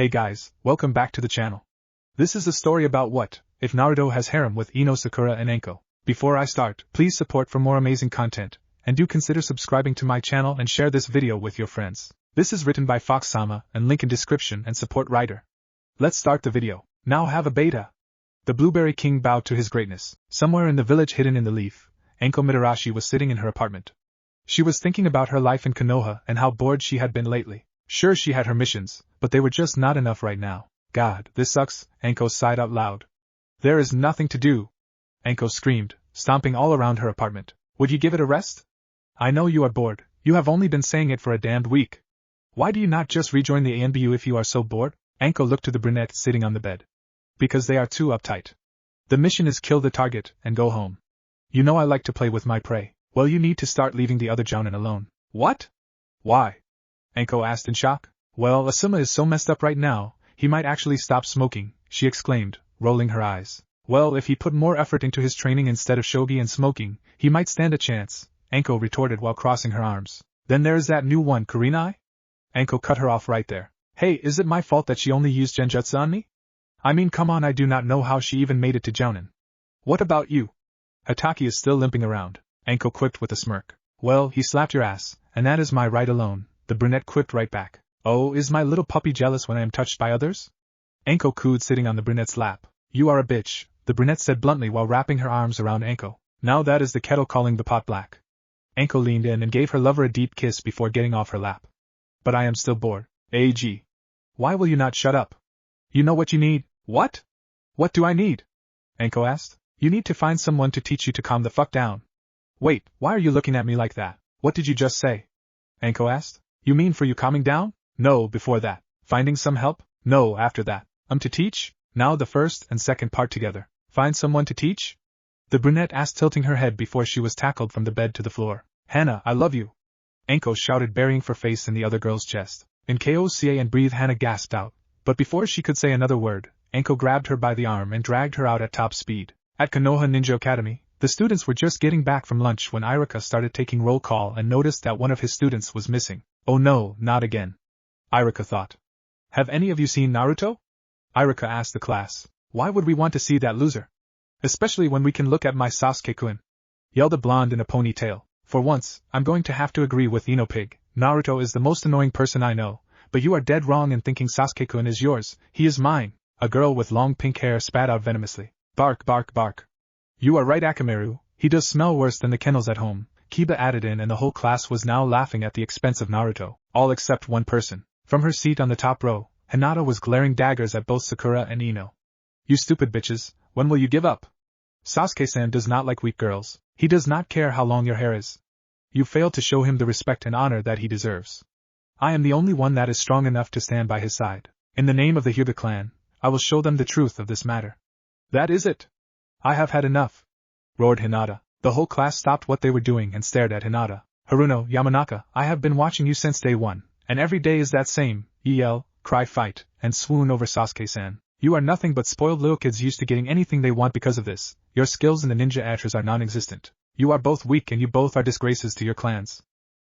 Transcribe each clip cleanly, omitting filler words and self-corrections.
Hey guys, welcome back to the channel. This is a story about what if Naruto has harem with Ino Sakura and Anko. Before I start, please support for more amazing content, and do consider subscribing to my channel and share this video with your friends. This is written by Fox-sama and link in description and support writer. Let's start the video. Now have a beta. The Blueberry King bowed to his greatness. Somewhere in the village hidden in the leaf, Anko Mitarashi was sitting in her apartment. She was thinking about her life in Konoha and how bored she had been lately. Sure, she had her missions, but they were just not enough right now. God, this sucks, Anko sighed out loud. There is nothing to do, Anko screamed, stomping all around her apartment. Would you give it a rest? I know you are bored, you have only been saying it for a damned week. Why do you not just rejoin the ANBU if you are so bored? Anko looked to the brunette sitting on the bed. Because they are too uptight. The mission is kill the target and go home. You know I like to play with my prey. Well, you need to start leaving the other jounin alone. What? Why? Anko asked in shock. Well, Asuma is so messed up right now, he might actually stop smoking, she exclaimed, rolling her eyes. Well, if he put more effort into his training instead of shogi and smoking, he might stand a chance, Anko retorted while crossing her arms. Then there's that new one, Kurenai? Anko cut her off right there. Hey, is it my fault that she only used genjutsu on me? I mean, come on, I do not know how she even made it to jounin. What about you? Hataki is still limping around, Anko quipped with a smirk. Well, he slapped your ass, and that is my right alone, the brunette quipped right back. Oh, is my little puppy jealous when I am touched by others? Anko cooed sitting on the brunette's lap. You are a bitch, the brunette said bluntly while wrapping her arms around Anko. Now that is the kettle calling the pot black. Anko leaned in and gave her lover a deep kiss before getting off her lap. But I am still bored. AG. Why will you not shut up? You know what you need? What? What do I need? Anko asked. You need to find someone to teach you to calm the fuck down. Wait, why are you looking at me like that? What did you just say? Anko asked. You mean for you calming down? No, before that. Finding some help? No, after that. To teach? Now the first and second part together. Find someone to teach? The brunette asked, tilting her head before she was tackled from the bed to the floor. Hana, I love you. Anko shouted, burying her face in the other girl's chest. In KOCA and breathe, Hana gasped out. But before she could say another word, Anko grabbed her by the arm and dragged her out at top speed. At Konoha Ninja Academy, the students were just getting back from lunch when Irika started taking roll call and noticed that one of his students was missing. Oh no, not again. Irika thought. Have any of you seen Naruto? Irika asked the class. Why would we want to see that loser? Especially when we can look at my Sasuke-kun, yelled a blonde in a ponytail. For once, I'm going to have to agree with Ino Pig. Naruto is the most annoying person I know, but you are dead wrong in thinking Sasuke-kun is yours. He is mine. A girl with long pink hair spat out venomously. Bark, bark, bark. You are right, Akamaru. He does smell worse than the kennels at home. Kiba added in, and the whole class was now laughing at the expense of Naruto, all except one person. From her seat on the top row, Hinata was glaring daggers at both Sakura and Ino. You stupid bitches, when will you give up? Sasuke-san does not like weak girls. He does not care how long your hair is. You failed to show him the respect and honor that he deserves. I am the only one that is strong enough to stand by his side. In the name of the Hyuga clan, I will show them the truth of this matter. That is it. I have had enough, roared Hinata. The whole class stopped what they were doing and stared at Hinata. Haruno, Yamanaka, I have been watching you since day one, and every day is that same, yell, cry, fight, and swoon over Sasuke-san. You are nothing but spoiled little kids used to getting anything they want because of this. Your skills in the ninja archers are non-existent. You are both weak and you both are disgraces to your clans.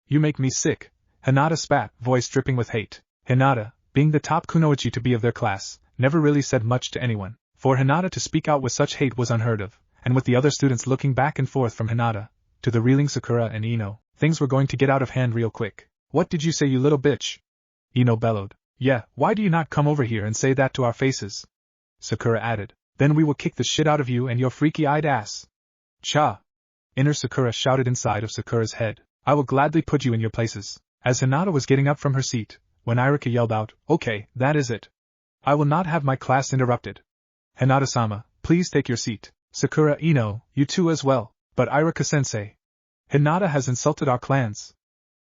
You make me sick. Hinata spat, voice dripping with hate. Hinata, being the top kunoichi to be of their class, never really said much to anyone. For Hinata to speak out with such hate was unheard of, and with the other students looking back and forth from Hinata to the reeling Sakura and Ino, things were going to get out of hand real quick. What did you say, you little bitch? Ino bellowed. Yeah, why do you not come over here and say that to our faces? Sakura added. Then we will kick the shit out of you and your freaky-eyed ass. Cha! Inner Sakura shouted inside of Sakura's head. I will gladly put you in your places. As Hinata was getting up from her seat, when Irika yelled out, okay, that is it. I will not have my class interrupted. Hinata-sama, please take your seat. Sakura, Ino, you too as well. But Irika-sensei. Hinata has insulted our clans.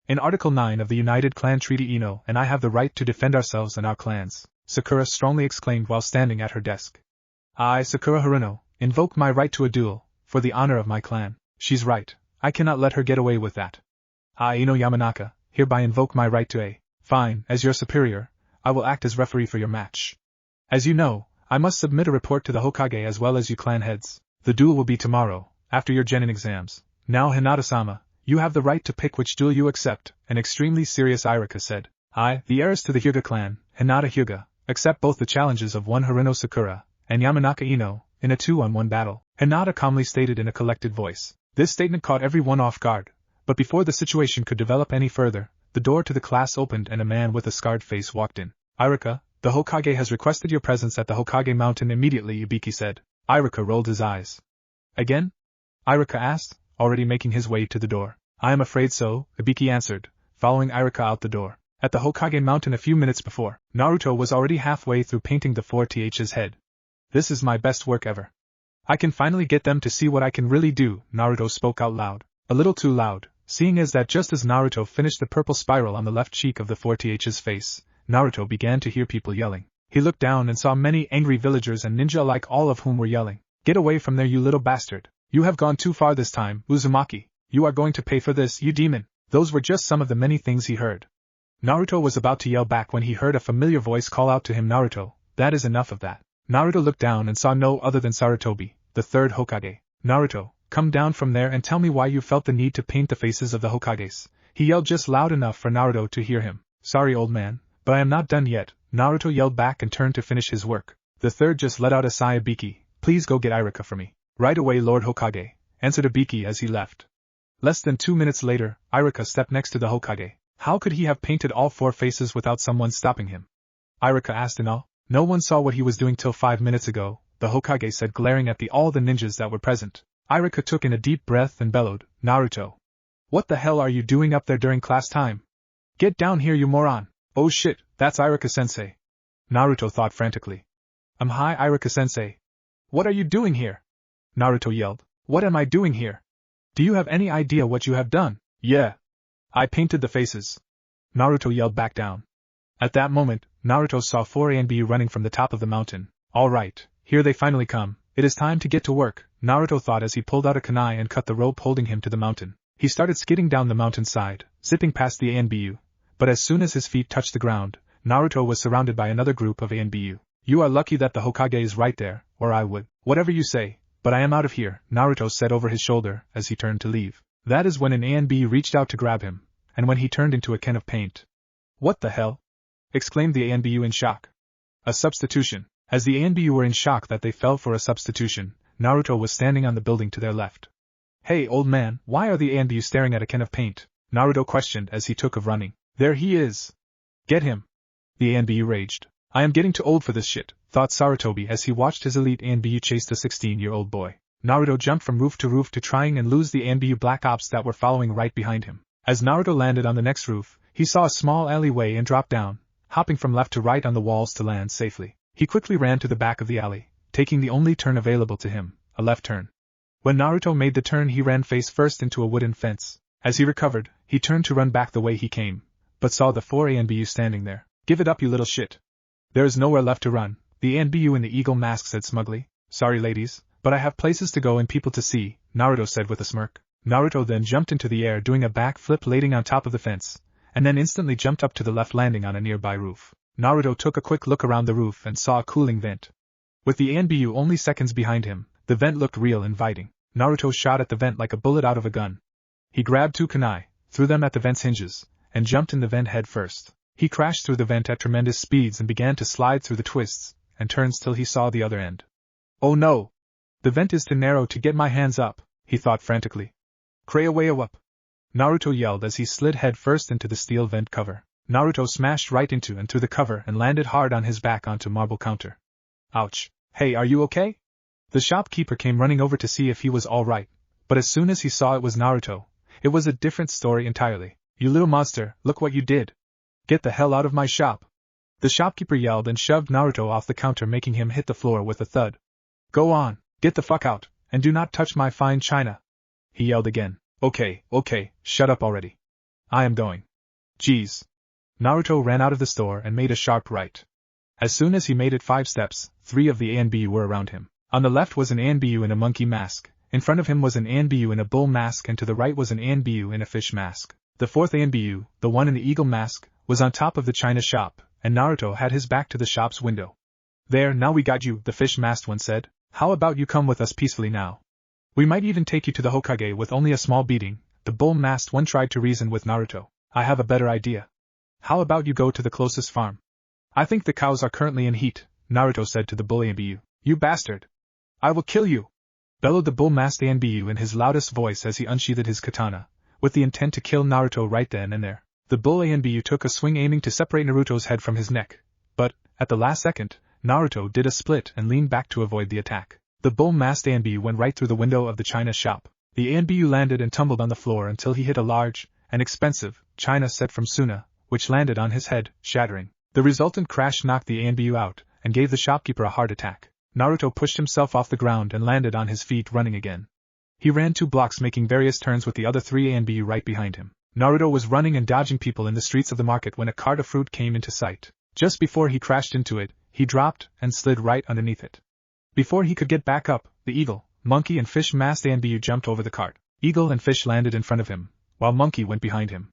In Article 9 of the United Clan Treaty, Ino and I have the right to defend ourselves and our clans, Sakura strongly exclaimed while standing at her desk. I, Sakura Haruno, invoke my right to a duel, for the honor of my clan. She's right, I cannot let her get away with that. I, Ino Yamanaka, hereby invoke my right to a fine. As your superior, I will act as referee for your match. As you know, I must submit a report to the Hokage as well as you clan heads. The duel will be tomorrow, after your genin exams. Now Hinata-sama, you have the right to pick which duel you accept, an extremely serious Irika said. I, the heiress to the Hyuga clan, Hinata Hyuga, accept both the challenges of one Ino Sakura and Yamanaka Ino in a 2-on-1 battle, Hinata calmly stated in a collected voice. This statement caught everyone off guard, but before the situation could develop any further, the door to the class opened and a man with a scarred face walked in. Iruka, the Hokage has requested your presence at the Hokage Mountain immediately, Ibiki said. Iruka rolled his eyes. Again? Iruka asked, already making his way to the door. I am afraid so, Ibiki answered, following Iruka out the door. At the Hokage Mountain a few minutes before, Naruto was already halfway through painting the 4th's head. This is my best work ever. I can finally get them to see what I can really do, Naruto spoke out loud. A little too loud, seeing as that just as Naruto finished the purple spiral on the left cheek of the 4th's face, Naruto began to hear people yelling. He looked down and saw many angry villagers and ninja alike, all of whom were yelling. Get away from there, you little bastard. You have gone too far this time, Uzumaki. You are going to pay for this, you demon. Those were just some of the many things he heard. Naruto was about to yell back when he heard a familiar voice call out to him, Naruto, that is enough of that. Naruto looked down and saw no other than Sarutobi, the third Hokage. Naruto, come down from there and tell me why you felt the need to paint the faces of the Hokages. He yelled just loud enough for Naruto to hear him. Sorry, old man, but I am not done yet, Naruto yelled back and turned to finish his work. The third just let out a sigh. Ibiki, please go get Iruka for me. Right away, Lord Hokage, answered Ibiki as he left. Less than 2 minutes later, Iruka stepped next to the Hokage. How could he have painted all 4 faces without someone stopping him? Iruka asked in awe. No one saw what he was doing till 5 minutes ago, the Hokage said, glaring at all the ninjas that were present. Iruka took in a deep breath and bellowed, Naruto. What the hell are you doing up there during class time? Get down here, you moron. Oh shit, that's Iruka-sensei. Naruto thought frantically. Hi, Iruka-sensei. What are you doing here? Naruto yelled. What am I doing here? Do you have any idea what you have done? Yeah. I painted the faces. Naruto yelled back down. At that moment, Naruto saw 4 ANBU running from the top of the mountain. Alright, here they finally come. It is time to get to work, Naruto thought as he pulled out a kunai and cut the rope holding him to the mountain. He started skidding down the mountainside, zipping past the ANBU. But as soon as his feet touched the ground, Naruto was surrounded by another group of ANBU. You are lucky that the Hokage is right there, or I would. Whatever you say, but I am out of here, Naruto said over his shoulder as he turned to leave. That is when an ANBU reached out to grab him, and when he turned into a can of paint. What the hell? Exclaimed the ANBU in shock. A substitution. As the ANBU were in shock that they fell for a substitution, Naruto was standing on the building to their left. Hey old man, why are the ANBU staring at a can of paint? Naruto questioned as he took off running. There he is. Get him. The ANBU raged. I am getting too old for this shit, thought Sarutobi as he watched his elite ANBU chase the 16-year-old boy. Naruto jumped from roof to try and lose the ANBU Black Ops that were following right behind him. As Naruto landed on the next roof, he saw a small alleyway and dropped down, hopping from left to right on the walls to land safely. He quickly ran to the back of the alley, taking the only turn available to him, a left turn. When Naruto made the turn, he ran face first into a wooden fence. As he recovered, he turned to run back the way he came, but saw the 4 ANBU standing there. Give it up, you little shit. There is nowhere left to run, the ANBU in the eagle mask said smugly. Sorry ladies, but I have places to go and people to see, Naruto said with a smirk. Naruto then jumped into the air doing a backflip landing on top of the fence, and then instantly jumped up to the left landing on a nearby roof. Naruto took a quick look around the roof and saw a cooling vent. With the ANBU only seconds behind him, the vent looked real inviting. Naruto shot at the vent like a bullet out of a gun. He grabbed 2 kunai, threw them at the vent's hinges, and jumped in the vent head first. He crashed through the vent at tremendous speeds and began to slide through the twists and turns till he saw the other end. Oh no! The vent is too narrow to get my hands up, he thought frantically. Cray-away-a-wup! Naruto yelled as he slid head first into the steel vent cover. Naruto smashed right into and through the cover and landed hard on his back onto marble counter. Ouch! Hey, are you okay? The shopkeeper came running over to see if he was all right, but as soon as he saw it was Naruto, it was a different story entirely. You little monster, look what you did! Get the hell out of my shop! The shopkeeper yelled and shoved Naruto off the counter, making him hit the floor with a thud. Go on, get the fuck out, and do not touch my fine china! He yelled again. Okay, shut up already. I am going. Jeez. Naruto ran out of the store and made a sharp right. As soon as he made it 5 steps, 3 of the ANBU were around him. On the left was an ANBU in a monkey mask, in front of him was an ANBU in a bull mask, and to the right was an ANBU in a fish mask. The 4th ANBU, the one in the eagle mask, was on top of the china shop, and Naruto had his back to the shop's window. There, now we got you, the fish-masked one said. How about you come with us peacefully now? We might even take you to the Hokage with only a small beating, the bull-masked one tried to reason with Naruto. I have a better idea. How about you go to the closest farm? I think the cows are currently in heat, Naruto said to the bull Anbu. You bastard! I will kill you! Bellowed the bull-masked Anbu in his loudest voice as he unsheathed his katana, with the intent to kill Naruto right then and there. The bull Anbu took a swing aiming to separate Naruto's head from his neck, but, at the last second, Naruto did a split and leaned back to avoid the attack. The bull-masked Anbu went right through the window of the china shop. The Anbu landed and tumbled on the floor until he hit a large, and expensive, china set from Suna, which landed on his head, shattering. The resultant crash knocked the Anbu out, and gave the shopkeeper a heart attack. Naruto pushed himself off the ground and landed on his feet running again. He ran 2 blocks making various turns with the other 3 Anbu right behind him. Naruto was running and dodging people in the streets of the market when a cart of fruit came into sight. Just before he crashed into it, he dropped and slid right underneath it. Before he could get back up, the eagle, monkey and fish masked Anbu jumped over the cart. Eagle and fish landed in front of him, while monkey went behind him.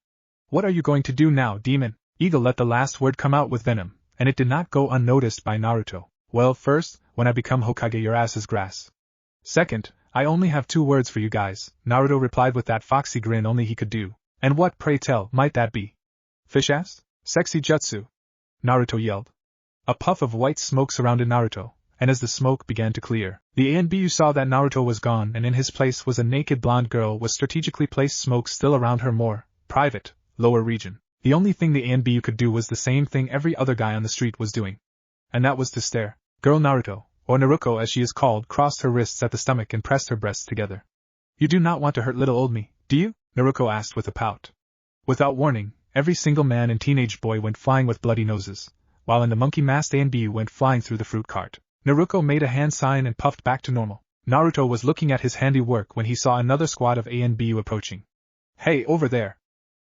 What are you going to do now, demon? Eagle let the last word come out with venom, and it did not go unnoticed by Naruto. Well, first, when I become Hokage your ass is grass. Second, I only have 2 words for you guys, Naruto replied with that foxy grin only he could do. And what, pray tell, might that be? Fish asked. Sexy jutsu, Naruto yelled. A puff of white smoke surrounded Naruto, and as the smoke began to clear, the Anbu saw that Naruto was gone and in his place was a naked blonde girl with strategically placed smoke still around her more private, lower region. The only thing the Anbu could do was the same thing every other guy on the street was doing. And that was to stare. Girl Naruto, or Naruko as she is called, crossed her wrists at the stomach and pressed her breasts together. You do not want to hurt little old me, do you? Naruko asked with a pout. Without warning, every single man and teenage boy went flying with bloody noses, while in the monkey-masked Anbu went flying through the fruit cart. Naruko made a hand sign and puffed back to normal. Naruto was looking at his handiwork when he saw another squad of Anbu approaching. Hey, over there!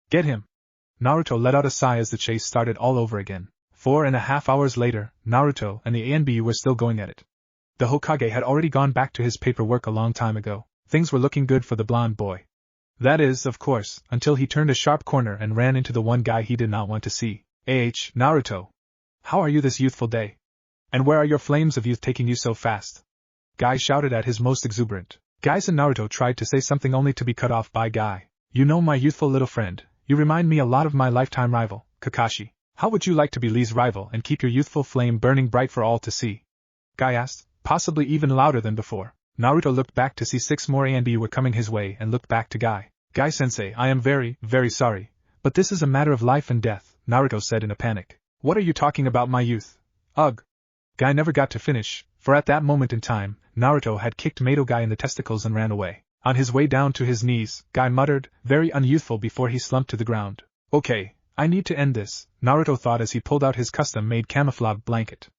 Get him! Naruto let out a sigh as the chase started all over again. 4.5 hours later, Naruto and the Anbu were still going at it. The Hokage had already gone back to his paperwork a long time ago. Things were looking good for the blonde boy. That is, of course, until he turned a sharp corner and ran into the one guy he did not want to see. Naruto! How are you this youthful day? And where are your flames of youth taking you so fast? Guy shouted at his most exuberant. Guys and Naruto tried to say something only to be cut off by Guy. You know my youthful little friend, you remind me a lot of my lifetime rival, Kakashi. How would you like to be Lee's rival and keep your youthful flame burning bright for all to see? Guy asked, possibly even louder than before. Naruto looked back to see 6 more Anbu were coming his way and looked back to Guy. Guy-sensei, I am very, very sorry, but this is a matter of life and death, Naruto said in a panic. What are you talking about, my youth? Ugh. Guy never got to finish, for at that moment in time, Naruto had kicked Mato Guy in the testicles and ran away. On his way down to his knees, Guy muttered, very unyouthful before he slumped to the ground. Okay, I need to end this, Naruto thought as he pulled out his custom-made camouflage blanket.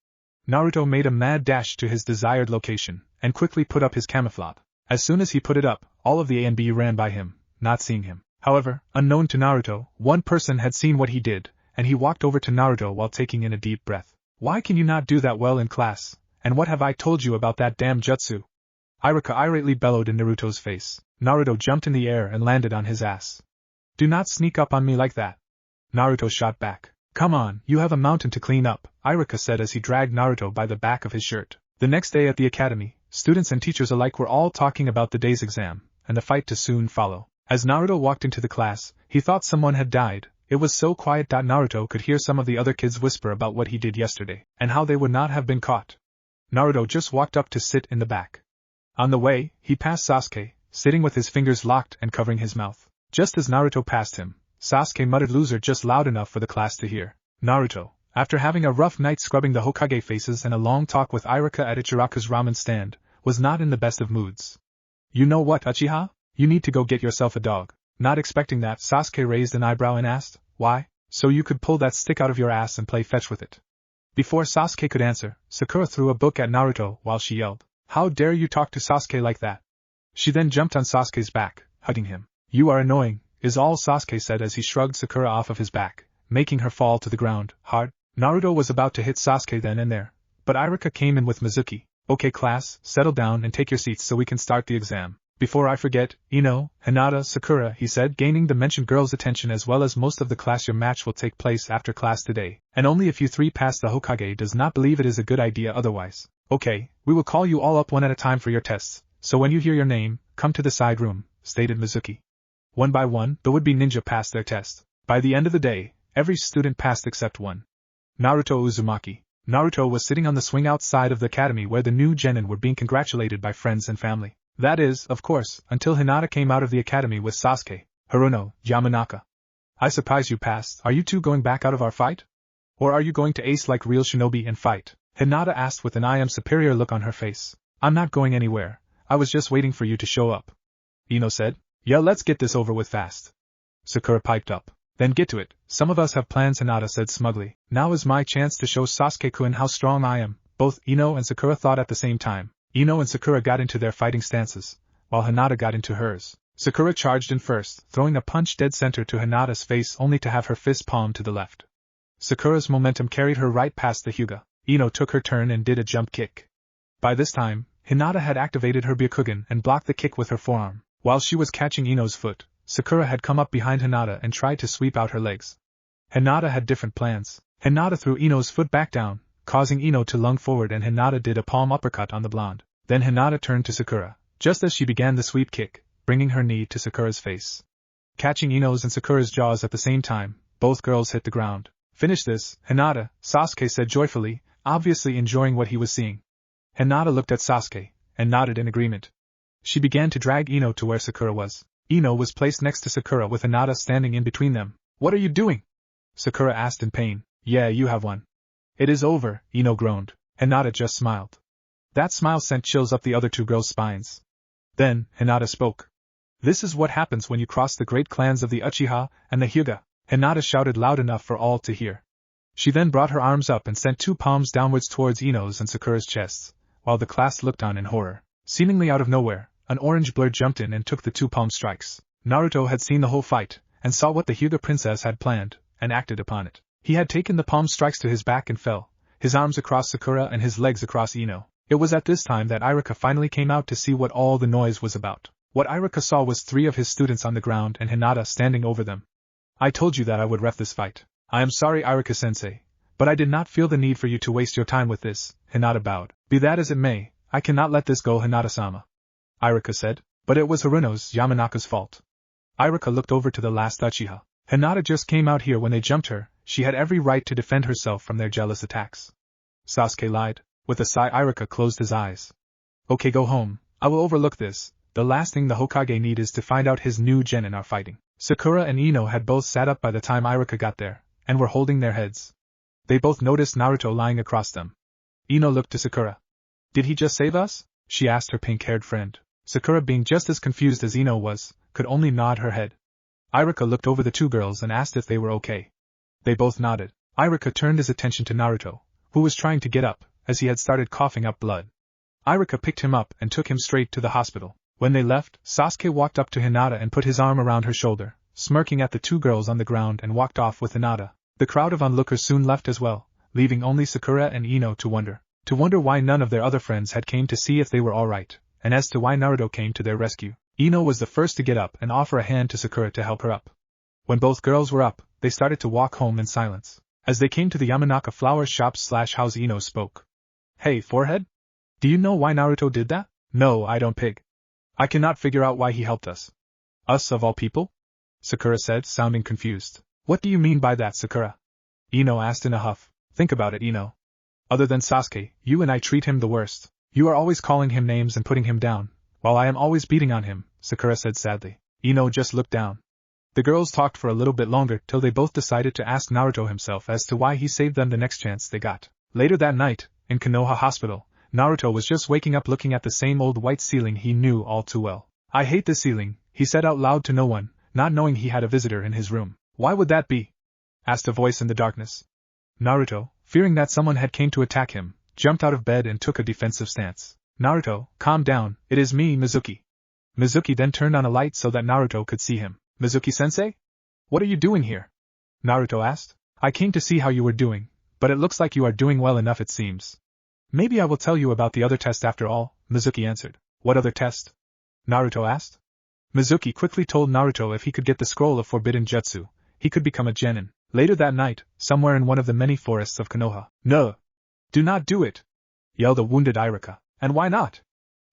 Naruto made a mad dash to his desired location, and quickly put up his camouflage. As soon as he put it up, all of the Anbu ran by him, not seeing him. However, unknown to Naruto, one person had seen what he did, and he walked over to Naruto while taking in a deep breath. Why can you not do that well in class, and what have I told you about that damn jutsu? Iruka irately bellowed in Naruto's face. Naruto jumped in the air and landed on his ass. Do not sneak up on me like that. Naruto shot back. Come on, you have a mountain to clean up, Iruka said as he dragged Naruto by the back of his shirt. The next day at the academy, students and teachers alike were all talking about the day's exam, and the fight to soon follow. As Naruto walked into the class, he thought someone had died. It was so quiet that Naruto could hear some of the other kids whisper about what he did yesterday, and how they would not have been caught. Naruto just walked up to sit in the back. On the way, he passed Sasuke, sitting with his fingers locked and covering his mouth. Just as Naruto passed him, Sasuke muttered loser just loud enough for the class to hear. Naruto, after having a rough night scrubbing the Hokage faces and a long talk with Iruka at Ichiraku's ramen stand, was not in the best of moods. You know what, Uchiha? You need to go get yourself a dog. Not expecting that, Sasuke raised an eyebrow and asked, why? So you could pull that stick out of your ass and play fetch with it. Before Sasuke could answer, Sakura threw a book at Naruto while she yelled, how dare you talk to Sasuke like that? She then jumped on Sasuke's back, hugging him. You are annoying, is all Sasuke said as he shrugged Sakura off of his back, making her fall to the ground, hard. Naruto was about to hit Sasuke then and there, but Iruka came in with Mizuki. Okay class, settle down and take your seats so we can start the exam. Before I forget, Ino, Hinata, Sakura, he said, gaining the mentioned girl's attention as well as most of the class, your match will take place after class today, and only if you 3 pass the Hokage does not believe it is a good idea otherwise. Okay, we will call you all up one at a time for your tests, so when you hear your name, come to the side room, stated Mizuki. One by one, the would-be ninja passed their test. By the end of the day, every student passed except one. Naruto Uzumaki. Naruto was sitting on the swing outside of the academy where the new genin were being congratulated by friends and family. That is, of course, until Hinata came out of the academy with Sasuke, Haruno, Yamanaka. I surprise you passed. Are you two going back out of our fight? Or are you going to ace like real shinobi and fight? Hinata asked with an I am superior look on her face. I'm not going anywhere. I was just waiting for you to show up. Ino said. Yeah, let's get this over with fast. Sakura piped up. Then get to it. Some of us have plans, Hinata said smugly. Now is my chance to show Sasuke-kun how strong I am. Both Ino and Sakura thought at the same time. Ino and Sakura got into their fighting stances, while Hinata got into hers. Sakura charged in first, throwing a punch dead center to Hinata's face only to have her fist palmed to the left. Sakura's momentum carried her right past the Hyuga. Ino took her turn and did a jump kick. By this time, Hinata had activated her Byakugan and blocked the kick with her forearm. While she was catching Ino's foot, Sakura had come up behind Hinata and tried to sweep out her legs. Hinata had different plans. Hinata threw Ino's foot back down, causing Ino to lung forward, and Hinata did a palm uppercut on the blonde. Then Hinata turned to Sakura, just as she began the sweep kick, bringing her knee to Sakura's face. Catching Ino's and Sakura's jaws at the same time, both girls hit the ground. Finish this, Hinata, Sasuke said joyfully, obviously enjoying what he was seeing. Hinata looked at Sasuke, and nodded in agreement. She began to drag Ino to where Sakura was. Ino was placed next to Sakura with Hinata standing in between them. What are you doing? Sakura asked in pain. Yeah, you have won. It is over, Ino groaned. Hinata just smiled. That smile sent chills up the other two girls' spines. Then, Hinata spoke. This is what happens when you cross the great clans of the Uchiha and the Hyuga. Hinata shouted loud enough for all to hear. She then brought her arms up and sent two palms downwards towards Ino's and Sakura's chests, while the class looked on in horror. Seemingly out of nowhere, an orange blur jumped in and took the two palm strikes. Naruto had seen the whole fight, and saw what the Hyuga princess had planned, and acted upon it. He had taken the palm strikes to his back and fell, his arms across Sakura and his legs across Ino. It was at this time that Iruka finally came out to see what all the noise was about. What Iruka saw was 3 of his students on the ground and Hinata standing over them. I told you that I would ref this fight. I am sorry, Iruka-sensei, but I did not feel the need for you to waste your time with this. Hinata bowed. Be that as it may, I cannot let this go, Hinata-sama. Iruka said, but it was Haruno's, Yamanaka's fault. Iruka looked over to the last Uchiha. Hinata just came out here when they jumped her, she had every right to defend herself from their jealous attacks. Sasuke lied. With a sigh, Iruka closed his eyes. Okay, go home, I will overlook this. The last thing the Hokage need is to find out his new genin are fighting. Sakura and Ino had both sat up by the time Iruka got there, and were holding their heads. They both noticed Naruto lying across them. Ino looked to Sakura. Did he just save us? She asked her pink-haired friend. Sakura, being just as confused as Ino was, could only nod her head. Iruka looked over the two girls and asked if they were okay. They both nodded. Iruka turned his attention to Naruto, who was trying to get up, as he had started coughing up blood. Iruka picked him up and took him straight to the hospital. When they left, Sasuke walked up to Hinata and put his arm around her shoulder, smirking at the two girls on the ground, and walked off with Hinata. The crowd of onlookers soon left as well, leaving only Sakura and Ino to wonder why none of their other friends had came to see if they were alright, and as to why Naruto came to their rescue. Ino was the first to get up and offer a hand to Sakura to help her up. When both girls were up, they started to walk home in silence. As they came to the Yamanaka flower shop/house, Ino spoke. Hey, forehead? Do you know why Naruto did that? No, I don't, pig. I cannot figure out why he helped us. Us of all people? Sakura said, sounding confused. What do you mean by that, Sakura? Ino asked in a huff. Think about it, Ino. Other than Sasuke, you and I treat him the worst. You are always calling him names and putting him down, while I am always beating on him, Sakura said sadly. Ino just looked down. The girls talked for a little bit longer till they both decided to ask Naruto himself as to why he saved them the next chance they got. Later that night, in Konoha Hospital, Naruto was just waking up looking at the same old white ceiling he knew all too well. I hate this ceiling, he said out loud to no one, not knowing he had a visitor in his room. Why would that be? Asked a voice in the darkness. Naruto, fearing that someone had came to attack him, jumped out of bed and took a defensive stance. Naruto, calm down, it is me, Mizuki. Mizuki then turned on a light so that Naruto could see him. Mizuki-sensei? What are you doing here? Naruto asked. I came to see how you were doing, but it looks like you are doing well enough, it seems. Maybe I will tell you about the other test after all, Mizuki answered. What other test? Naruto asked. Mizuki quickly told Naruto if he could get the scroll of forbidden jutsu, he could become a genin. Later that night, somewhere in one of the many forests of Konoha. No! Do not do it! Yelled a wounded Iruka. And why not?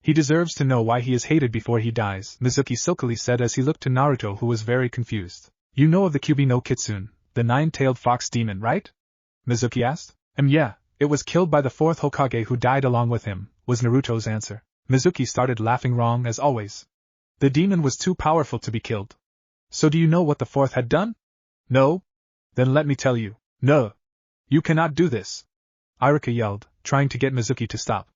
He deserves to know why he is hated before he dies, Mizuki silkily said as he looked to Naruto, who was very confused. You know of the Kyubi no Kitsune, the 9-tailed fox demon, right? Mizuki asked. Yeah, it was killed by the fourth Hokage who died along with him, was Naruto's answer. Mizuki started laughing wrong as always. The demon was too powerful to be killed. So do you know what the fourth had done? No? Then let me tell you. No. You cannot do this. Iruka yelled, trying to get Mizuki to stop.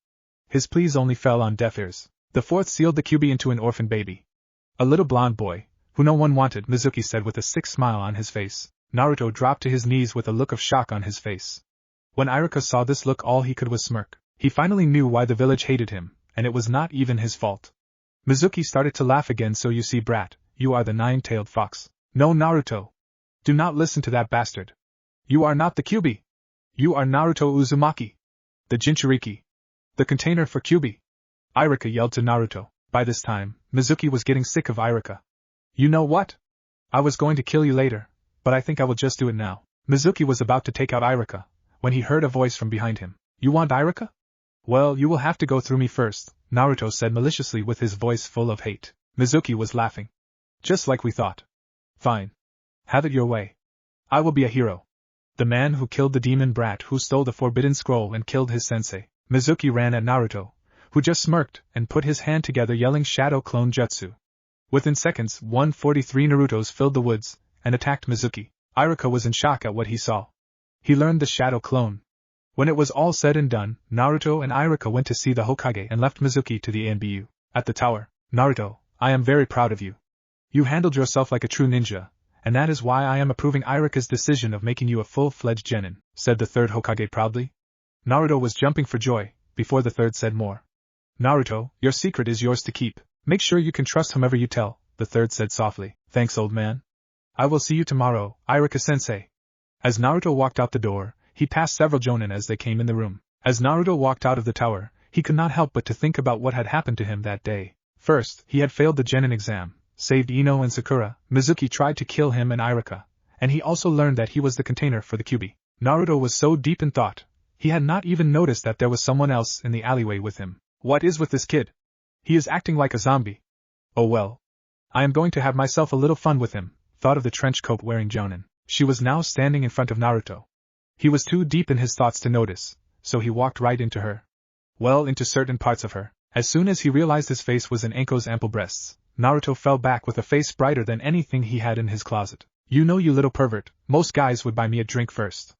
His pleas only fell on deaf ears. The fourth sealed the Kyuubi into an orphan baby. A little blonde boy, who no one wanted, Mizuki said with a sick smile on his face. Naruto dropped to his knees with a look of shock on his face. When Iruka saw this look, all he could was smirk. He finally knew why the village hated him, and it was not even his fault. Mizuki started to laugh again. So you see, brat, you are the nine-tailed fox. No, Naruto. Do not listen to that bastard. You are not the Kyuubi. You are Naruto Uzumaki. The Jinchuriki. The container for Kyuubi. Iruka yelled to Naruto. By this time, Mizuki was getting sick of Iruka. You know what? I was going to kill you later, but I think I will just do it now. Mizuki was about to take out Iruka, when he heard a voice from behind him. You want Iruka? Well, you will have to go through me first, Naruto said maliciously with his voice full of hate. Mizuki was laughing. Just like we thought. Fine. Have it your way. I will be a hero. The man who killed the demon brat who stole the forbidden scroll and killed his sensei. Mizuki ran at Naruto, who just smirked and put his hand together yelling Shadow Clone Jutsu. Within seconds, 143 Narutos filled the woods and attacked Mizuki. Iruka was in shock at what he saw. He learned the Shadow Clone. When it was all said and done, Naruto and Iruka went to see the Hokage and left Mizuki to the ANBU. At the tower, Naruto, I am very proud of you. You handled yourself like a true ninja, and that is why I am approving Iruka's decision of making you a full-fledged genin, said the third Hokage proudly. Naruto was jumping for joy, before the third said more. Naruto, your secret is yours to keep. Make sure you can trust whomever you tell, the third said softly. Thanks, old man. I will see you tomorrow, Iruka-sensei. As Naruto walked out the door, he passed several jonin as they came in the room. As Naruto walked out of the tower, he could not help but to think about what had happened to him that day. First, he had failed the genin exam, saved Ino and Sakura, Mizuki tried to kill him and Iruka, and he also learned that he was the container for the Kyuubi. Naruto was so deep in thought, he had not even noticed that there was someone else in the alleyway with him. What is with this kid? He is acting like a zombie. Oh well. I am going to have myself a little fun with him, thought of the trench coat wearing jonin. She was now standing in front of Naruto. He was too deep in his thoughts to notice, so he walked right into her. Well, into certain parts of her. As soon as he realized his face was in Anko's ample breasts, Naruto fell back with a face brighter than anything he had in his closet. You know, you little pervert, most guys would buy me a drink first.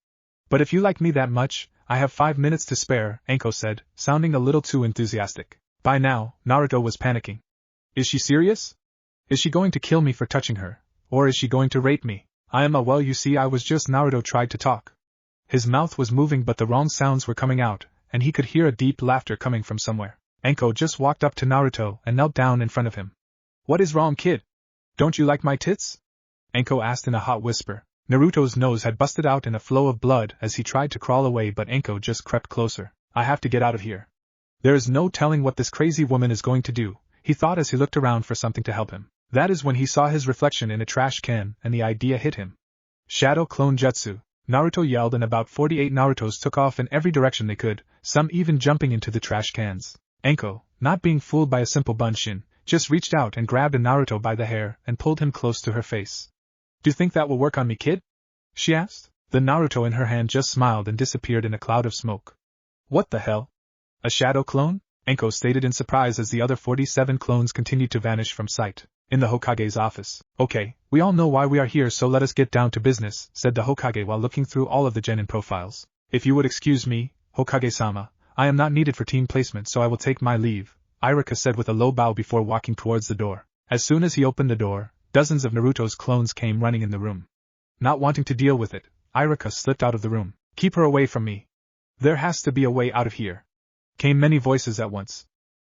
But if you like me that much, I have 5 minutes to spare, Anko said, sounding a little too enthusiastic. By now, Naruto was panicking. Is she serious? Is she going to kill me for touching her? Or is she going to rape me? Well, you see, I was just. Naruto tried to talk. His mouth was moving but the wrong sounds were coming out, and he could hear a deep laughter coming from somewhere. Anko just walked up to Naruto and knelt down in front of him. What is wrong, kid? Don't you like my tits? Anko asked in a hot whisper. Naruto's nose had busted out in a flow of blood as he tried to crawl away, but Anko just crept closer. I have to get out of here. There is no telling what this crazy woman is going to do, he thought as he looked around for something to help him. That is when he saw his reflection in a trash can and the idea hit him. Shadow Clone Jutsu. Naruto yelled and about 48 Narutos took off in every direction they could, some even jumping into the trash cans. Anko, not being fooled by a simple bunshin, just reached out and grabbed a Naruto by the hair and pulled him close to her face. Do you think that will work on me, kid? She asked. The Naruto in her hand just smiled and disappeared in a cloud of smoke. What the hell? A shadow clone? Anko stated in surprise as the other 47 clones continued to vanish from sight. In the Hokage's office. Okay, we all know why we are here, so let us get down to business, said the Hokage while looking through all of the genin profiles. If you would excuse me, Hokage-sama, I am not needed for team placement, so I will take my leave, Iruka said with a low bow before walking towards the door. As soon as he opened the door, dozens of Naruto's clones came running in the room. Not wanting to deal with it, Iruka slipped out of the room. Keep her away from me. There has to be a way out of here. Came many voices at once.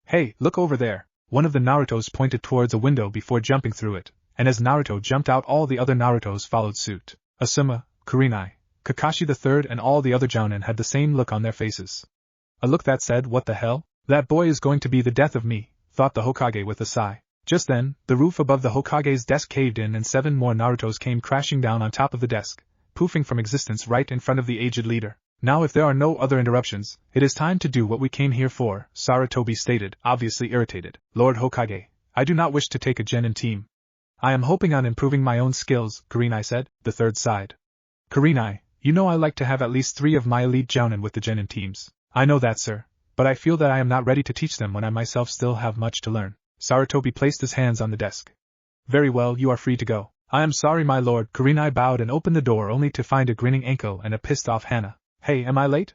Hey, look over there. One of the Narutos pointed towards a window before jumping through it, and as Naruto jumped out, all the other Narutos followed suit. Asuma, Kurenai, Kakashi the Third and all the other jounin had the same look on their faces. A look that said, what the hell? That boy is going to be the death of me, thought the Hokage with a sigh. Just then, the roof above the Hokage's desk caved in and 7 more Narutos came crashing down on top of the desk, poofing from existence right in front of the aged leader. Now if there are no other interruptions, it is time to do what we came here for, Sarutobi stated, obviously irritated. Lord Hokage, I do not wish to take a genin team. I am hoping on improving my own skills, Kurenai said. The third sighed. Kurenai, You know I like to have at least 3 of my elite jounin with the genin teams. I know that, sir, but I feel that I am not ready to teach them when I myself still have much to learn. Sarutobi placed his hands on the desk. Very well, you are free to go. I am sorry, my lord. Kurenai bowed and opened the door only to find a grinning Anko and a pissed-off Hana. Hey, am I late?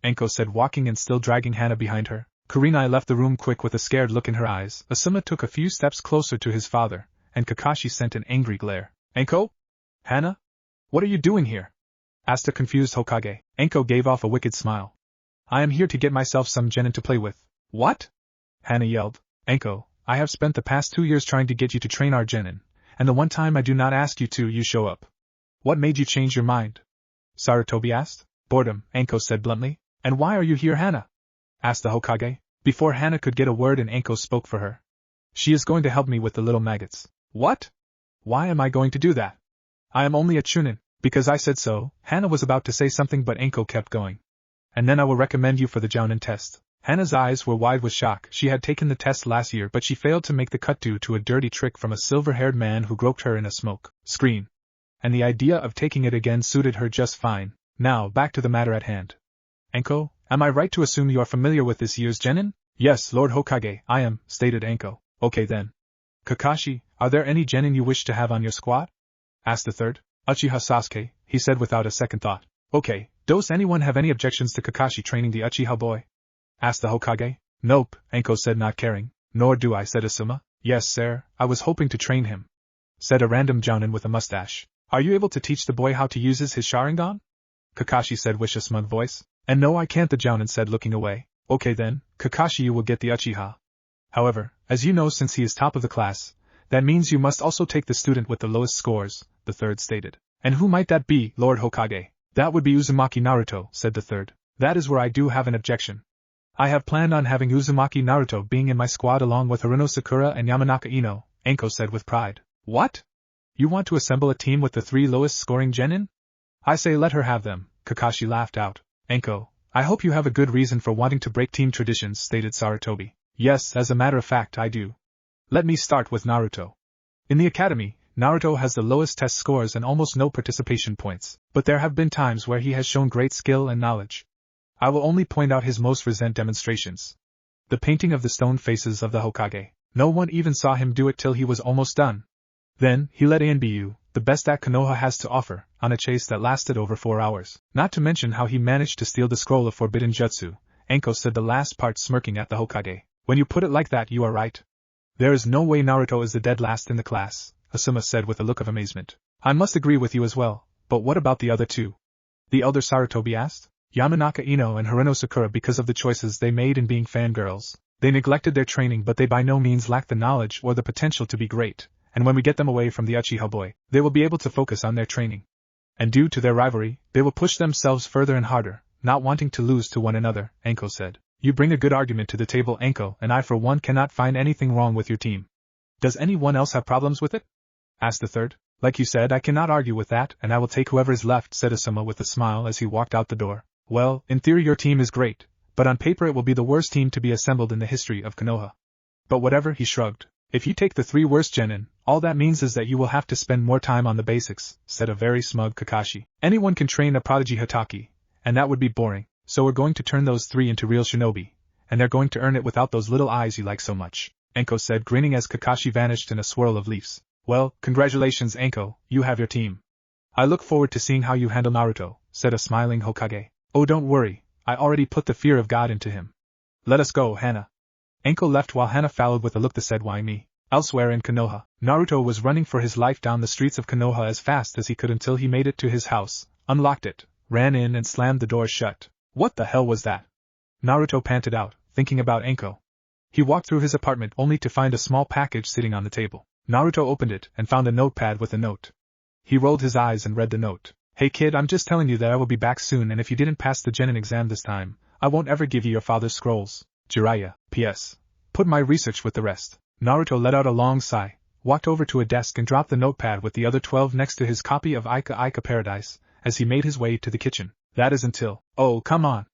Anko said, walking and still dragging Hana behind her. Kurenai left the room quick with a scared look in her eyes. Asuma took a few steps closer to his father, and Kakashi sent an angry glare. Anko? Hana? What are you doing here? Asked a confused Hokage. Anko gave off a wicked smile. I am here to get myself some genin to play with. What? Hana yelled. Anko, I have spent the past 2 years trying to get you to train our genin, and the one time I do not ask you to, you show up. What made you change your mind? Sarutobi asked. Boredom, Anko said bluntly. And why are you here, Hana? Asked the Hokage. Before Hana could get a word in, Anko spoke for her. She is going to help me with the little maggots. What? Why am I going to do that? I am only a chunin, because I said so. Hana was about to say something, but Anko kept going. And then I will recommend you for the jounin test. Hana's eyes were wide with shock. She had taken the test last year, but she failed to make the cut due to a dirty trick from a silver-haired man who groped her in a smoke screen. And the idea of taking it again suited her just fine. Now, back to the matter at hand. Anko, am I right to assume you are familiar with this year's genin? Yes, Lord Hokage, I am, stated Anko. Okay then. Kakashi, are there any genin you wish to have on your squad? Asked the third. Uchiha Sasuke, he said without a second thought. Okay, does anyone have any objections to Kakashi training the Uchiha boy? Asked the Hokage. Nope, Anko said, not caring. Nor do I, said Asuma. Yes, sir, I was hoping to train him, said a random jounin with a mustache. Are you able to teach the boy how to use his Sharingan? Kakashi said with a smug voice. And no, I can't, the jounin said, looking away. Okay then, Kakashi, you will get the Uchiha. However, as you know, since he is top of the class, that means you must also take the student with the lowest scores, the third stated. And who might that be, Lord Hokage? That would be Uzumaki Naruto, said the third. That is where I do have an objection. I have planned on having Uzumaki Naruto being in my squad along with Ino Sakura and Yamanaka Ino, Anko said with pride. What? You want to assemble a team with the 3 lowest scoring genin? I say let her have them, Kakashi laughed out. Anko, I hope you have a good reason for wanting to break team traditions, stated Sarutobi. Yes, as a matter of fact, I do. Let me start with Naruto. In the academy, Naruto has the lowest test scores and almost no participation points, but there have been times where he has shown great skill and knowledge. I will only point out his most recent demonstrations. The painting of the stone faces of the Hokage. No one even saw him do it till he was almost done. Then, he led Anbu, the best that Konoha has to offer, on a chase that lasted over 4 hours. Not to mention how he managed to steal the scroll of forbidden jutsu. Anko said, the last part smirking at the Hokage. When you put it like that, you are right. There is no way Naruto is the dead last in the class, Asuma said with a look of amazement. I must agree with you as well, but what about the other 2? The elder Sarutobi asked. Yamanaka Ino and Ino Sakura, because of the choices they made in being fangirls. They neglected their training, but they by no means lack the knowledge or the potential to be great, and when we get them away from the Uchiha boy, they will be able to focus on their training. And due to their rivalry, they will push themselves further and harder, not wanting to lose to one another, Anko said. You bring a good argument to the table, Anko, and I for one cannot find anything wrong with your team. Does anyone else have problems with it? Asked the third. Like you said, I cannot argue with that, and I will take whoever is left, said Asuma with a smile as he walked out the door. Well, in theory your team is great, but on paper it will be the worst team to be assembled in the history of Konoha. But whatever, he shrugged. If you take the 3 worst genin, all that means is that you will have to spend more time on the basics, said a very smug Kakashi. Anyone can train a prodigy Hatake, and that would be boring, so we're going to turn those 3 into real shinobi, and they're going to earn it without those little eyes you like so much, Anko said, grinning as Kakashi vanished in a swirl of leaves. Well, congratulations, Anko, you have your team. I look forward to seeing how you handle Naruto, said a smiling Hokage. Oh, don't worry, I already put the fear of God into him. Let us go, Hana. Anko left while Hana followed with a look that said, why me? Elsewhere in Konoha, Naruto was running for his life down the streets of Konoha as fast as he could until he made it to his house, unlocked it, ran in and slammed the door shut. What the hell was that? Naruto panted out, thinking about Anko. He walked through his apartment only to find a small package sitting on the table. Naruto opened it and found a notepad with a note. He rolled his eyes and read the note. Hey kid, I'm just telling you that I will be back soon, and if you didn't pass the genin exam this time, I won't ever give you your father's scrolls. Jiraiya, P.S. Put my research with the rest. Naruto let out a long sigh, walked over to a desk and dropped the notepad with the other 12 next to his copy of Ika Paradise, as he made his way to the kitchen. That is until... Oh, come on.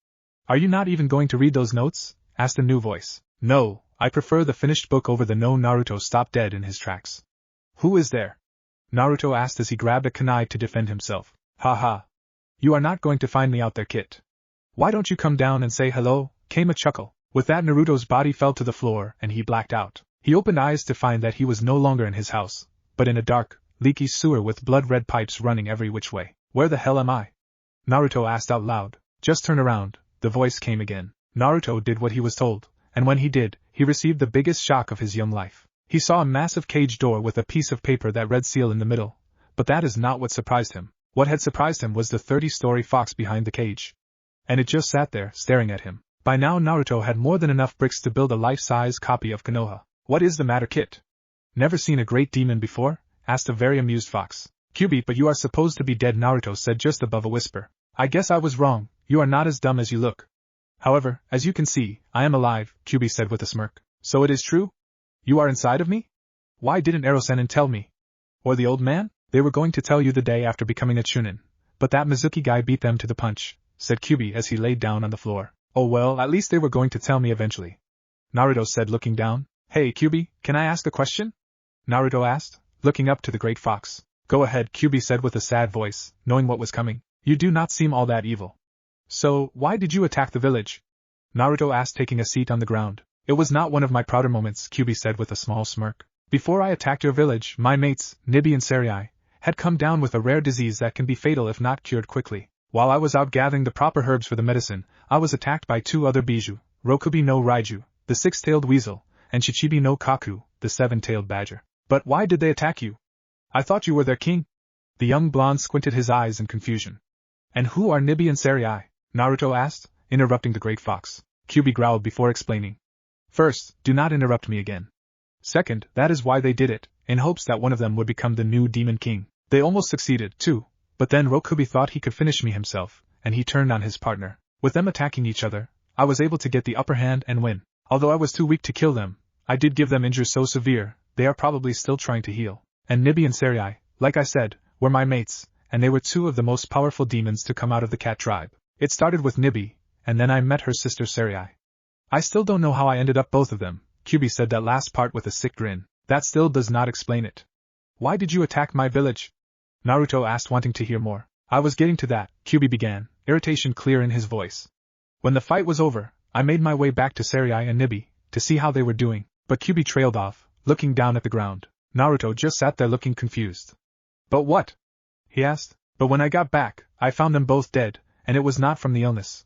Are you not even going to read those notes? Asked a new voice. No, I prefer the finished book over the no. Naruto stopped dead in his tracks. Who is there? Naruto asked as he grabbed a kunai to defend himself. Ha ha. You are not going to find me out there, Kit. Why don't you come down and say hello? Came a chuckle. With that, Naruto's body fell to the floor and he blacked out. He opened eyes to find that he was no longer in his house, but in a dark, leaky sewer with blood-red pipes running every which way. Where the hell am I? Naruto asked out loud. Just turn around, the voice came again. Naruto did what he was told, and when he did, he received the biggest shock of his young life. He saw a massive cage door with a piece of paper that read seal in the middle, but that is not what surprised him. What had surprised him was the 30-story fox behind the cage. And it just sat there, staring at him. By now Naruto had more than enough bricks to build a life-size copy of Konoha. What is the matter, Kit? Never seen a great demon before? Asked a very amused fox. Kyubi, but you are supposed to be dead, Naruto said just above a whisper. I guess I was wrong, you are not as dumb as you look. However, as you can see, I am alive, Kyubi said with a smirk. So it is true? You are inside of me? Why didn't Ero-sennin tell me? Or the old man? They were going to tell you the day after becoming a Chunin, but that Mizuki guy beat them to the punch, said Kyubi as he laid down on the floor. Oh well, at least they were going to tell me eventually. Naruto said looking down. Hey Kyubi, can I ask a question? Naruto asked, looking up to the great fox. Go ahead, Kyubi said with a sad voice, knowing what was coming. You do not seem all that evil. So, why did you attack the village? Naruto asked, taking a seat on the ground. It was not one of my prouder moments, Kyubi said with a small smirk. Before I attacked your village, my mates, Nibi and Serai, had come down with a rare disease that can be fatal if not cured quickly. While I was out gathering the proper herbs for the medicine, I was attacked by 2 other Biju, Rokubi no Raiju, the 6-tailed weasel, and Shichibi no Kaku, the 7-tailed badger. But why did they attack you? I thought you were their king. The young blonde squinted his eyes in confusion. And who are Nibi and Serai? Naruto asked, interrupting the great fox. Kyubi growled before explaining. First, do not interrupt me again. Second, that is why they did it, in hopes that one of them would become the new demon king. They almost succeeded, too, but then Rokubi thought he could finish me himself, and he turned on his partner. With them attacking each other, I was able to get the upper hand and win. Although I was too weak to kill them, I did give them injuries so severe, they are probably still trying to heal. And Nibi and Serai, like I said, were my mates, and they were 2 of the most powerful demons to come out of the cat tribe. It started with Nibi, and then I met her sister Serai. I still don't know how I ended up both of them, Kyubi said that last part with a sick grin. That still does not explain it. Why did you attack my village? Naruto asked, wanting to hear more. I was getting to that, Kyubi began, irritation clear in his voice. When the fight was over, I made my way back to Serai and Nibi, to see how they were doing, but Kyubi trailed off, looking down at the ground. Naruto just sat there looking confused. But what? He asked. But when I got back, I found them both dead, and it was not from the illness.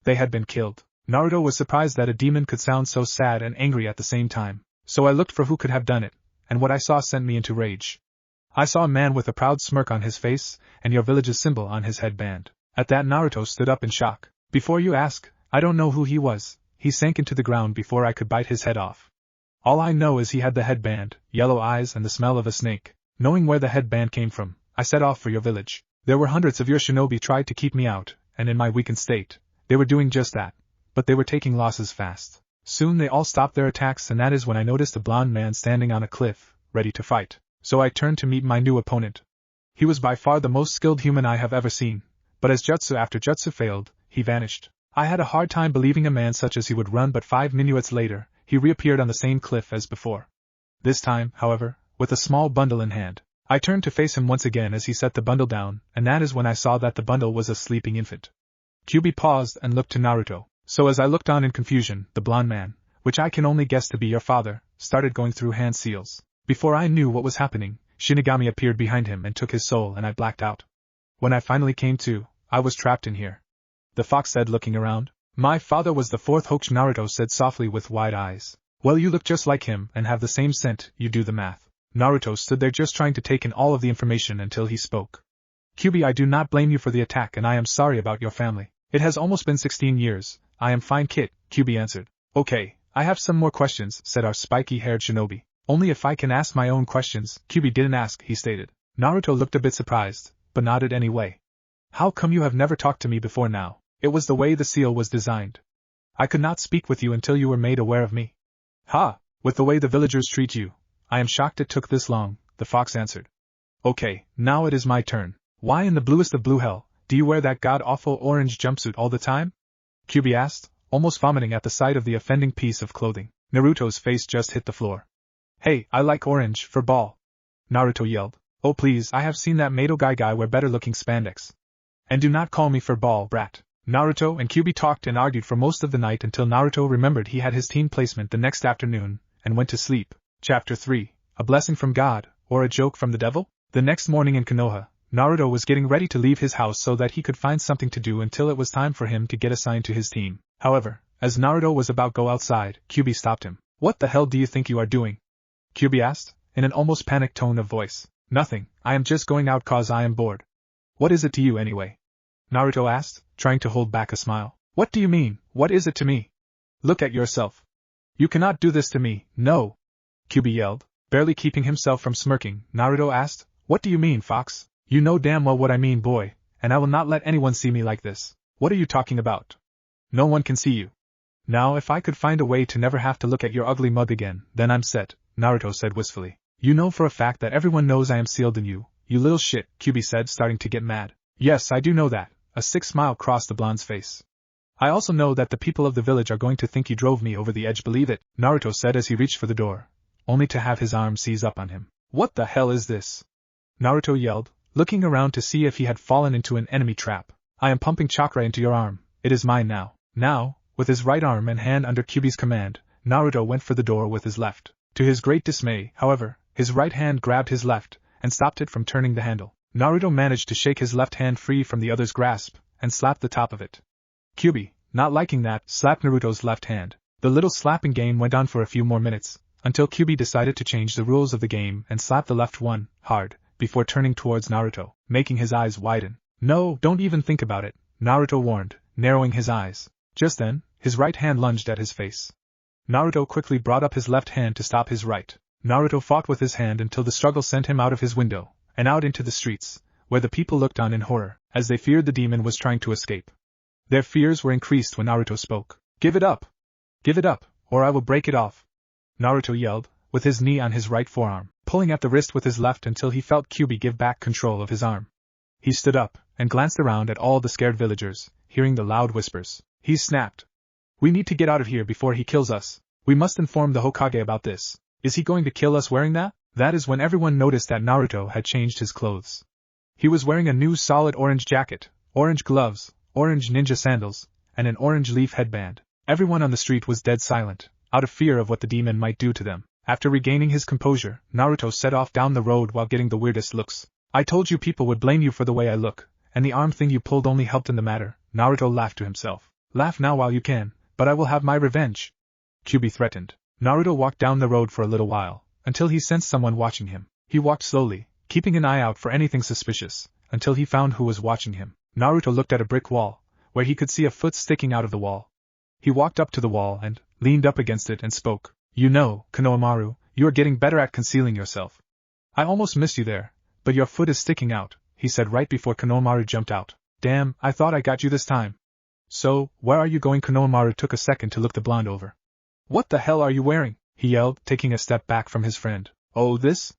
They had been killed. Naruto was surprised that a demon could sound so sad and angry at the same time, so I looked for who could have done it, and what I saw sent me into rage. I saw a man with a proud smirk on his face, and your village's symbol on his headband. At that Naruto stood up in shock. Before you ask, I don't know who he was. He sank into the ground before I could bite his head off. All I know is he had the headband, yellow eyes and the smell of a snake. Knowing where the headband came from, I set off for your village. There were hundreds of your shinobi tried to keep me out, and in my weakened state, they were doing just that. But they were taking losses fast. Soon they all stopped their attacks, and that is when I noticed a blonde man standing on a cliff, ready to fight. So I turned to meet my new opponent. He was by far the most skilled human I have ever seen, but as jutsu after jutsu failed, he vanished. I had a hard time believing a man such as he would run, but 5 minutes later, he reappeared on the same cliff as before. This time, however, with a small bundle in hand. I turned to face him once again as he set the bundle down, and that is when I saw that the bundle was a sleeping infant. Kyubi paused and looked to Naruto. So as I looked on in confusion, the blonde man, which I can only guess to be your father, started going through hand seals. Before I knew what was happening, Shinigami appeared behind him and took his soul, and I blacked out. When I finally came to, I was trapped in here. The fox said, looking around. My father was the 4th Hokage, Naruto said softly with wide eyes. Well, you look just like him and have the same scent, you do the math. Naruto stood there just trying to take in all of the information until he spoke. Kyubi, I do not blame you for the attack, and I am sorry about your family. It has almost been 16 years. I am fine, Kit, Kyubi answered. Okay, I have some more questions, said our spiky-haired shinobi. Only if I can ask my own questions. Kyubi didn't ask, he stated. Naruto looked a bit surprised, but nodded anyway. How come you have never talked to me before now? It was the way the seal was designed. I could not speak with you until you were made aware of me. Ha! With the way the villagers treat you, I am shocked it took this long, the fox answered. Okay, now it is my turn. Why in the bluest of blue hell, do you wear that god-awful orange jumpsuit all the time? Kyubi asked, almost vomiting at the sight of the offending piece of clothing. Naruto's face just hit the floor. Hey, I like orange for ball. Naruto yelled. Oh please, I have seen that Mato guy wear better looking spandex. And do not call me for ball, brat. Naruto and Kyuubi talked and argued for most of the night until Naruto remembered he had his teen placement the next afternoon, and went to sleep. Chapter 3. A blessing from God, or a joke from the devil? The next morning in Konoha, Naruto was getting ready to leave his house so that he could find something to do until it was time for him to get assigned to his team. However, as Naruto was about to go outside, Kyuubi stopped him. What the hell do you think you are doing? Kyuubi asked, in an almost panicked tone of voice. Nothing, I am just going out cause I am bored. What is it to you anyway? Naruto asked, trying to hold back a smile. What do you mean, what is it to me? Look at yourself. You cannot do this to me, no! Kyuubi yelled, barely keeping himself from smirking. Naruto asked, what do you mean, Fox? You know damn well what I mean, boy, and I will not let anyone see me like this. What are you talking about? No one can see you. Now if I could find a way to never have to look at your ugly mug again, then I'm set, Naruto said wistfully. You know for a fact that everyone knows I am sealed in you, you little shit, Kyuubi said, starting to get mad. Yes, I do know that. A sick smile crossed the blonde's face. I also know that the people of the village are going to think you drove me over the edge, believe it, Naruto said as he reached for the door, only to have his arm seize up on him. What the hell is this? Naruto yelled, looking around to see if he had fallen into an enemy trap. I am pumping chakra into your arm, it is mine now. Now, with his right arm and hand under Kyuubi's command, Naruto went for the door with his left. To his great dismay, however, his right hand grabbed his left, and stopped it from turning the handle. Naruto managed to shake his left hand free from the other's grasp, and slapped the top of it. Kyuubi, not liking that, slapped Naruto's left hand. The little slapping game went on for a few more minutes, until Kyuubi decided to change the rules of the game and slap the left one, hard, before turning towards Naruto, making his eyes widen. No, don't even think about it, Naruto warned, narrowing his eyes. Just then, his right hand lunged at his face. Naruto quickly brought up his left hand to stop his right. Naruto fought with his hand until the struggle sent him out of his window, and out into the streets, where the people looked on in horror, as they feared the demon was trying to escape. Their fears were increased when Naruto spoke. Give it up! Give it up, or I will break it off! Naruto yelled, with his knee on his right forearm, pulling at the wrist with his left until he felt Kyuubi give back control of his arm. He stood up, and glanced around at all the scared villagers, hearing the loud whispers. He snapped. We need to get out of here before he kills us. We must inform the Hokage about this. Is he going to kill us wearing that? That is when everyone noticed that Naruto had changed his clothes. He was wearing a new solid orange jacket, orange gloves, orange ninja sandals, and an orange leaf headband. Everyone on the street was dead silent, out of fear of what the demon might do to them. After regaining his composure, Naruto set off down the road while getting the weirdest looks. I told you people would blame you for the way I look, and the arm thing you pulled only helped in the matter, Naruto laughed to himself. Laugh now while you can, but I will have my revenge, Kyuubi threatened. Naruto walked down the road for a little while, until he sensed someone watching him. He walked slowly, keeping an eye out for anything suspicious, until he found who was watching him. Naruto looked at a brick wall, where he could see a foot sticking out of the wall. He walked up to the wall and leaned up against it and spoke. You know, Konohamaru, you are getting better at concealing yourself. I almost missed you there, but your foot is sticking out, he said right before Konohamaru jumped out. Damn, I thought I got you this time. So, where are you going? Konohamaru took a second to look the blonde over. What the hell are you wearing? He yelled, taking a step back from his friend. Oh, this?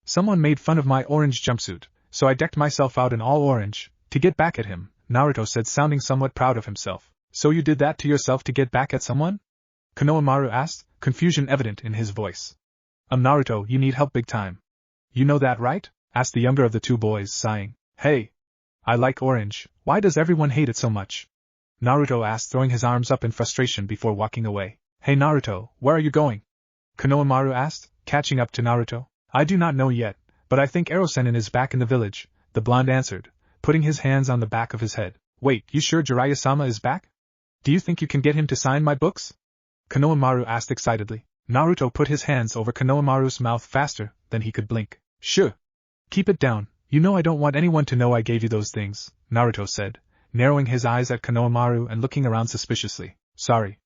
Someone made fun of my orange jumpsuit, so I decked myself out in all orange, to get back at him, Naruto said, sounding somewhat proud of himself. So you did that to yourself to get back at someone? Konohamaru asked, confusion evident in his voice. Naruto, you need help big time. You know that, right? Asked the younger of the two boys, sighing. Hey! I like orange, why does everyone hate it so much? Naruto asked, throwing his arms up in frustration before walking away. Hey Naruto, where are you going? Konohamaru asked, catching up to Naruto. I do not know yet, but I think Erosenin is back in the village, the blonde answered, putting his hands on the back of his head. Wait, you sure Jiraiya-sama is back? Do you think you can get him to sign my books? Konohamaru asked excitedly. Naruto put his hands over Konohamaru's mouth faster than he could blink. Sure. Keep it down, you know I don't want anyone to know I gave you those things, Naruto said, narrowing his eyes at Konohamaru and looking around suspiciously. Sorry,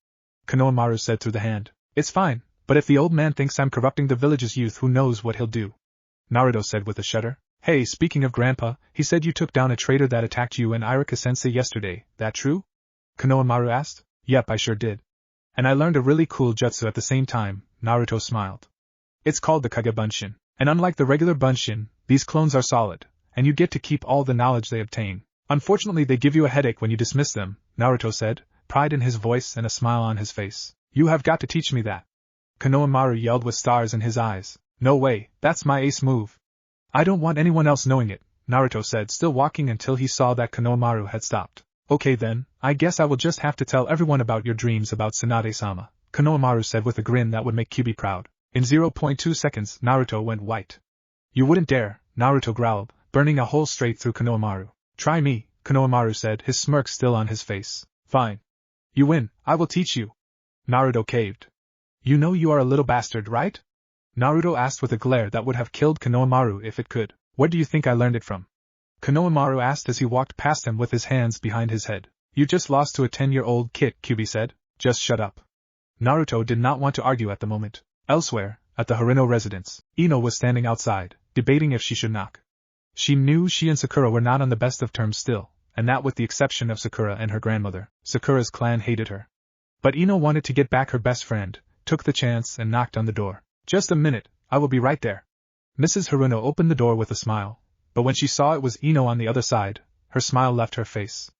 Konohamaru said through the hand. It's fine, but if the old man thinks I'm corrupting the village's youth, who knows what he'll do? Naruto said with a shudder. Hey, speaking of Grandpa, he said you took down a traitor that attacked you and Iruka-sensei yesterday, that true? Konohamaru asked. Yep, I sure did. And I learned a really cool jutsu at the same time, Naruto smiled. It's called the Kage Bunshin, and unlike the regular Bunshin, these clones are solid, and you get to keep all the knowledge they obtain. Unfortunately they give you a headache when you dismiss them, Naruto said, pride in his voice and a smile on his face. You have got to teach me that. Konohamaru yelled with stars in his eyes. No way, that's my ace move. I don't want anyone else knowing it, Naruto said, still walking until he saw that Konohamaru had stopped. Okay then, I guess I will just have to tell everyone about your dreams about Tsunade-sama, Konohamaru said with a grin that would make Kyubi proud. In 0.2 seconds, Naruto went white. You wouldn't dare, Naruto growled, burning a hole straight through Konohamaru. Try me, Konohamaru said, his smirk still on his face. Fine. You win, I will teach you. Naruto caved. You know you are a little bastard, right? Naruto asked with a glare that would have killed Konohamaru if it could. Where do you think I learned it from? Konohamaru asked as he walked past him with his hands behind his head. You just lost to a 10-year-old kid, Kyubi said. Just shut up. Naruto did not want to argue at the moment. Elsewhere, at the Harem residence, Ino was standing outside, debating if she should knock. She knew she and Sakura were not on the best of terms still, and that with the exception of Sakura and her grandmother. Sakura's clan hated her. But Ino wanted to get back her best friend, took the chance and knocked on the door. Just a minute, I will be right there. Mrs. Haruno opened the door with a smile, but when she saw it was Ino on the other side, her smile left her face.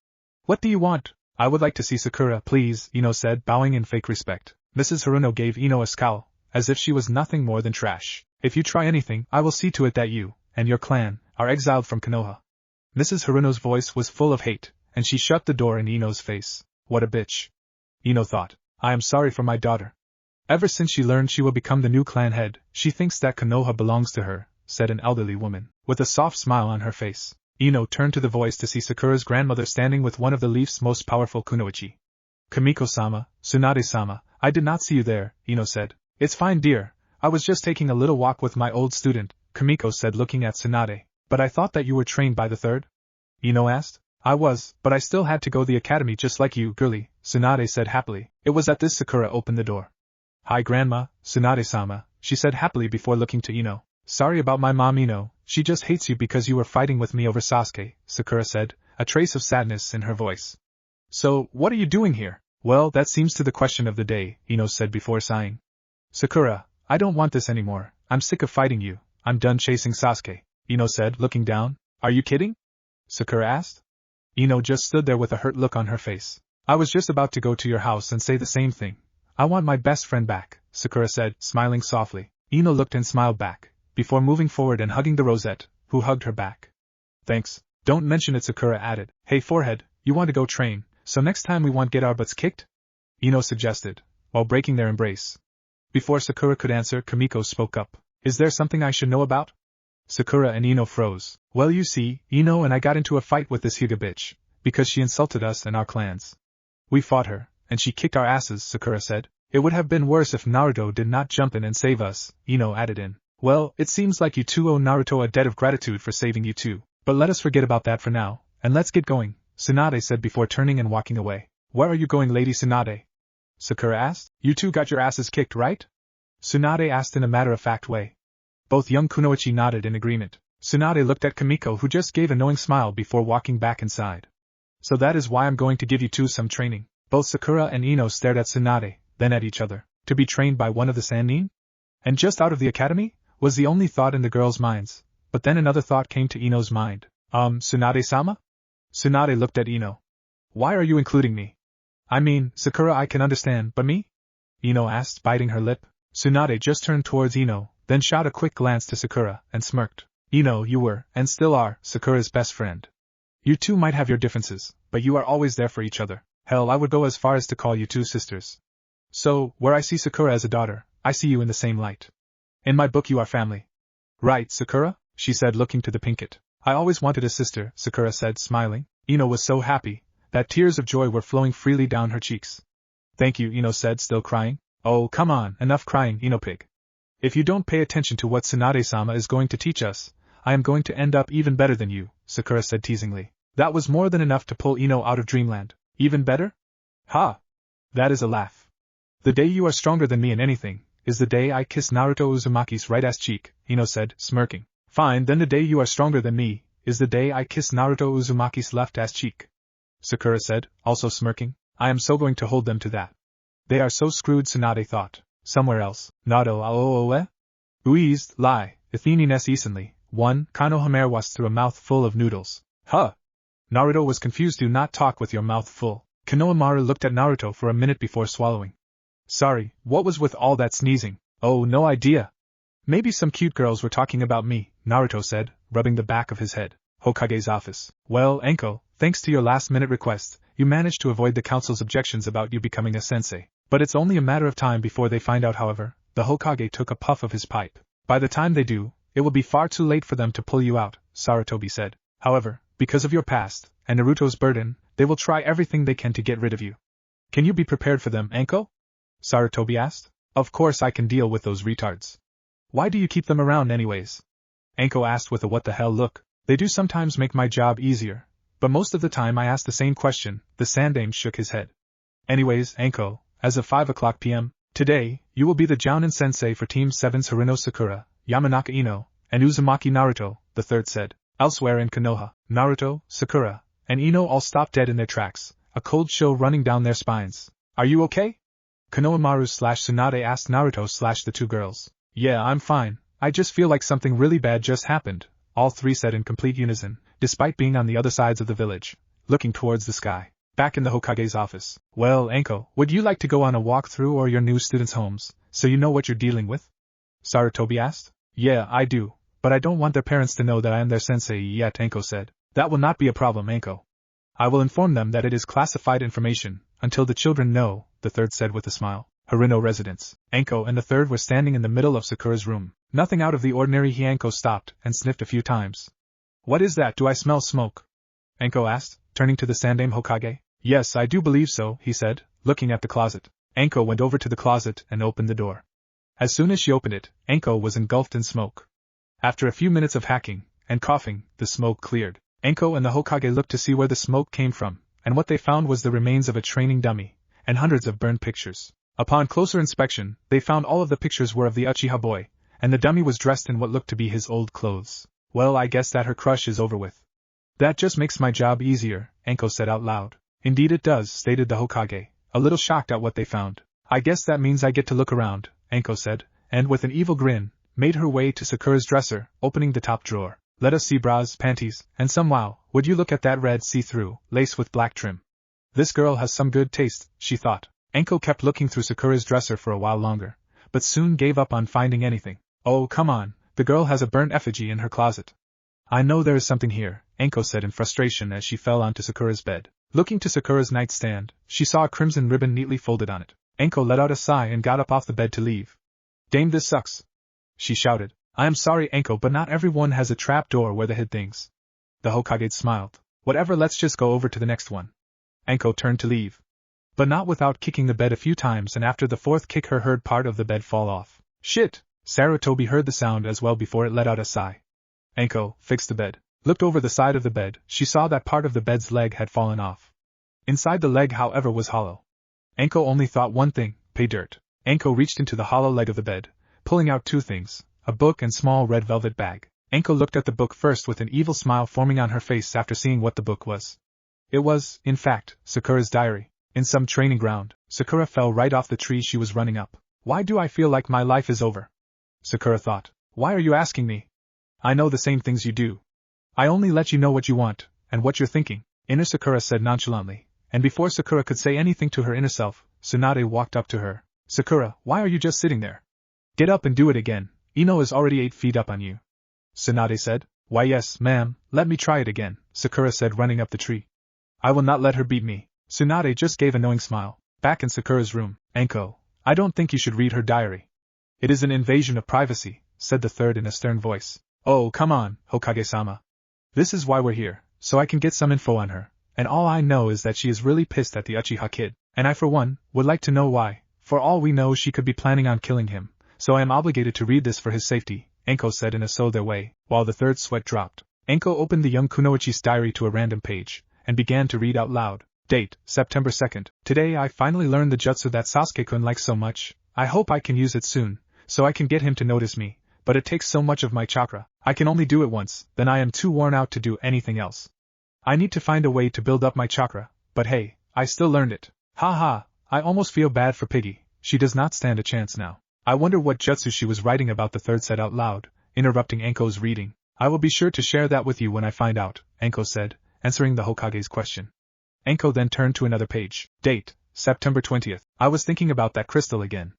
What do you want? I would like to see Sakura, please, Ino said, bowing in fake respect. Mrs. Haruno gave Ino a scowl, as if she was nothing more than trash. If you try anything, I will see to it that you, and your clan, are exiled from Konoha. Mrs. Haruno's voice was full of hate, and she shut the door in Ino's face. What a bitch. Ino thought. I am sorry for my daughter. Ever since she learned she will become the new clan head, she thinks that Konoha belongs to her, said an elderly woman, with a soft smile on her face. Ino turned to the voice to see Sakura's grandmother standing with one of the Leaf's most powerful kunoichi. Kamiko-sama, Tsunade-sama, I did not see you there, Ino said. It's fine, dear. I was just taking a little walk with my old student, Kamiko said, looking at Tsunade. But I thought that you were trained by the third? Ino asked. I was, but I still had to go to the academy just like you, girlie, Tsunade said happily. It was at this Sakura opened the door. Hi grandma, Tsunade-sama, she said happily before looking to Ino. Sorry about my mom, Ino, she just hates you because you were fighting with me over Sasuke, Sakura said, a trace of sadness in her voice. So, what are you doing here? Well, that seems to the question of the day, Ino said before sighing. Sakura, I don't want this anymore, I'm sick of fighting you, I'm done chasing Sasuke, Ino said, looking down. Are you kidding? Sakura asked. Ino just stood there with a hurt look on her face. I was just about to go to your house and say the same thing. I want my best friend back, Sakura said, smiling softly. Ino looked and smiled back, before moving forward and hugging the rosette, who hugged her back. Thanks. Don't mention it, Sakura added. Hey forehead, you want to go train, so next time we won't get our butts kicked? Ino suggested, while breaking their embrace. Before Sakura could answer, Kamiko spoke up. Is there something I should know about? Sakura and Ino froze. Well, you see, Ino and I got into a fight with this Hyuga bitch, because she insulted us and our clans. We fought her, and she kicked our asses, Sakura said. It would have been worse if Naruto did not jump in and save us, Ino added in. Well, it seems like you two owe Naruto a debt of gratitude for saving you too. But let us forget about that for now, and let's get going, Tsunade said before turning and walking away. Where are you going, Lady Tsunade? Sakura asked. You two got your asses kicked, right? Tsunade asked in a matter-of-fact way. Both young kunoichi nodded in agreement. Tsunade looked at Kamiko, who just gave a knowing smile before walking back inside. So that is why I'm going to give you two some training. Both Sakura and Ino stared at Tsunade, then at each other. To be trained by one of the Sannin? And just out of the academy? Was the only thought in the girls' minds. But then another thought came to Ino's mind. Tsunade-sama? Tsunade looked at Ino. Why are you including me? I mean, Sakura I can understand, but me? Ino asked, biting her lip. Tsunade just turned towards Ino, then shot a quick glance to Sakura, and smirked. Ino, you were, and still are, Sakura's best friend. You two might have your differences, but you are always there for each other. Hell, I would go as far as to call you two sisters. So, where I see Sakura as a daughter, I see you in the same light. In my book you are family. Right, Sakura? She said, looking to the Pinkett. I always wanted a sister, Sakura said, smiling. Ino was so happy that tears of joy were flowing freely down her cheeks. Thank you, Ino said, still crying. Oh, come on, enough crying, Ino pig. If you don't pay attention to what Tsunade-sama is going to teach us, I am going to end up even better than you, Sakura said teasingly. That was more than enough to pull Ino out of dreamland. Even better? Ha! That is a laugh. The day you are stronger than me in anything, is the day I kiss Naruto Uzumaki's right ass cheek, Ino said, smirking. Fine, then the day you are stronger than me, is the day I kiss Naruto Uzumaki's left ass cheek. Sakura said, also smirking. I am so going to hold them to that. They are so screwed, Tsunade thought. Somewhere else. Nado aooe? Uized, lie, Athenian-s easonly. 1. Konohamaru was through a mouth full of noodles. Huh! Naruto was confused. Do not talk with your mouth full. Konohamaru looked at Naruto for a minute before swallowing. Sorry, what was with all that sneezing? Oh, no idea. Maybe some cute girls were talking about me, Naruto said, rubbing the back of his head. Hokage's office. Well, Anko, thanks to your last-minute request, you managed to avoid the council's objections about you becoming a sensei. But it's only a matter of time before they find out. However, the Hokage took a puff of his pipe. By the time they do, it will be far too late for them to pull you out, Sarutobi said. However, because of your past, and Naruto's burden, they will try everything they can to get rid of you. Can you be prepared for them, Anko? Sarutobi asked. Of course I can deal with those retards. Why do you keep them around anyways? Anko asked with a what the hell look. They do sometimes make my job easier, but most of the time I ask the same question. The Sandaime shook his head. Anyways, Anko, as of 5 p.m. today, you will be the Jounin sensei for Team 7's Ino Sakura, Yamanaka Ino, and Uzumaki Naruto, the third said. Elsewhere in Konoha, Naruto, Sakura, and Ino all stopped dead in their tracks, a cold chill running down their spines. Are you okay? Konohamaru/Tsunade asked Naruto/the two girls. Yeah, I'm fine. I just feel like something really bad just happened, all three said in complete unison, despite being on the other sides of the village, looking towards the sky. Back in the Hokage's office. Well, Anko, would you like to go on a walkthrough or your new students' homes, so you know what you're dealing with? Sarutobi asked. Yeah, I do, but I don't want their parents to know that I am their sensei yet, Anko said. That will not be a problem, Anko. I will inform them that it is classified information, until the children know, the third said with a smile. Harino residence. Anko and the third were standing in the middle of Sakura's room. Nothing out of the ordinary. Anko stopped and sniffed a few times. What is that? Do I smell smoke? Anko asked, turning to the Sandaime Hokage. Yes, I do believe so, he said, looking at the closet. Anko went over to the closet and opened the door. As soon as she opened it, Anko was engulfed in smoke. After a few minutes of hacking and coughing, the smoke cleared. Anko and the Hokage looked to see where the smoke came from, and what they found was the remains of a training dummy, and hundreds of burned pictures. Upon closer inspection, they found all of the pictures were of the Uchiha boy, and the dummy was dressed in what looked to be his old clothes. Well, I guess that her crush is over with. That just makes my job easier, Anko said out loud. Indeed it does, stated the Hokage, a little shocked at what they found. I guess that means I get to look around, Anko said, and with an evil grin, made her way to Sakura's dresser, opening the top drawer. Let us see bras, panties, and some. Wow, would you look at that red see-through, lace with black trim. This girl has some good taste, she thought. Anko kept looking through Sakura's dresser for a while longer, but soon gave up on finding anything. Oh, come on, the girl has a burnt effigy in her closet. I know there is something here, Anko said in frustration as she fell onto Sakura's bed. Looking to Sakura's nightstand, she saw a crimson ribbon neatly folded on it. Anko let out a sigh and got up off the bed to leave. Damn, this sucks, she shouted. I am sorry, Anko, but not everyone has a trap door where they hid things. The Hokage smiled. Whatever, let's just go over to the next one. Anko turned to leave. But not without kicking the bed a few times, and after the fourth kick her heard part of the bed fall off. Shit! Sarutobi heard the sound as well before it let out a sigh. Anko fixed the bed. Looked over the side of the bed, she saw that part of the bed's leg had fallen off. Inside the leg, however, was hollow. Anko only thought one thing, pay dirt. Anko reached into the hollow leg of the bed, pulling out two things, a book and small red velvet bag. Anko looked at the book first with an evil smile forming on her face after seeing what the book was. It was, in fact, Sakura's diary. In some training ground, Sakura fell right off the tree she was running up. Why do I feel like my life is over? Sakura thought. Why are you asking me? I know the same things you do. I only let you know what you want, and what you're thinking, Inner Sakura said nonchalantly, and before Sakura could say anything to her inner self, Tsunade walked up to her. Sakura, why are you just sitting there? Get up and do it again, Ino is already 8 feet up on you. Tsunade said. Why yes, ma'am, let me try it again, Sakura said running up the tree. I will not let her beat me. Tsunade just gave a knowing smile. Back in Sakura's room, Anko, I don't think you should read her diary. It is an invasion of privacy, said the third in a stern voice. Oh, come on, Hokage-sama. This is why we're here, so I can get some info on her, and all I know is that she is really pissed at the Uchiha kid, and I for one, would like to know why. For all we know she could be planning on killing him, so I am obligated to read this for his safety, Anko said in a so their way, while the third sweat dropped. Anko opened the young Kunoichi's diary to a random page, and began to read out loud. Date, September 2nd. Today I finally learned the jutsu that Sasuke-kun likes so much. I hope I can use it soon, so I can get him to notice me, but it takes so much of my chakra. I can only do it once, then I am too worn out to do anything else. I need to find a way to build up my chakra, but hey, I still learned it. Ha, I almost feel bad for Piggy, she does not stand a chance now. I wonder what jutsu she was writing about, the third said out loud, interrupting Anko's reading. I will be sure to share that with you when I find out, Anko said, answering the Hokage's question. Anko then turned to another page. Date, September 20th. I was thinking about that crystal again.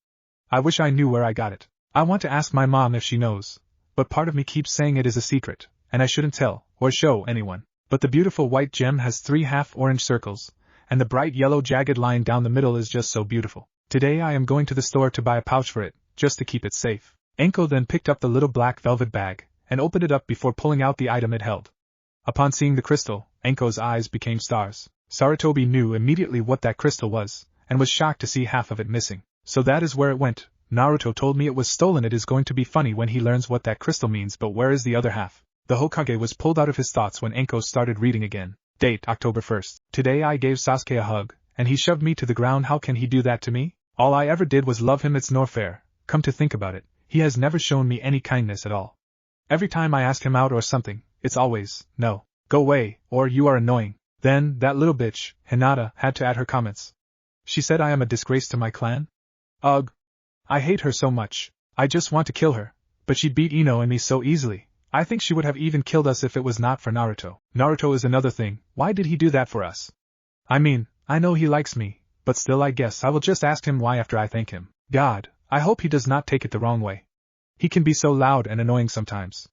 I wish I knew where I got it. I want to ask my mom if she knows, but part of me keeps saying it is a secret, and I shouldn't tell, or show anyone. But the beautiful white gem has 3 half-orange circles, and the bright yellow jagged line down the middle is just so beautiful. Today I am going to the store to buy a pouch for it, just to keep it safe. Anko then picked up the little black velvet bag, and opened it up before pulling out the item it held. Upon seeing the crystal, Anko's eyes became stars. Sarutobi knew immediately what that crystal was, and was shocked to see half of it missing. So that is where it went. Naruto told me it was stolen. It is going to be funny when he learns what that crystal means, but where is the other half? The Hokage was pulled out of his thoughts when Anko started reading again. Date October 1st. Today I gave Sasuke a hug, and he shoved me to the ground. How can he do that to me? All I ever did was love him. It's no fair. Come to think about it, he has never shown me any kindness at all. Every time I ask him out or something, it's always, no, go away, or you are annoying. Then, that little bitch, Hinata, had to add her comments. She said I am a disgrace to my clan? Ugh. I hate her so much. I just want to kill her. But she beat Ino and me so easily. I think she would have even killed us if it was not for Naruto. Naruto is another thing. Why did he do that for us? I mean, I know he likes me, but still I guess I will just ask him why after I thank him. God, I hope he does not take it the wrong way. He can be so loud and annoying sometimes.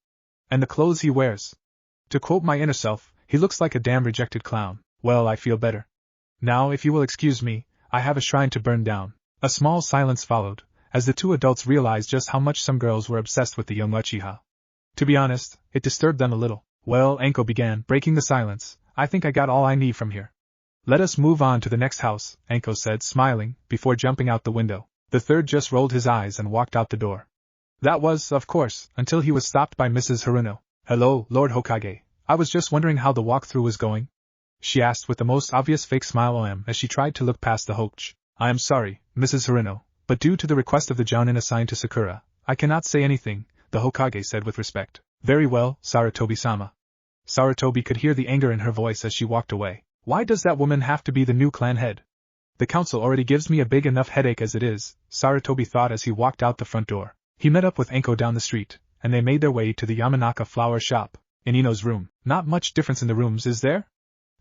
And the clothes he wears. To quote my inner self, he looks like a damn rejected clown. Well, I feel better. Now, if you will excuse me, I have a shrine to burn down. A small silence followed, as the two adults realized just how much some girls were obsessed with the young Uchiha. To be honest, it disturbed them a little. Well, Anko began, breaking the silence, I think I got all I need from here. Let us move on to the next house, Anko said, smiling, before jumping out the window. The third just rolled his eyes and walked out the door. That was, of course, until he was stopped by Mrs. Haruno. Hello, Lord Hokage. I was just wondering how the walkthrough was going. She asked with the most obvious fake smile as she tried to look past the Hokage. I am sorry, Mrs. Haruno, but due to the request of the Jounin assigned to Sakura, I cannot say anything, the Hokage said with respect. Very well, Sarutobi-sama. Sarutobi could hear the anger in her voice as she walked away. Why does that woman have to be the new clan head? The council already gives me a big enough headache as it is, Sarutobi thought as he walked out the front door. He met up with Anko down the street, and they made their way to the Yamanaka flower shop, in Ino's room. Not much difference in the rooms, is there?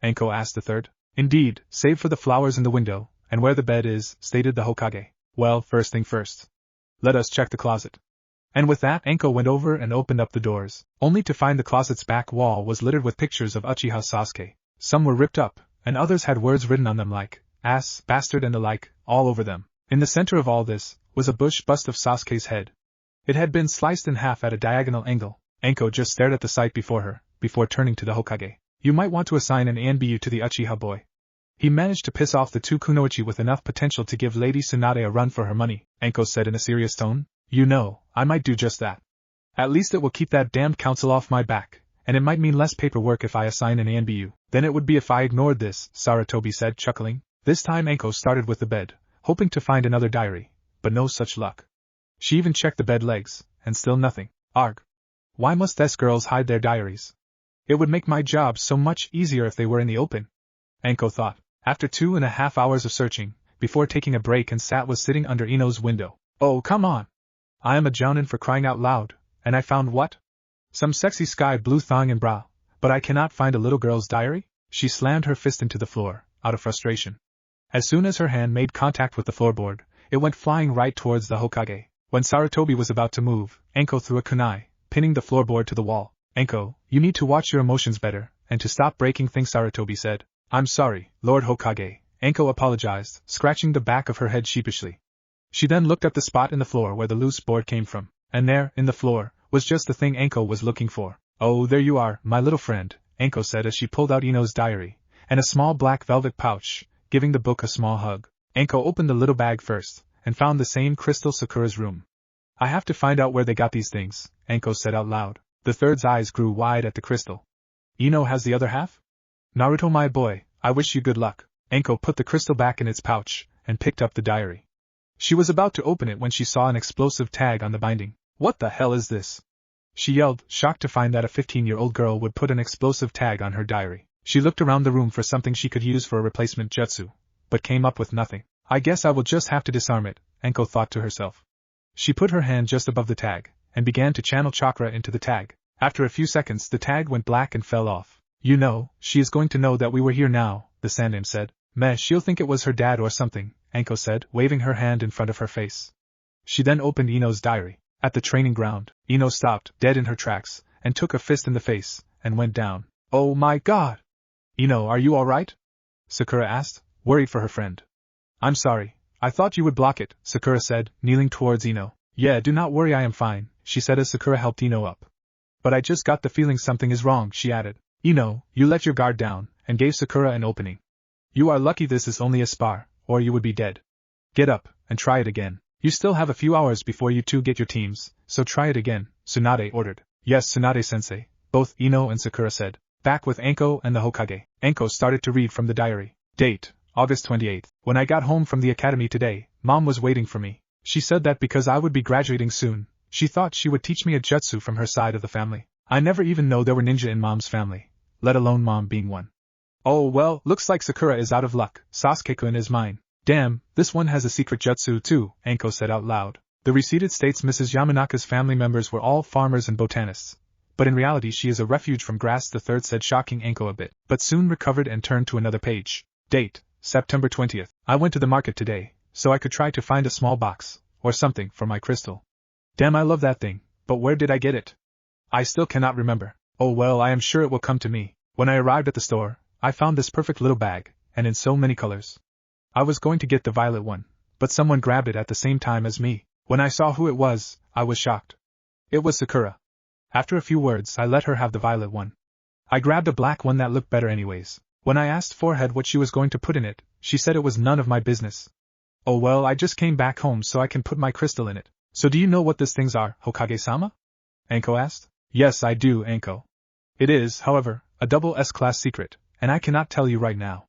Anko asked the third. Indeed, save for the flowers in the window, and where the bed is, stated the Hokage. Well, first thing first. Let us check the closet. And with that Anko went over and opened up the doors, only to find the closet's back wall was littered with pictures of Uchiha Sasuke. Some were ripped up, and others had words written on them like, ass, bastard and the like, all over them. In the center of all this, was a bush bust of Sasuke's head. It had been sliced in half at a diagonal angle. Anko just stared at the sight before her, before turning to the Hokage. You might want to assign an ANBU to the Uchiha boy. He managed to piss off the two kunoichi with enough potential to give Lady Tsunade a run for her money, Anko said in a serious tone. You know, I might do just that. At least it will keep that damned council off my back, and it might mean less paperwork if I assign an ANBU. Then it would be if I ignored this, Sarutobi said, chuckling. This time Anko started with the bed, hoping to find another diary, but no such luck. She even checked the bed legs, and still nothing. Arg. Why must these girls hide their diaries? It would make my job so much easier if they were in the open, Anko thought. After 2.5 hours of searching, before taking a break and was sitting under Ino's window. Oh, come on! I am a jounin for crying out loud, and I found what? Some sexy sky blue thong and bra, but I cannot find a little girl's diary? She slammed her fist into the floor, out of frustration. As soon as her hand made contact with the floorboard, it went flying right towards the Hokage. When Sarutobi was about to move, Anko threw a kunai, pinning the floorboard to the wall. Anko, you need to watch your emotions better, and to stop breaking things, Sarutobi said. I'm sorry, Lord Hokage, Anko apologized, scratching the back of her head sheepishly. She then looked at the spot in the floor where the loose board came from, and there, in the floor, was just the thing Anko was looking for. Oh, there you are, my little friend, Anko said as she pulled out Ino's diary, and a small black velvet pouch, giving the book a small hug. Anko opened the little bag first, and found the same crystal Sakura's room. I have to find out where they got these things, Anko said out loud. The third's eyes grew wide at the crystal. Ino has the other half? Naruto my boy, I wish you good luck. Anko put the crystal back in its pouch, and picked up the diary. She was about to open it when she saw an explosive tag on the binding. What the hell is this? She yelled, shocked to find that a 15-year-old girl would put an explosive tag on her diary. She looked around the room for something she could use for a replacement jutsu, but came up with nothing. I guess I will just have to disarm it, Anko thought to herself. She put her hand just above the tag, and began to channel chakra into the tag. After a few seconds the tag went black and fell off. You know, she is going to know that we were here now, the Sandaime said. Meh, she'll think it was her dad or something, Anko said, waving her hand in front of her face. She then opened Ino's diary. At the training ground, Ino stopped, dead in her tracks, and took a fist in the face, and went down. Oh my god! Ino, are you alright? Sakura asked, worried for her friend. I'm sorry, I thought you would block it, Sakura said, kneeling towards Ino. Yeah, do not worry, I am fine, she said as Sakura helped Ino up. But I just got the feeling something is wrong, she added. Ino, you let your guard down, and gave Sakura an opening. You are lucky this is only a spar, or you would be dead. Get up, and try it again. You still have a few hours before you two get your teams, so try it again, Tsunade ordered. Yes, Tsunade-sensei, both Ino and Sakura said. Back with Anko and the Hokage. Anko started to read from the diary. Date, August 28th. When I got home from the academy today, Mom was waiting for me. She said that because I would be graduating soon, she thought she would teach me a jutsu from her side of the family. I never even know there were ninja in Mom's family, let alone Mom being one. Oh well, looks like Sakura is out of luck. Sasuke-kun is mine. Damn, this one has a secret jutsu too, Anko said out loud. The receipt states Mrs. Yamanaka's family members were all farmers and botanists. But in reality she is a refuge from grass, the third said, shocking Anko a bit, but soon recovered and turned to another page. Date, September 20th. I went to the market today, so I could try to find a small box, or something, for my crystal. Damn, I love that thing, but where did I get it? I still cannot remember. Oh well, I am sure it will come to me. When I arrived at the store, I found this perfect little bag, and in so many colors. I was going to get the violet one, but someone grabbed it at the same time as me. When I saw who it was, I was shocked. It was Sakura. After a few words, I let her have the violet one. I grabbed a black one that looked better anyways. When I asked Forehead what she was going to put in it, she said it was none of my business. Oh well, I just came back home so I can put my crystal in it. So do you know what these things are, Hokage-sama? Anko asked. Yes, I do, Anko. It is, however, a double S-class secret, and I cannot tell you right now.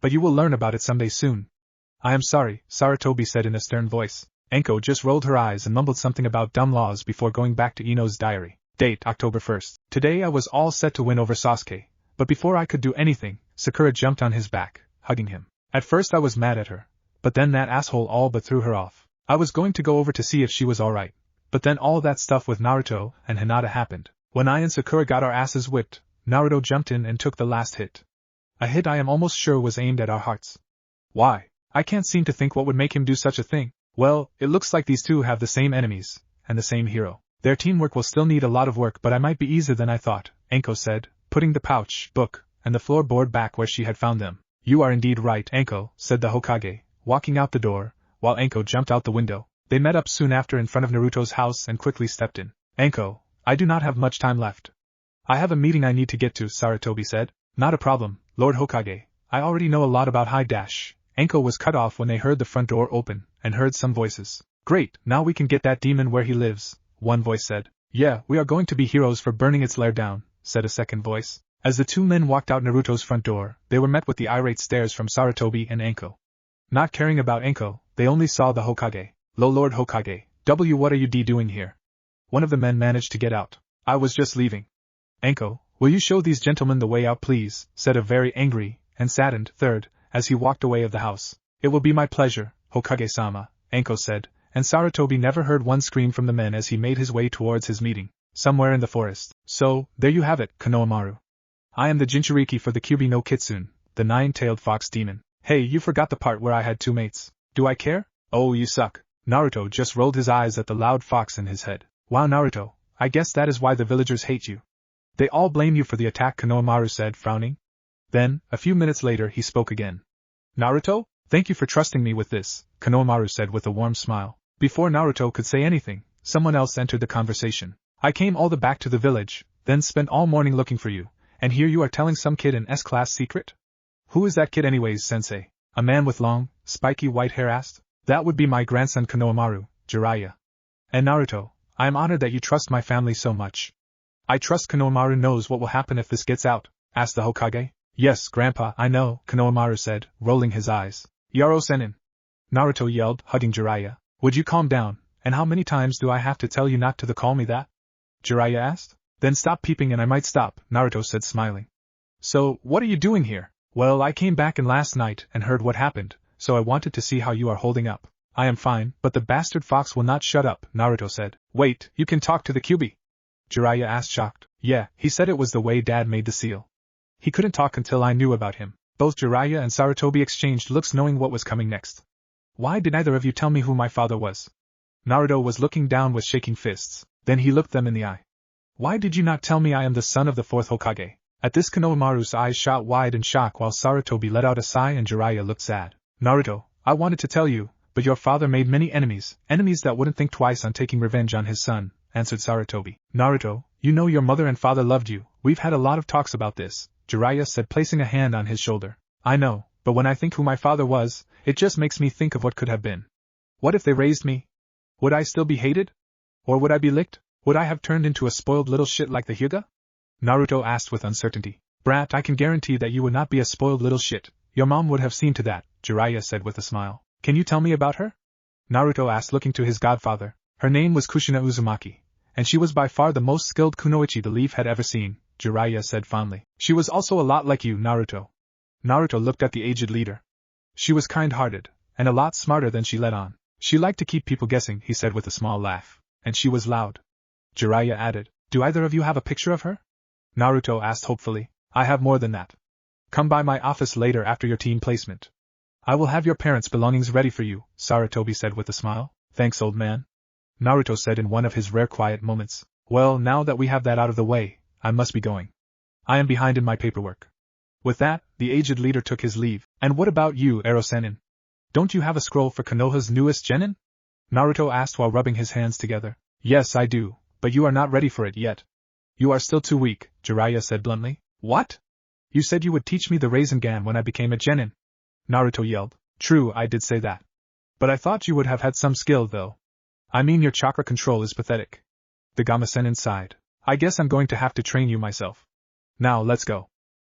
But you will learn about it someday soon. I am sorry, Sarutobi said in a stern voice. Anko just rolled her eyes and mumbled something about dumb laws before going back to Ino's diary. Date, October 1st. Today I was all set to win over Sasuke, but before I could do anything, Sakura jumped on his back, hugging him. At first I was mad at her, but then that asshole all but threw her off. I was going to go over to see if she was alright, but then all that stuff with Naruto and Hinata happened. When I and Sakura got our asses whipped, Naruto jumped in and took the last hit. A hit I am almost sure was aimed at our hearts. Why? I can't seem to think what would make him do such a thing. Well, it looks like these two have the same enemies, and the same hero. Their teamwork will still need a lot of work, but I might be easier than I thought, Anko said, putting the pouch, book, and the floorboard back where she had found them. You are indeed right, Anko, said the Hokage, walking out the door, while Anko jumped out the window. They met up soon after in front of Naruto's house and quickly stepped in. Anko, I do not have much time left. I have a meeting I need to get to, Sarutobi said. Not a problem, Lord Hokage. I already know a lot about high dash. Anko was cut off when they heard the front door open, and heard some voices. Great, now we can get that demon where he lives, one voice said. Yeah, we are going to be heroes for burning its lair down, said a second voice. As the two men walked out Naruto's front door, they were met with the irate stares from Sarutobi and Anko. Not caring about Anko, they only saw the Hokage. Lo Lord Hokage, what are you doing here? One of the men managed to get out. I was just leaving. Anko, will you show these gentlemen the way out please, said a very angry, and saddened third, as he walked away of the house. It will be my pleasure, Hokage-sama, Anko said, and Sarutobi never heard one scream from the men as he made his way towards his meeting, somewhere in the forest. So, there you have it, Konohamaru. I am the Jinchuriki for the Kyubi no Kitsune, the nine-tailed fox demon. Hey, you forgot the part where I had two mates. Do I care? Oh, you suck. Naruto just rolled his eyes at the loud fox in his head. Wow, Naruto, I guess that is why the villagers hate you. They all blame you for the attack, Konohamaru said, frowning. Then, a few minutes later, he spoke again. Naruto, thank you for trusting me with this, Konohamaru said with a warm smile. Before Naruto could say anything, someone else entered the conversation. I came all the back to the village, then spent all morning looking for you, and here you are telling some kid an S-class secret? Who is that kid anyways, sensei? A man with long, spiky white hair asked. That would be my grandson Konohamaru, Jiraiya. And Naruto, I am honored that you trust my family so much. I trust Konohamaru knows what will happen if this gets out, asked the Hokage. Yes, Grandpa, I know, Konohamaru said, rolling his eyes. Yaro Sennin. Naruto yelled, hugging Jiraiya. Would you calm down, and how many times do I have to tell you not to call me that? Jiraiya asked. Then stop peeping and I might stop, Naruto said smiling. So, what are you doing here? Well, I came back in last night and heard what happened, so I wanted to see how you are holding up. I am fine, but the bastard fox will not shut up, Naruto said. Wait, you can talk to the Kyubi? Jiraiya asked shocked. Yeah, he said it was the way Dad made the seal. He couldn't talk until I knew about him. Both Jiraiya and Sarutobi exchanged looks knowing what was coming next. Why did neither of you tell me who my father was? Naruto was looking down with shaking fists, then he looked them in the eye. Why did you not tell me I am the son of the fourth Hokage? At this, Konohamaru's eyes shot wide in shock while Sarutobi let out a sigh and Jiraiya looked sad. Naruto, I wanted to tell you, but your father made many enemies that wouldn't think twice on taking revenge on his son, answered Sarutobi. Naruto, you know your mother and father loved you, we've had a lot of talks about this, Jiraiya said, placing a hand on his shoulder. I know, but when I think who my father was, it just makes me think of what could have been. What if they raised me? Would I still be hated? Or would I be licked? Would I have turned into a spoiled little shit like the Hyuga? Naruto asked with uncertainty. Brat, I can guarantee that you would not be a spoiled little shit. Your mom would have seen to that, Jiraiya said with a smile. Can you tell me about her? Naruto asked, looking to his godfather. Her name was Kushina Uzumaki, and she was by far the most skilled kunoichi the Leaf had ever seen, Jiraiya said fondly. She was also a lot like you, Naruto. Naruto looked at the aged leader. She was kind-hearted, and a lot smarter than she let on. She liked to keep people guessing, he said with a small laugh. And she was loud. Jiraiya added, do either of you have a picture of her? Naruto asked hopefully. I have more than that. Come by my office later after your team placement. I will have your parents' belongings ready for you, Sarutobi said with a smile. Thanks, old man. Naruto said in one of his rare quiet moments. Well, now that we have that out of the way, I must be going. I am behind in my paperwork. With that, the aged leader took his leave. And what about you, Ero-sennin? Don't you have a scroll for Konoha's newest genin? Naruto asked while rubbing his hands together. Yes, I do, but you are not ready for it yet. You are still too weak, Jiraiya said bluntly. What? You said you would teach me the Rasengan when I became a genin. Naruto yelled. True, I did say that. But I thought you would have had some skill, though. I mean, your chakra control is pathetic. The Gama-sennin sighed. I guess I'm going to have to train you myself. Now, let's go.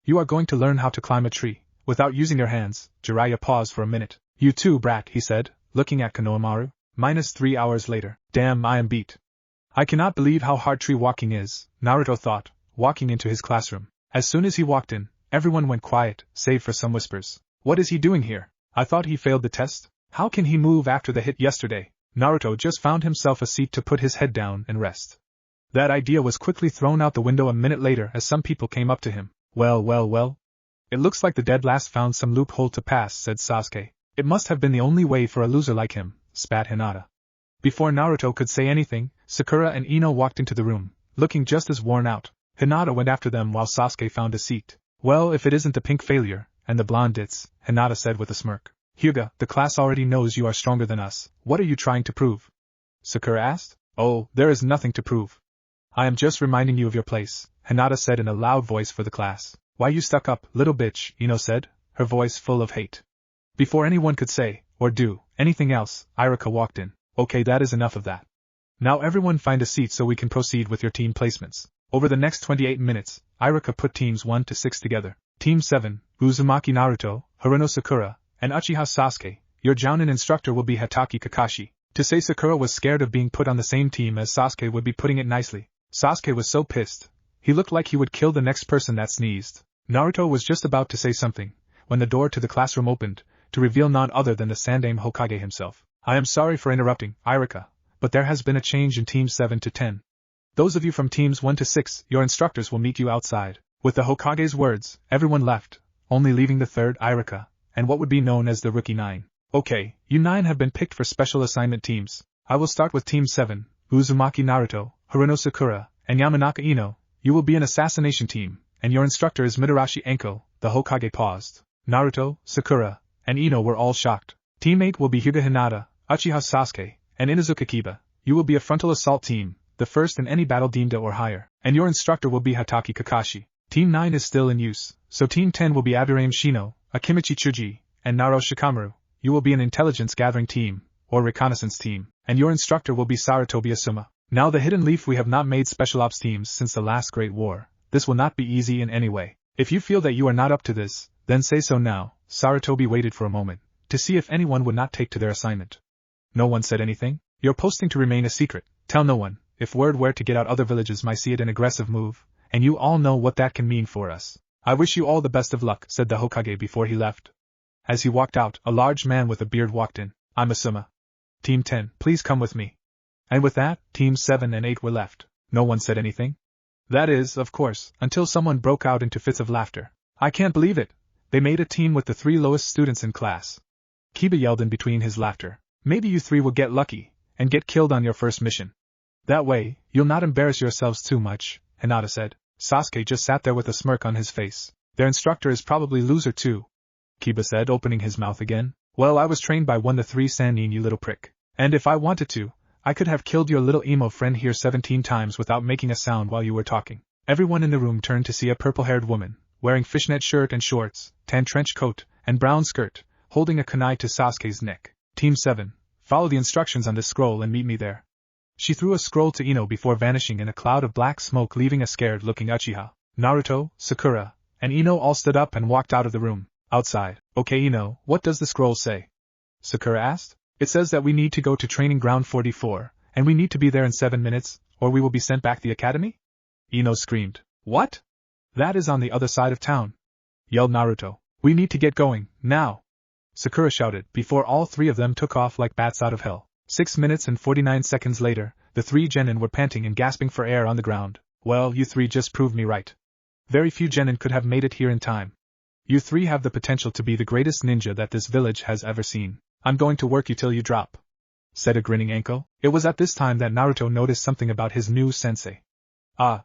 You are going to learn how to climb a tree, without using your hands. Jiraiya paused for a minute. You too, brat, he said, looking at Konohamaru. -3 hours later. Damn, I am beat. I cannot believe how hard tree walking is, Naruto thought, walking into his classroom. As soon as he walked in, everyone went quiet, save for some whispers. What is he doing here? I thought he failed the test? How can he move after the hit yesterday? Naruto just found himself a seat to put his head down and rest. That idea was quickly thrown out the window a minute later as some people came up to him. Well. It looks like the dead last found some loophole to pass, said Sasuke. It must have been the only way for a loser like him, spat Hinata. Before Naruto could say anything, Sakura and Ino walked into the room, looking just as worn out. Hinata went after them while Sasuke found a seat. Well, if it isn't the pink failure, and the blonde ditz, Hinata said with a smirk. Hyuga, the class already knows you are stronger than us. What are you trying to prove? Sakura asked. Oh, there is nothing to prove. I am just reminding you of your place, Hinata said in a loud voice for the class. Why you stuck up, little bitch, Ino said, her voice full of hate. Before anyone could say, or do, anything else, Iruka walked in. Okay, that is enough of that. Now everyone find a seat so we can proceed with your team placements. Over the next 28 minutes, Iruka put teams 1 to 6 together. Team 7, Uzumaki Naruto, Ino Sakura, and Uchiha Sasuke. Your jounin instructor will be Hatake Kakashi. To say Sakura was scared of being put on the same team as Sasuke would be putting it nicely. Sasuke was so pissed. He looked like he would kill the next person that sneezed. Naruto was just about to say something, when the door to the classroom opened, to reveal none other than the Sandaime Hokage himself. I am sorry for interrupting, Iruka, but there has been a change in teams 7 to 10. Those of you from teams 1 to 6, your instructors will meet you outside. With the Hokage's words, everyone left, only leaving the third, Iruka, and what would be known as the Rookie 9. Okay, you 9 have been picked for special assignment teams. I will start with Team 7, Uzumaki Naruto, Ino Sakura, and Yamanaka Ino. You will be an assassination team, and your instructor is Midarashi Anko. The Hokage paused. Naruto, Sakura, and Ino were all shocked. Team 8 will be Hyuga Hinata, Uchiha Sasuke, and Inuzuka Kiba. You will be a frontal assault team, the first in any battle deemed A or higher, and your instructor will be Hatake Kakashi. Team 9 is still in use, so Team 10 will be Aburame Shino, Akimichi Chuji, and Naro Shikamaru. You will be an intelligence gathering team, or reconnaissance team, and your instructor will be Sarutobi Asuma. Now the Hidden Leaf, we have not made special ops teams since the last Great War. This will not be easy in any way. If you feel that you are not up to this, then say so now. Sarutobi waited for a moment, to see if anyone would not take to their assignment. No one said anything. You're posting to remain a secret. Tell no one. If word were to get out, other villages might see it an aggressive move, and you all know what that can mean for us. I wish you all the best of luck, said the Hokage before he left. As he walked out, a large man with a beard walked in. I'm Asuma. Team 10, please come with me. And with that, Teams 7 and 8 were left. No one said anything. That is, of course, until someone broke out into fits of laughter. I can't believe it. They made a team with the 3 lowest students in class. Kiba yelled in between his laughter. Maybe you 3 will get lucky, and get killed on your first mission. That way, you'll not embarrass yourselves too much, Hinata said. Sasuke just sat there with a smirk on his face. Their instructor is probably loser too, Kiba said, opening his mouth again. Well, I was trained by 1-3 Sannin, you little prick. And if I wanted to, I could have killed your little emo friend here 17 times without making a sound while you were talking. Everyone in the room turned to see a purple-haired woman, wearing fishnet shirt and shorts, tan trench coat, and brown skirt, holding a kunai to Sasuke's neck. Team 7, follow the instructions on this scroll and meet me there. She threw a scroll to Ino before vanishing in a cloud of black smoke, leaving a scared-looking Uchiha. Naruto, Sakura, and Ino all stood up and walked out of the room. Outside. Okay, Ino, what does the scroll say? Sakura asked. It says that we need to go to training ground 44, and we need to be there in 7 minutes, or we will be sent back the academy? Ino screamed. What? That is on the other side of town, yelled Naruto. We need to get going, now. Sakura shouted, before all three of them took off like bats out of hell. 6 minutes and 49 seconds later, the three genin were panting and gasping for air on the ground. Well, you three just proved me right. Very few genin could have made it here in time. You three have the potential to be the greatest ninja that this village has ever seen. I'm going to work you till you drop, said a grinning Anko. It was at this time that Naruto noticed something about his new sensei. Ah,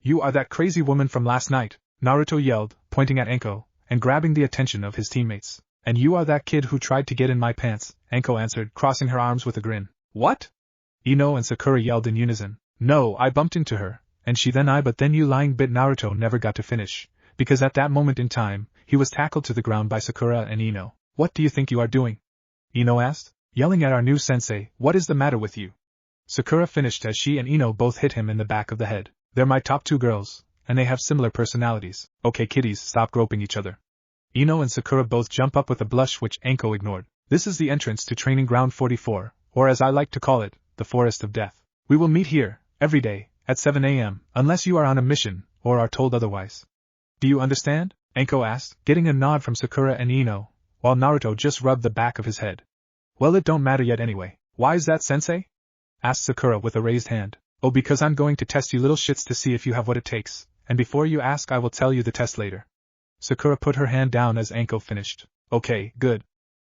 you are that crazy woman from last night, Naruto yelled, pointing at Anko, and grabbing the attention of his teammates. And you are that kid who tried to get in my pants, Anko answered, crossing her arms with a grin. What? Ino and Sakura yelled in unison. No, I bumped into her, and she then but then you lying bit. Naruto never got to finish, because at that moment in time, he was tackled to the ground by Sakura and Ino. What do you think you are doing? Ino asked, yelling at our new sensei. What is the matter with you? Sakura finished as she and Ino both hit him in the back of the head. They're my top two girls, and they have similar personalities. Okay kiddies, stop groping each other. Ino and Sakura both jump up with a blush which Anko ignored. This is the entrance to training ground 44, or as I like to call it, the Forest of Death. We will meet here, every day, at 7 a.m., unless you are on a mission, or are told otherwise. Do you understand? Anko asked, getting a nod from Sakura and Ino, while Naruto just rubbed the back of his head. Well, it don't matter yet anyway. Why is that, sensei? Asked Sakura with a raised hand. Oh, because I'm going to test you little shits to see if you have what it takes, and before you ask I will tell you the test later. Sakura put her hand down as Anko finished. Okay, good.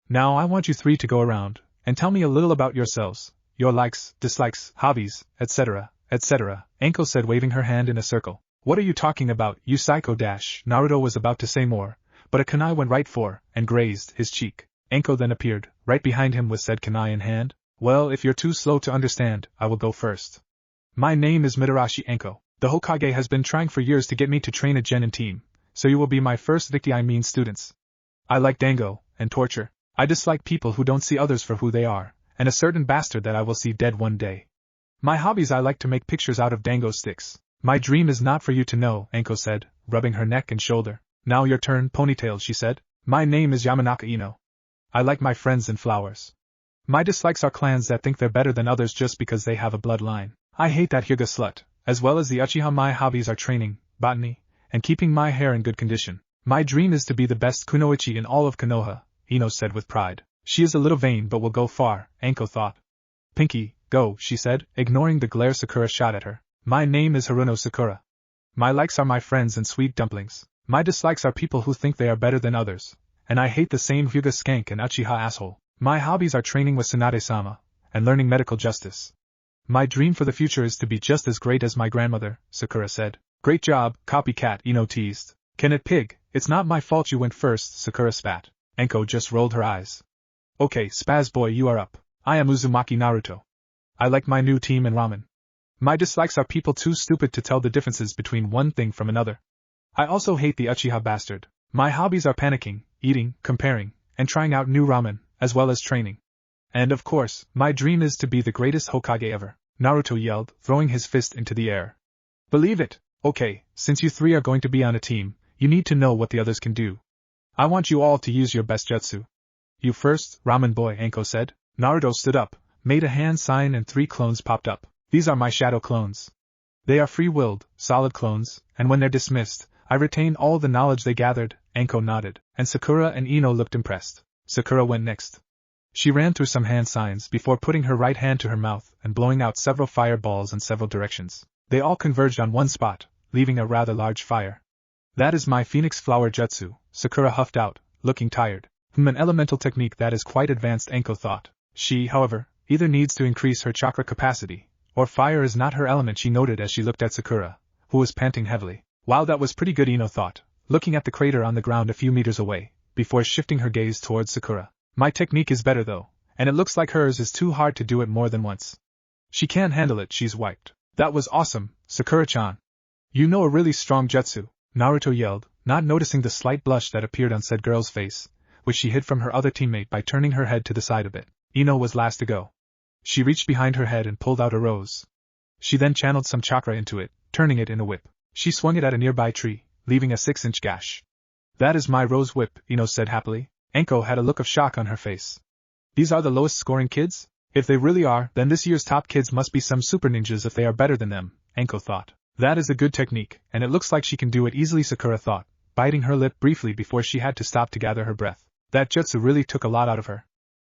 Now I want you three to go around, and tell me a little about yourselves, your likes, dislikes, hobbies, etc., etc., Anko said, waving her hand in a circle. What are you talking about, you psycho dash? Naruto was about to say more, but a kunai went right for, and grazed, his cheek. Anko then appeared, right behind him with said kunai in hand. Well, if you're too slow to understand, I will go first. My name is Mitarashi Anko. The Hokage has been trying for years to get me to train a genin team, so you will be my first students. I like dango, and torture. I dislike people who don't see others for who they are, and a certain bastard that I will see dead one day. My hobbies: I like to make pictures out of dango sticks. My dream is not for you to know, Anko said, rubbing her neck and shoulder. Now your turn, ponytail, she said. My name is Yamanaka Ino. I like my friends and flowers. My dislikes are clans that think they're better than others just because they have a bloodline. I hate that Hyuga slut, as well as the Uchiha. My hobbies are training, botany, and keeping my hair in good condition. My dream is to be the best kunoichi in all of Konoha, Ino said with pride. She is a little vain but will go far, Anko thought. Pinky, go, she said, ignoring the glare Sakura shot at her. My name is Haruno Sakura. My likes are my friends and sweet dumplings. My dislikes are people who think they are better than others, and I hate the same Hyuga skank and Uchiha asshole. My hobbies are training with Tsunade-sama, and learning medical justice. My dream for the future is to be just as great as my grandmother, Sakura said. Great job, copycat, Ino teased. Can it, pig? It's not my fault you went first, Sakura spat. Anko just rolled her eyes. Okay, Spaz boy, you are up. I am Uzumaki Naruto. I like my new team and ramen. My dislikes are people too stupid to tell the differences between one thing from another. I also hate the Uchiha bastard. My hobbies are panicking, eating, comparing, and trying out new ramen, as well as training. And of course, my dream is to be the greatest Hokage ever, Naruto yelled, throwing his fist into the air. Believe it. Okay, since you three are going to be on a team, you need to know what the others can do. I want you all to use your best jutsu. You first, ramen boy, Anko said. Naruto stood up, made a hand sign, and 3 clones popped up. These are my shadow clones. They are free-willed, solid clones, and when they're dismissed, I retain all the knowledge they gathered. Anko nodded, and Sakura and Ino looked impressed. Sakura went next. She ran through some hand signs before putting her right hand to her mouth and blowing out several fireballs in several directions. They all converged on one spot, leaving a rather large fire. That is my Phoenix Flower Jutsu, Sakura huffed out, looking tired. An elemental technique that is quite advanced, Anko thought. She, however, either needs to increase her chakra capacity, or fire is not her element, she noted as she looked at Sakura, who was panting heavily. Wow, that was pretty good, Ino thought, looking at the crater on the ground a few meters away, before shifting her gaze towards Sakura. My technique is better though, and it looks like hers is too hard to do it more than once. She can't handle it, she's wiped. That was awesome, Sakura-chan. You know a really strong jutsu, Naruto yelled, not noticing the slight blush that appeared on said girl's face, which she hid from her other teammate by turning her head to the side a bit. Ino was last to go. She reached behind her head and pulled out a rose. She then channeled some chakra into it, turning it in a whip. She swung it at a nearby tree, leaving a 6-inch gash. That is my rose whip, Ino said happily. Anko had a look of shock on her face. These are the lowest scoring kids? If they really are, then this year's top kids must be some super ninjas if they are better than them, Anko thought. That is a good technique, and it looks like she can do it easily, Sakura thought, biting her lip briefly before she had to stop to gather her breath. That jutsu really took a lot out of her.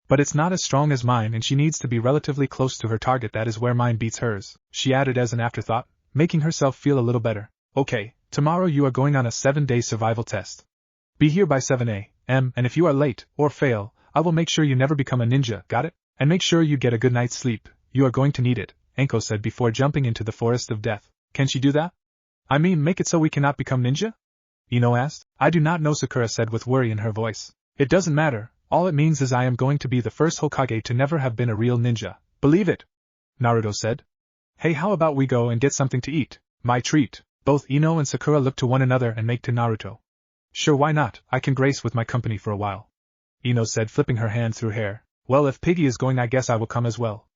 But it's not as strong as mine, and she needs to be relatively close to her target. That is where mine beats hers, she added as an afterthought, making herself feel a little better. Okay, tomorrow you are going on a 7-day survival test. Be here by 7 a.m., and if you are late, or fail, I will make sure you never become a ninja, got it? And make sure you get a good night's sleep, you are going to need it, Anko said before jumping into the forest of death. Can she do that? I mean, make it so we cannot become ninja? Ino asked. I do not know, Sakura said with worry in her voice. It doesn't matter, all it means is I am going to be the first Hokage to never have been a real ninja. Believe it? Naruto said. Hey, how about we go and get something to eat? My treat. Both Ino and Sakura looked to one another and make to Naruto. Sure, why not? I can grace with my company for a while, Ino said, flipping her hand through hair. Well, if Piggy is going, I guess I will come as well,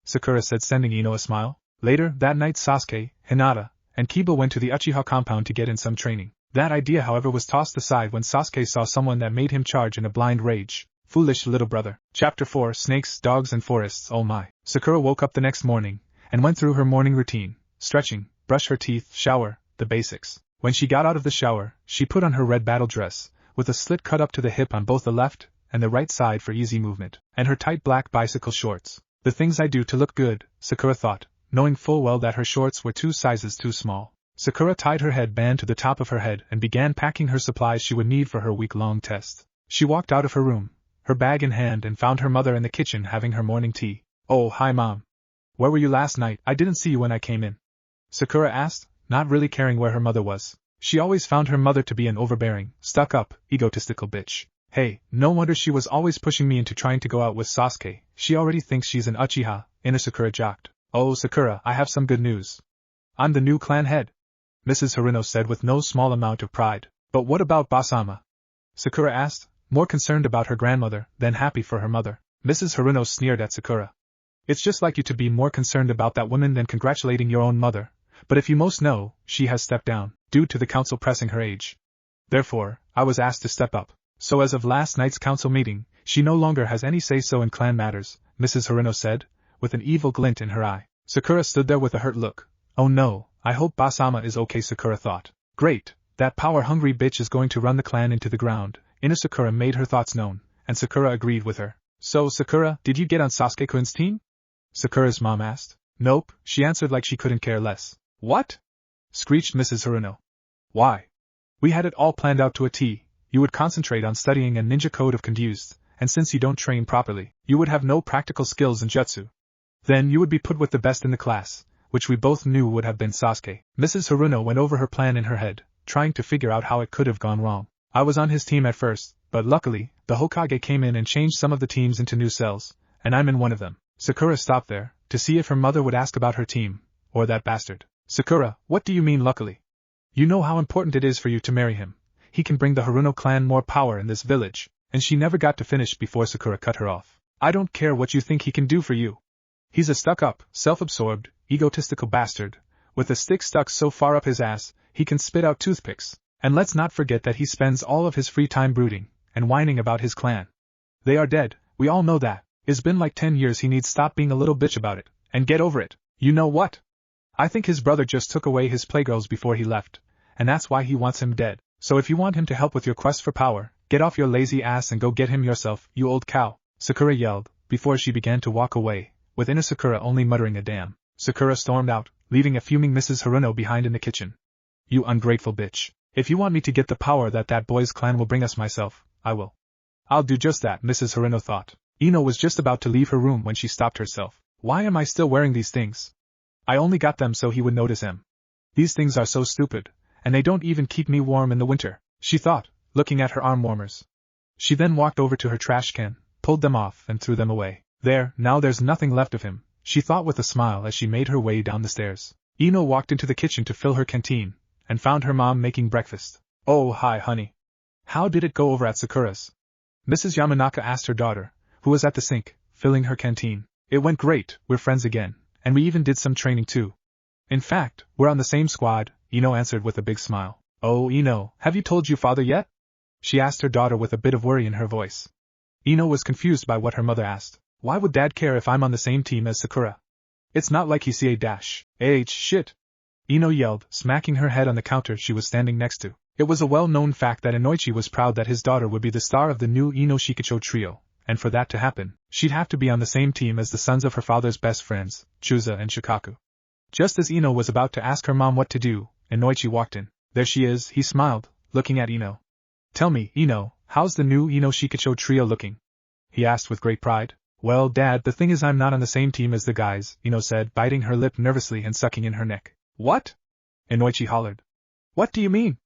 Sakura said, sending Ino a smile. Later, that night, Sasuke, Hinata, and Kiba went to the Uchiha compound to get in some training. That idea, however, was tossed aside when Sasuke saw someone that made him charge in a blind rage. Foolish little brother. Chapter 4, Snakes, Dogs and Forests. Oh my. Sakura woke up the next morning, and went through her morning routine, stretching, brush her teeth, shower, the basics. When she got out of the shower, she put on her red battle dress, with a slit cut up to the hip on both the left and the right side for easy movement, and her tight black bicycle shorts. The things I do to look good, Sakura thought, knowing full well that her shorts were 2 sizes too small. Sakura tied her headband to the top of her head and began packing her supplies she would need for her week-long test. She walked out of her room, her bag in hand, and found her mother in the kitchen having her morning tea. Oh, hi Mom. Where were you last night? I didn't see you when I came in, Sakura asked, not really caring where her mother was. She always found her mother to be an overbearing, stuck-up, egotistical bitch. Hey, no wonder she was always pushing me into trying to go out with Sasuke. She already thinks she's an Uchiha, Ino Sakura joked. Oh Sakura, I have some good news. I'm the new clan head, Mrs. Haruno said with no small amount of pride. But what about Basama? Sakura asked, more concerned about her grandmother than happy for her mother. Mrs. Haruno sneered at Sakura. It's just like you to be more concerned about that woman than congratulating your own mother. But if you most know, she has stepped down, due to the council pressing her age. Therefore, I was asked to step up. So as of last night's council meeting, she no longer has any say-so in clan matters, Mrs. Haruno said, with an evil glint in her eye. Sakura stood there with a hurt look. Oh no, I hope Basama is okay, Sakura thought. Great, that power-hungry bitch is going to run the clan into the ground. Ino Sakura made her thoughts known, and Sakura agreed with her. So Sakura, did you get on Sasuke-kun's team? Sakura's mom asked. Nope, she answered like she couldn't care less. What? Screeched Mrs. Haruno. Why? We had it all planned out to a T. You would concentrate on studying a ninja code of conduced, and since you don't train properly, you would have no practical skills in jutsu. Then you would be put with the best in the class, which we both knew would have been Sasuke. Mrs. Haruno went over her plan in her head, trying to figure out how it could have gone wrong. I was on his team at first, but luckily, the Hokage came in and changed some of the teams into new cells, and I'm in one of them. Sakura stopped there, to see if her mother would ask about her team, or that bastard. Sakura, what do you mean luckily? You know how important it is for you to marry him. He can bring the Haruno clan more power in this village, and she never got to finish before Sakura cut her off. I don't care what you think he can do for you. He's a stuck-up, self-absorbed, egotistical bastard, with a stick stuck so far up his ass, he can spit out toothpicks. And let's not forget that he spends all of his free time brooding, and whining about his clan. They are dead, we all know that. It's been like 10 years, he needs stop being a little bitch about it, and get over it. You know what? I think his brother just took away his playgirls before he left, and that's why he wants him dead. So if you want him to help with your quest for power, get off your lazy ass and go get him yourself, you old cow, Sakura yelled, before she began to walk away, with Ino Sakura only muttering a damn. Sakura stormed out, leaving a fuming Mrs. Haruno behind in the kitchen. You ungrateful bitch. If you want me to get the power that boy's clan will bring us myself, I will. I'll do just that, Mrs. Haruno thought. Ino was just about to leave her room when she stopped herself. Why am I still wearing these things? I only got them so he would notice him. These things are so stupid, and they don't even keep me warm in the winter, she thought, looking at her arm warmers. She then walked over to her trash can, pulled them off and threw them away. There, now there's nothing left of him, she thought with a smile as she made her way down the stairs. Ino walked into the kitchen to fill her canteen, and found her mom making breakfast. Oh, hi, honey. How did it go over at Sakura's? Mrs. Yamanaka asked her daughter, who was at the sink, filling her canteen. It went great, we're friends again, and we even did some training too. In fact, we're on the same squad, Ino answered with a big smile. Oh, Ino, have you told your father yet? She asked her daughter with a bit of worry in her voice. Ino was confused by what her mother asked. Why would Dad care if I'm on the same team as Sakura? It's not like he's shit. Ino yelled, smacking her head on the counter she was standing next to. It was a well-known fact that Inoichi was proud that his daughter would be the star of the new Ino Shikicho trio, and for that to happen, she'd have to be on the same team as the sons of her father's best friends, Chusa and Shikaku. Just as Ino was about to ask her mom what to do, Inoichi walked in. There she is, he smiled, looking at Ino. Tell me, Ino, how's the new Ino Shikicho trio looking? He asked with great pride. Well, Dad, the thing is I'm not on the same team as the guys, Ino said, biting her lip nervously and sucking in her neck. What? Inoichi hollered. What do you mean?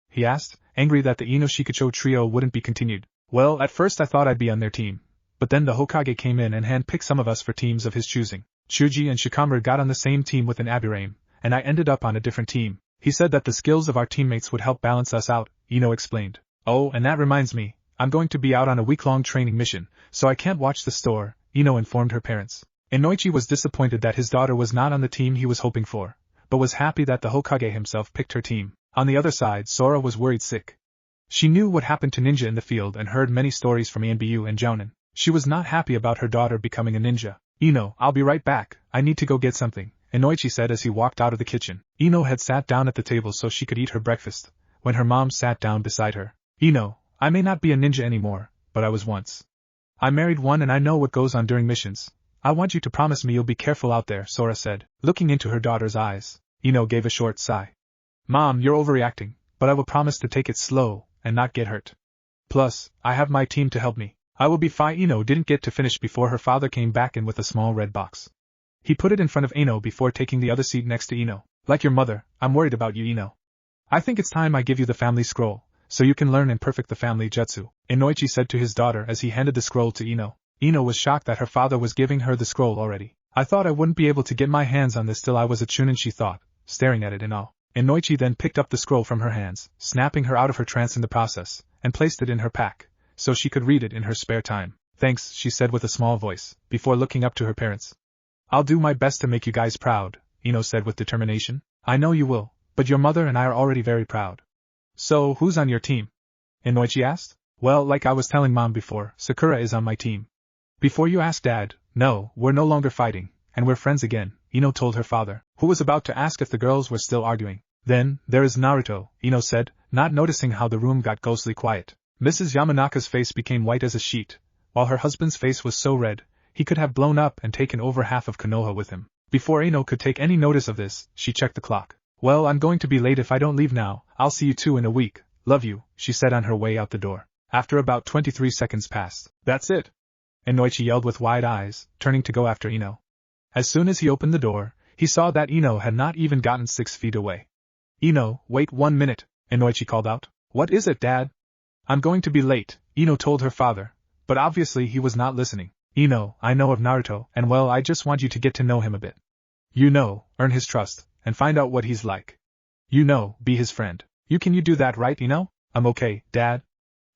He asked, angry that the Ino Shikicho trio wouldn't be continued. Well, at first I thought I'd be on their team, but then the Hokage came in and handpicked some of us for teams of his choosing. Chuji and Shikamaru got on the same team with an Aburaim, and I ended up on a different team. He said that the skills of our teammates would help balance us out, Ino explained. Oh, and that reminds me, I'm going to be out on a week-long training mission, so I can't watch the store, Ino informed her parents. Inoichi was disappointed that his daughter was not on the team he was hoping for, but was happy that the Hokage himself picked her team. On the other side, Sora was worried sick. She knew what happened to ninja in the field and heard many stories from Anbu and Jounin. She was not happy about her daughter becoming a ninja. Ino, I'll be right back, I need to go get something, Inoichi said as he walked out of the kitchen. Ino had sat down at the table so she could eat her breakfast, when her mom sat down beside her. Ino, I may not be a ninja anymore, but I was once. I married one and I know what goes on during missions. I want you to promise me you'll be careful out there, Sora said, looking into her daughter's eyes. Ino gave a short sigh. Mom, you're overreacting, but I will promise to take it slow, and not get hurt. Plus, I have my team to help me. I will be fine. Ino didn't get to finish before her father came back in with a small red box. He put it in front of Ino before taking the other seat next to Ino. Like your mother, I'm worried about you, Ino. I think it's time I give you the family scroll, so you can learn and perfect the family jutsu, Inoichi said to his daughter as he handed the scroll to Ino. Ino was shocked that her father was giving her the scroll already. I thought I wouldn't be able to get my hands on this till I was a chunin, she thought, staring at it in awe. Inoichi then picked up the scroll from her hands, snapping her out of her trance in the process, and placed it in her pack, so she could read it in her spare time. Thanks, she said with a small voice, before looking up to her parents. I'll do my best to make you guys proud, Ino said with determination. I know you will, but your mother and I are already very proud. So, who's on your team? Inoichi asked. Well, like I was telling Mom before, Sakura is on my team. Before you ask Dad, no, we're no longer fighting, and we're friends again, Ino told her father, who was about to ask if the girls were still arguing. Then, there is Naruto, Ino said, not noticing how the room got ghostly quiet. Mrs. Yamanaka's face became white as a sheet, while her husband's face was so red, he could have blown up and taken over half of Konoha with him. Before Ino could take any notice of this, she checked the clock. Well, I'm going to be late if I don't leave now. I'll see you two in a week. Love you, she said on her way out the door. After about 23 seconds passed. That's it, Inoichi yelled with wide eyes, turning to go after Ino. As soon as he opened the door, he saw that Ino had not even gotten 6 feet away. Ino, wait 1 minute, Inoichi called out. What is it, Dad? I'm going to be late, Ino told her father, but obviously he was not listening. Ino, I know of Naruto, and well, I just want you to get to know him a bit. You know, earn his trust, and find out what he's like. You know, be his friend. You do that, right, Ino? I'm okay, Dad.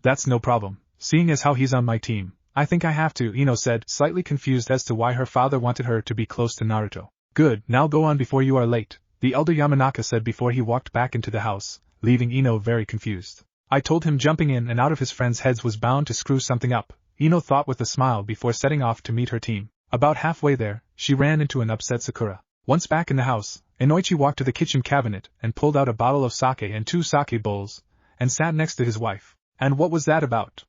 That's no problem, seeing as how he's on my team. I think I have to, Ino said, slightly confused as to why her father wanted her to be close to Naruto. Good, now go on before you are late, the elder Yamanaka said before he walked back into the house, leaving Ino very confused. I told him jumping in and out of his friends' heads was bound to screw something up, Ino thought with a smile before setting off to meet her team. About halfway there, she ran into an upset Sakura. Once back in the house, Inoichi walked to the kitchen cabinet and pulled out a bottle of sake and 2 sake bowls, and sat next to his wife. And what was that about?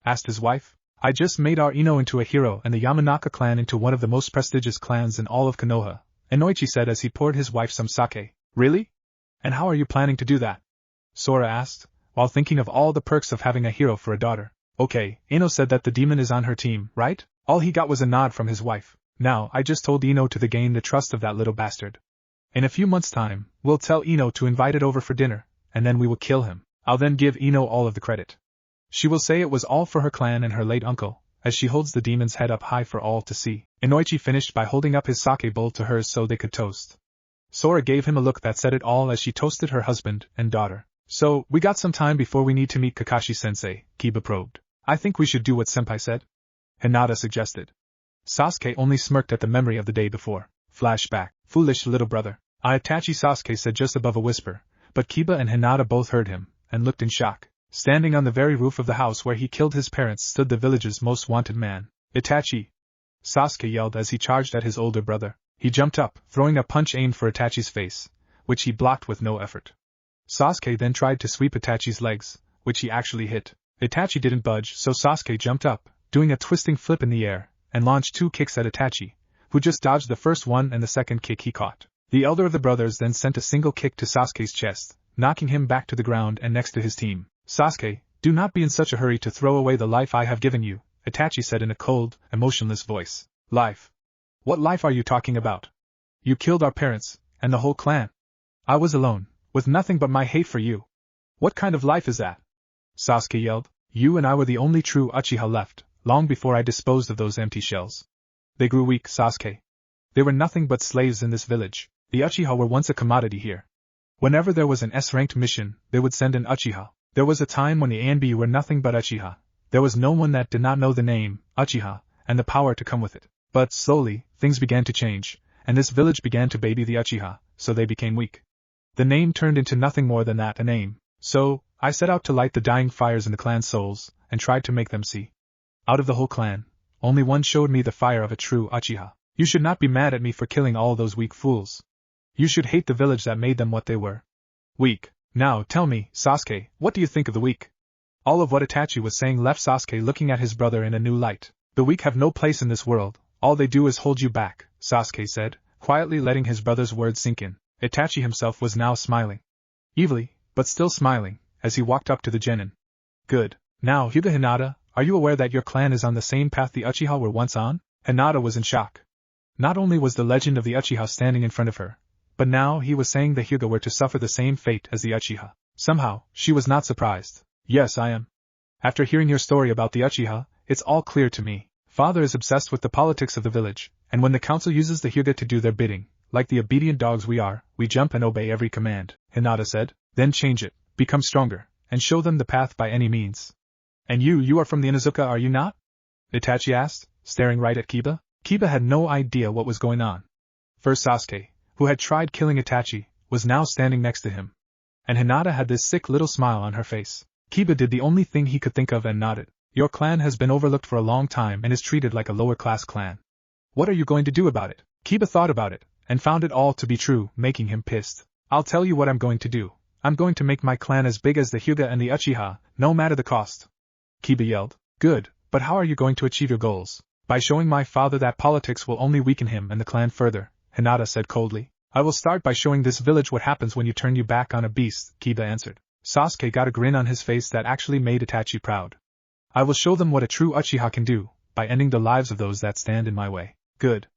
Asked his wife. I just made our Ino into a hero and the Yamanaka clan into one of the most prestigious clans in all of Konoha, Inoichi said as he poured his wife some sake. Really? And how are you planning to do that? Sora asked, while thinking of all the perks of having a hero for a daughter. Okay, Ino said that the demon is on her team, right? All he got was a nod from his wife. Now, I just told Ino to gain the trust of that little bastard. In a few months' time, we'll tell Ino to invite it over for dinner, and then we will kill him. I'll then give Ino all of the credit. She will say it was all for her clan and her late uncle, as she holds the demon's head up high for all to see. Inoichi finished by holding up his sake bowl to hers so they could toast. Sora gave him a look that said it all as she toasted her husband and daughter. So, we got some time before we need to meet Kakashi-sensei, Kiba probed. I think we should do what Senpai said? Hinata suggested. Sasuke only smirked at the memory of the day before. Flashback. Foolish little brother. Itachi, Sasuke said just above a whisper, but Kiba and Hinata both heard him, and looked in shock. Standing on the very roof of the house where he killed his parents stood the village's most wanted man. Itachi! Sasuke yelled as he charged at his older brother. He jumped up, throwing a punch aimed for Itachi's face, which he blocked with no effort. Sasuke then tried to sweep Itachi's legs, which he actually hit. Itachi didn't budge, so Sasuke jumped up, doing a twisting flip in the air, and launched 2 kicks at Itachi, who just dodged the first one and the second kick he caught. The elder of the brothers then sent a single kick to Sasuke's chest, knocking him back to the ground and next to his team. Sasuke, do not be in such a hurry to throw away the life I have given you, Itachi said in a cold, emotionless voice. Life? What life are you talking about? You killed our parents, and the whole clan. I was alone, with nothing but my hate for you. What kind of life is that? Sasuke yelled. You and I were the only true Uchiha left, long before I disposed of those empty shells. They grew weak, Sasuke. They were nothing but slaves in this village. The Uchiha were once a commodity here. Whenever there was an S-ranked mission, they would send an Uchiha. There was a time when the ANB were nothing but Uchiha. There was no one that did not know the name, Uchiha, and the power to come with it. But slowly, things began to change, and this village began to baby the Uchiha, so they became weak. The name turned into nothing more than that, a name. So, I set out to light the dying fires in the clan's souls, and tried to make them see. Out of the whole clan, only one showed me the fire of a true Uchiha. You should not be mad at me for killing all those weak fools. You should hate the village that made them what they were. Weak. Now tell me, Sasuke, what do you think of the weak? All of what Itachi was saying left Sasuke looking at his brother in a new light. The weak have no place in this world, all they do is hold you back, Sasuke said, quietly letting his brother's words sink in. Itachi himself was now smiling. Evilly, but still smiling, as he walked up to the genin. Good. Now, Hyuga Hinata, are you aware that your clan is on the same path the Uchiha were once on? Hinata was in shock. Not only was the legend of the Uchiha standing in front of her, but now he was saying the Hyuga were to suffer the same fate as the Uchiha. Somehow, she was not surprised. Yes, I am. After hearing your story about the Uchiha, it's all clear to me. Father is obsessed with the politics of the village, and when the council uses the Hyuga to do their bidding, like the obedient dogs we are, we jump and obey every command, Hinata said. Then change it, become stronger, and show them the path by any means. And you are from the Inuzuka, are you not? Itachi asked, staring right at Kiba. Kiba had no idea what was going on. First Sasuke, who had tried killing Itachi, was now standing next to him. And Hinata had this sick little smile on her face. Kiba did the only thing he could think of and nodded. Your clan has been overlooked for a long time and is treated like a lower-class clan. What are you going to do about it? Kiba thought about it, and found it all to be true, making him pissed. I'll tell you what I'm going to do. I'm going to make my clan as big as the Hyuga and the Uchiha, no matter the cost. Kiba yelled. Good, but how are you going to achieve your goals? By showing my father that politics will only weaken him and the clan further, Hinata said coldly. I will start by showing this village what happens when you turn your back on a beast, Kiba answered. Sasuke got a grin on his face that actually made Itachi proud. I will show them what a true Uchiha can do, by ending the lives of those that stand in my way. Good.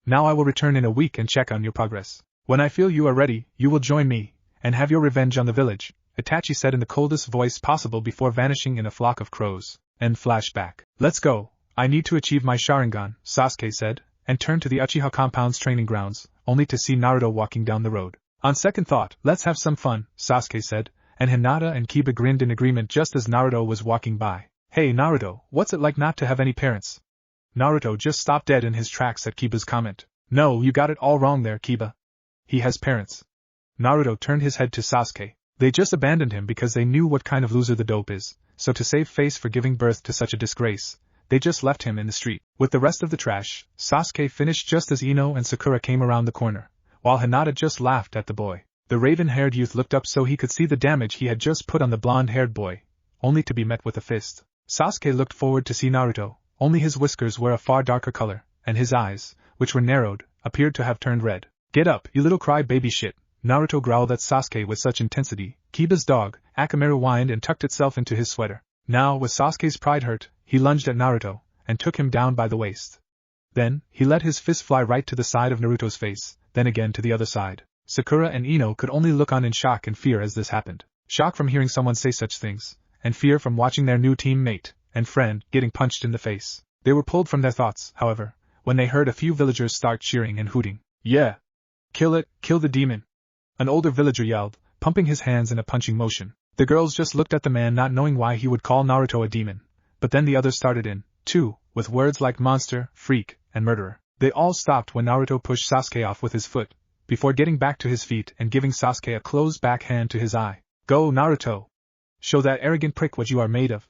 Now I will return in a week and check on your progress. When I feel you are ready, you will join me, and have your revenge on the village, Itachi said in the coldest voice possible before vanishing in a flock of crows. End flashback. Let's go. I need to achieve my Sharingan, Sasuke said, and turned to the Uchiha compound's training grounds, only to see Naruto walking down the road. On second thought, let's have some fun, Sasuke said, and Hinata and Kiba grinned in agreement just as Naruto was walking by. Hey Naruto, what's it like not to have any parents? Naruto just stopped dead in his tracks at Kiba's comment. No, you got it all wrong there, Kiba. He has parents. Naruto turned his head to Sasuke. They just abandoned him because they knew what kind of loser the dope is, so to save face for giving birth to such a disgrace, they just left him in the street. With the rest of the trash, Sasuke finished just as Ino and Sakura came around the corner, while Hinata just laughed at the boy. The raven-haired youth looked up so he could see the damage he had just put on the blonde-haired boy, only to be met with a fist. Sasuke looked forward to see Naruto, only his whiskers were a far darker color, and his eyes, which were narrowed, appeared to have turned red. Get up, you little cry-baby shit, Naruto growled at Sasuke with such intensity. Kiba's dog, Akamaru, whined and tucked itself into his sweater. Now, with Sasuke's pride hurt, he lunged at Naruto, and took him down by the waist. Then, he let his fist fly right to the side of Naruto's face, then again to the other side. Sakura and Ino could only look on in shock and fear as this happened. Shock from hearing someone say such things, and fear from watching their new teammate and friend getting punched in the face. They were pulled from their thoughts, however, when they heard a few villagers start cheering and hooting. Yeah! Kill it, kill the demon! An older villager yelled, pumping his hands in a punching motion. The girls just looked at the man not knowing why he would call Naruto a demon, but then the others started in, too, with words like monster, freak, and murderer. They all stopped when Naruto pushed Sasuke off with his foot, before getting back to his feet and giving Sasuke a closed backhand to his eye. Go, Naruto! Show that arrogant prick what you are made of!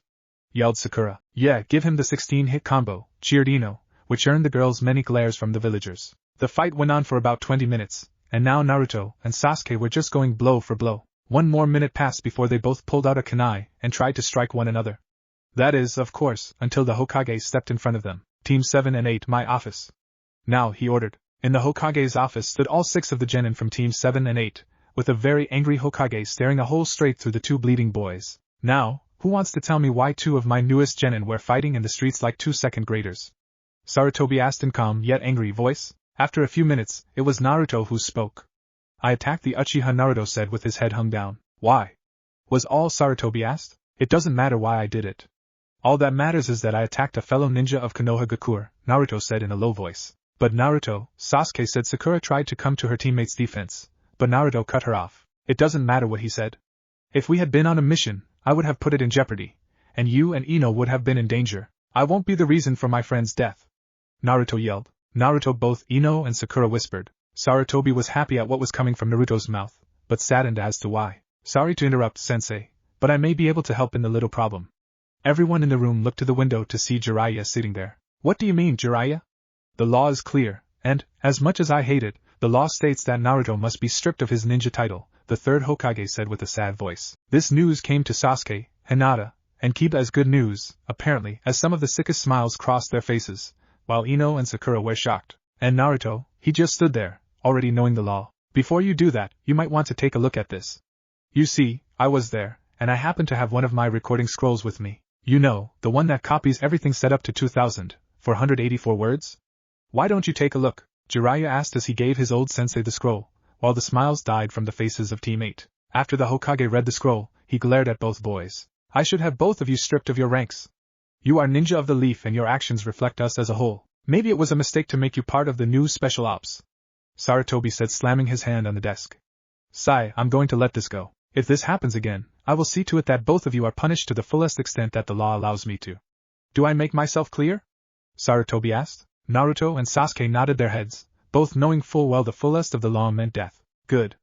Yelled Sakura. Yeah, give him the 16-hit combo, cheered Ino, which earned the girls many glares from the villagers. The fight went on for about 20 minutes, and now Naruto and Sasuke were just going blow for blow. One more minute passed before they both pulled out a kunai and tried to strike one another. That is, of course, until the Hokage stepped in front of them. Team 7 and 8, my office. Now, he ordered. In the Hokage's office stood all 6 of the genin from Team 7 and 8, with a very angry Hokage staring a hole straight through the 2 bleeding boys. Now, who wants to tell me why 2 of my newest genin were fighting in the streets like 2 second graders? Sarutobi asked in calm yet angry voice. After a few minutes, it was Naruto who spoke. I attacked the Uchiha, Naruto said with his head hung down. Why? Was all Sarutobi asked. It doesn't matter why I did it. All that matters is that I attacked a fellow ninja of Konohagakure, Naruto said in a low voice. But Naruto, Sasuke said. Sakura tried to come to her teammate's defense, but Naruto cut her off. It doesn't matter what he said. If we had been on a mission, I would have put it in jeopardy, and you and Ino would have been in danger. I won't be the reason for my friend's death. Naruto yelled. Naruto, both Ino and Sakura whispered. Sarutobi was happy at what was coming from Naruto's mouth, but saddened as to why. Sorry to interrupt, sensei, but I may be able to help in the little problem. Everyone in the room looked to the window to see Jiraiya sitting there. What do you mean, Jiraiya? The law is clear, and, as much as I hate it, the law states that Naruto must be stripped of his ninja title, the third Hokage said with a sad voice. This news came to Sasuke, Hinata, and Kiba as good news, apparently, as some of the sickest smiles crossed their faces, while Ino and Sakura were shocked. And Naruto, he just stood there, already knowing the law. Before you do that, you might want to take a look at this. You see, I was there, and I happen to have one of my recording scrolls with me. You know, the one that copies everything set up to 2,484 words? Why don't you take a look? Jiraiya asked as he gave his old sensei the scroll, while the smiles died from the faces of Team 8. After the Hokage read the scroll, he glared at both boys. I should have both of you stripped of your ranks. You are ninja of the leaf and your actions reflect us as a whole. Maybe it was a mistake to make you part of the new special ops. Sarutobi said, slamming his hand on the desk. Sai, I'm going to let this go. If this happens again, I will see to it that both of you are punished to the fullest extent that the law allows me to. Do I make myself clear? Sarutobi asked. Naruto and Sasuke nodded their heads, both knowing full well the fullest of the law meant death. Good.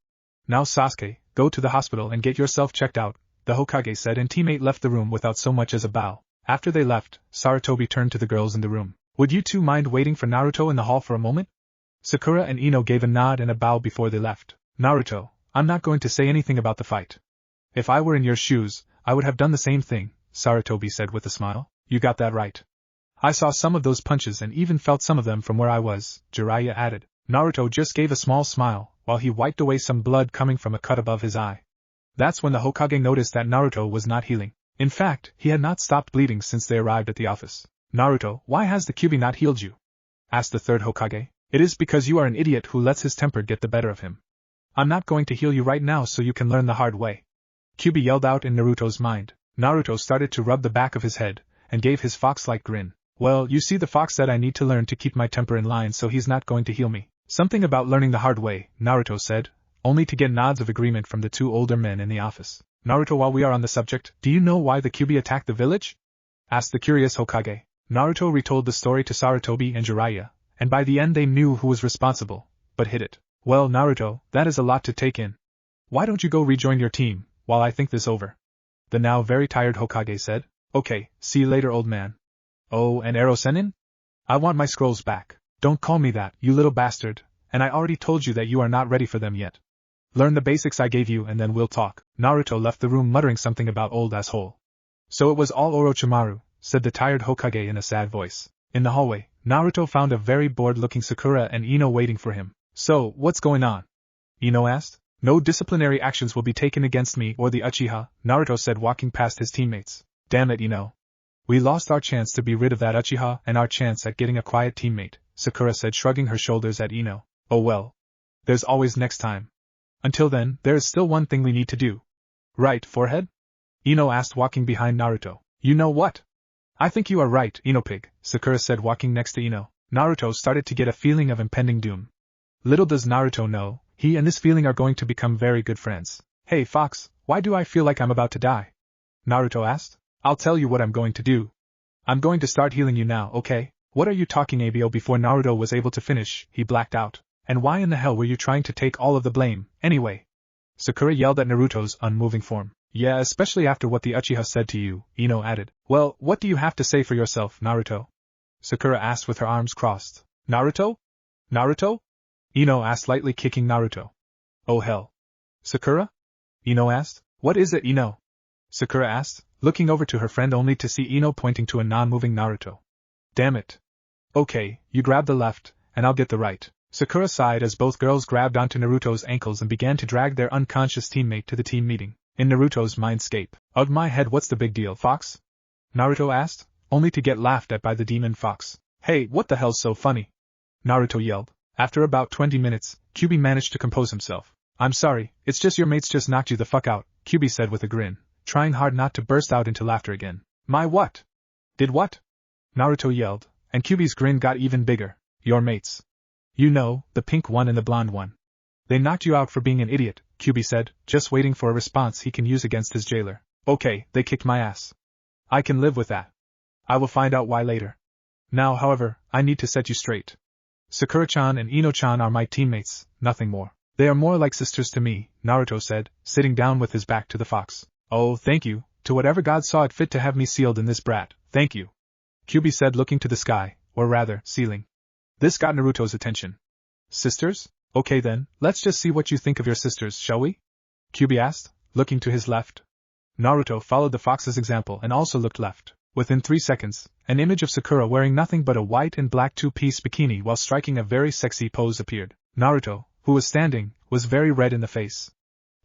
Now Sasuke, go to the hospital and get yourself checked out, the Hokage said, and teammate left the room without so much as a bow. After they left, Sarutobi turned to the girls in the room. Would you two mind waiting for Naruto in the hall for a moment? Sakura and Ino gave a nod and a bow before they left. Naruto, I'm not going to say anything about the fight. If I were in your shoes, I would have done the same thing, Sarutobi said with a smile. You got that right. I saw some of those punches and even felt some of them from where I was, Jiraiya added. Naruto just gave a small smile, while he wiped away some blood coming from a cut above his eye. That's when the Hokage noticed that Naruto was not healing. In fact, he had not stopped bleeding since they arrived at the office. Naruto, why has the Kyuubi not healed you? Asked the third Hokage. It is because you are an idiot who lets his temper get the better of him. I'm not going to heal you right now so you can learn the hard way. Kyuubi yelled out in Naruto's mind. Naruto started to rub the back of his head, and gave his fox-like grin. Well, you see, the fox said I need to learn to keep my temper in line, so he's not going to heal me. Something about learning the hard way, Naruto said, only to get nods of agreement from the two older men in the office. Naruto, while we are on the subject, do you know why the Kyuubi attacked the village? Asked the curious Hokage. Naruto retold the story to Sarutobi and Jiraiya, and by the end they knew who was responsible, but hid it. Well, Naruto, that is a lot to take in. Why don't you go rejoin your team, while I think this over? The now very tired Hokage said. Okay, see you later, old man. Oh, and Ero Sennin? I want my scrolls back. Don't call me that, you little bastard, and I already told you that you are not ready for them yet. Learn the basics I gave you and then we'll talk. Naruto left the room muttering something about old asshole. So it was all Orochimaru, said the tired Hokage in a sad voice. In the hallway, Naruto found a very bored-looking Sakura and Ino waiting for him. So, what's going on? Ino asked. No disciplinary actions will be taken against me or the Uchiha, Naruto said, walking past his teammates. Damn it, Ino. We lost our chance to be rid of that Uchiha and our chance at getting a quiet teammate, Sakura said, shrugging her shoulders at Ino. Oh well. There's always next time. Until then, there is still one thing we need to do. Right, forehead? Ino asked, walking behind Naruto. You know what? I think you are right, Ino pig, Sakura said, walking next to Ino. Naruto started to get a feeling of impending doom. Little does Naruto know, he and this feeling are going to become very good friends. Hey Fox, why do I feel like I'm about to die? Naruto asked. I'll tell you what I'm going to do. I'm going to start healing you now, okay? What are you talking about? Before Naruto was able to finish, he blacked out. And why in the hell were you trying to take all of the blame, anyway? Sakura yelled at Naruto's unmoving form. Yeah, especially after what the Uchiha said to you, Ino added. Well, what do you have to say for yourself, Naruto? Sakura asked with her arms crossed. Naruto? Naruto? Ino asked, lightly kicking Naruto. Oh hell. Sakura? Ino asked. What is it, Ino? Sakura asked, looking over to her friend only to see Ino pointing to a non-moving Naruto. Damn it. Okay, you grab the left, and I'll get the right. Sakura sighed as both girls grabbed onto Naruto's ankles and began to drag their unconscious teammate to the team meeting. In Naruto's mindscape. Ugh my head, what's the big deal, Fox? Naruto asked, only to get laughed at by the demon Fox. Hey, what the hell's so funny? Naruto yelled. After about 20 minutes, Kyubi managed to compose himself. I'm sorry, it's just your mates just knocked you the fuck out, Kyubi said with a grin, trying hard not to burst out into laughter again. My what? Did what? Naruto yelled, and Kyubi's grin got even bigger. Your mates. You know, the pink one and the blonde one. They knocked you out for being an idiot, Kyubi said, just waiting for a response he can use against his jailer. Okay, they kicked my ass. I can live with that. I will find out why later. Now, however, I need to set you straight. Sakura-chan and Ino-chan are my teammates, nothing more. They are more like sisters to me, Naruto said, sitting down with his back to the fox. Oh, thank you, to whatever God saw it fit to have me sealed in this brat, thank you. Kyubi said, looking to the sky, or rather, ceiling. This got Naruto's attention. Sisters? Okay then, let's just see what you think of your sisters, shall we? Kyubi asked, looking to his left. Naruto followed the fox's example and also looked left. Within 3 seconds, an image of Sakura wearing nothing but a white and black two-piece bikini while striking a very sexy pose appeared. Naruto, who was standing, was very red in the face.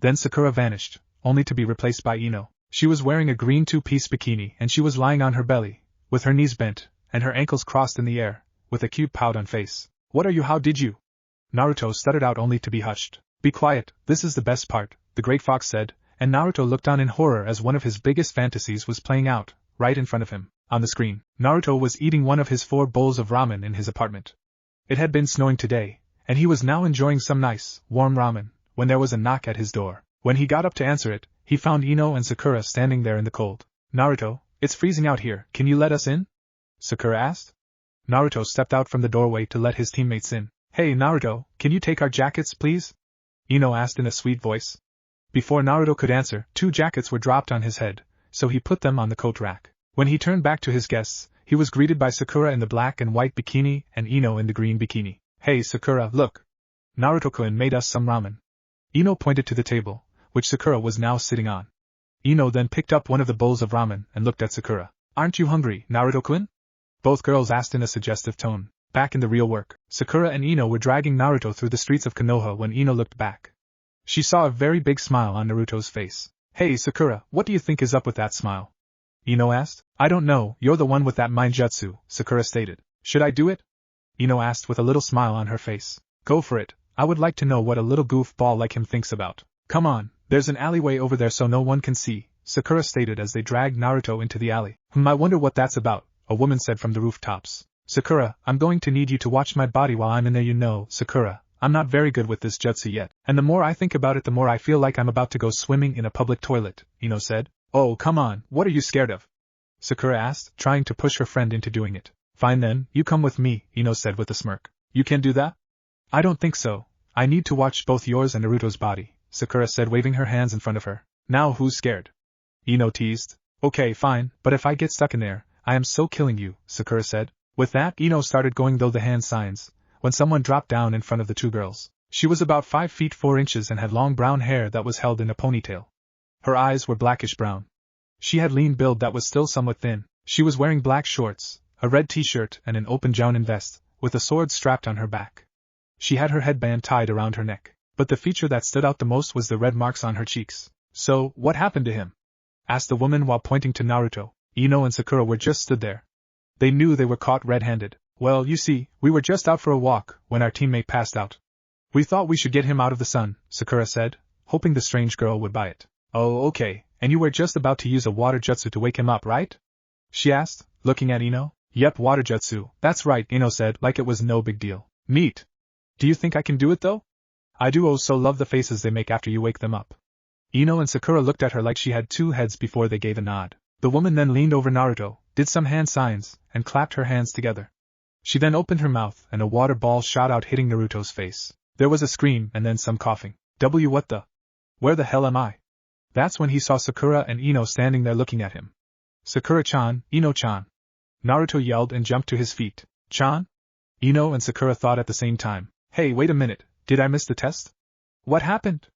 Then Sakura vanished, only to be replaced by Ino. She was wearing a green two-piece bikini and she was lying on her belly, with her knees bent, and her ankles crossed in the air, with a cute pout on face. What are you? How did you? Naruto stuttered out only to be hushed. Be quiet, this is the best part, the great fox said, and Naruto looked on in horror as one of his biggest fantasies was playing out, right in front of him. On the screen, Naruto was eating one of his 4 bowls of ramen in his apartment. It had been snowing today, and he was now enjoying some nice, warm ramen, when there was a knock at his door. When he got up to answer it, he found Ino and Sakura standing there in the cold. Naruto, it's freezing out here, can you let us in? Sakura asked. Naruto stepped out from the doorway to let his teammates in. Hey Naruto, can you take our jackets, please? Ino asked in a sweet voice. Before Naruto could answer, 2 jackets were dropped on his head, so he put them on the coat rack. When he turned back to his guests, he was greeted by Sakura in the black and white bikini and Ino in the green bikini. Hey Sakura, look! Naruto-kun made us some ramen. Ino pointed to the table, which Sakura was now sitting on. Ino then picked up one of the bowls of ramen and looked at Sakura. Aren't you hungry, Naruto-kun? Both girls asked in a suggestive tone. Back in the real work, Sakura and Ino were dragging Naruto through the streets of Konoha when Ino looked back. She saw a very big smile on Naruto's face. Hey Sakura, what do you think is up with that smile? Ino asked. I don't know, you're the one with that mind jutsu, Sakura stated. Should I do it? Ino asked with a little smile on her face. Go for it, I would like to know what a little goofball like him thinks about. Come on, there's an alleyway over there so no one can see, Sakura stated as they dragged Naruto into the alley. I wonder what that's about, a woman said from the rooftops. Sakura, I'm going to need you to watch my body while I'm in there, you know, Sakura. I'm not very good with this jutsu yet, and the more I think about it the more I feel like I'm about to go swimming in a public toilet, Ino said. Oh, come on, what are you scared of? Sakura asked, trying to push her friend into doing it. Fine then, you come with me, Ino said with a smirk. You can do that? I don't think so. I need to watch both yours and Naruto's body, Sakura said, waving her hands in front of her. Now who's scared? Ino teased. Okay, fine, but if I get stuck in there, I am so killing you, Sakura said. With that, Ino started going through the hand signs, when someone dropped down in front of the 2 girls. She was about 5 feet 4 inches and had long brown hair that was held in a ponytail. Her eyes were blackish brown. She had lean build that was still somewhat thin. She was wearing black shorts, a red t-shirt and an open jounin vest, with a sword strapped on her back. She had her headband tied around her neck, but the feature that stood out the most was the red marks on her cheeks. So, what happened to him? Asked the woman while pointing to Naruto. Ino and Sakura were just stood there. They knew they were caught red-handed. Well, you see, we were just out for a walk when our teammate passed out. We thought we should get him out of the sun, Sakura said, hoping the strange girl would buy it. Oh, okay, and you were just about to use a water jutsu to wake him up, right? She asked, looking at Ino. Yep, water jutsu, that's right, Ino said, like it was no big deal. Neat. Do you think I can do it though? I do so love the faces they make after you wake them up. Ino and Sakura looked at her like she had two heads before they gave a nod. The woman then leaned over Naruto, did some hand signs, and clapped her hands together. She then opened her mouth and a water ball shot out hitting Naruto's face. There was a scream and then some coughing. What the? Where the hell am I? That's when he saw Sakura and Ino standing there looking at him. Sakura-chan, Ino-chan. Naruto yelled and jumped to his feet. Chan? Ino and Sakura thought at the same time. Hey, wait a minute, did I miss the test? What happened?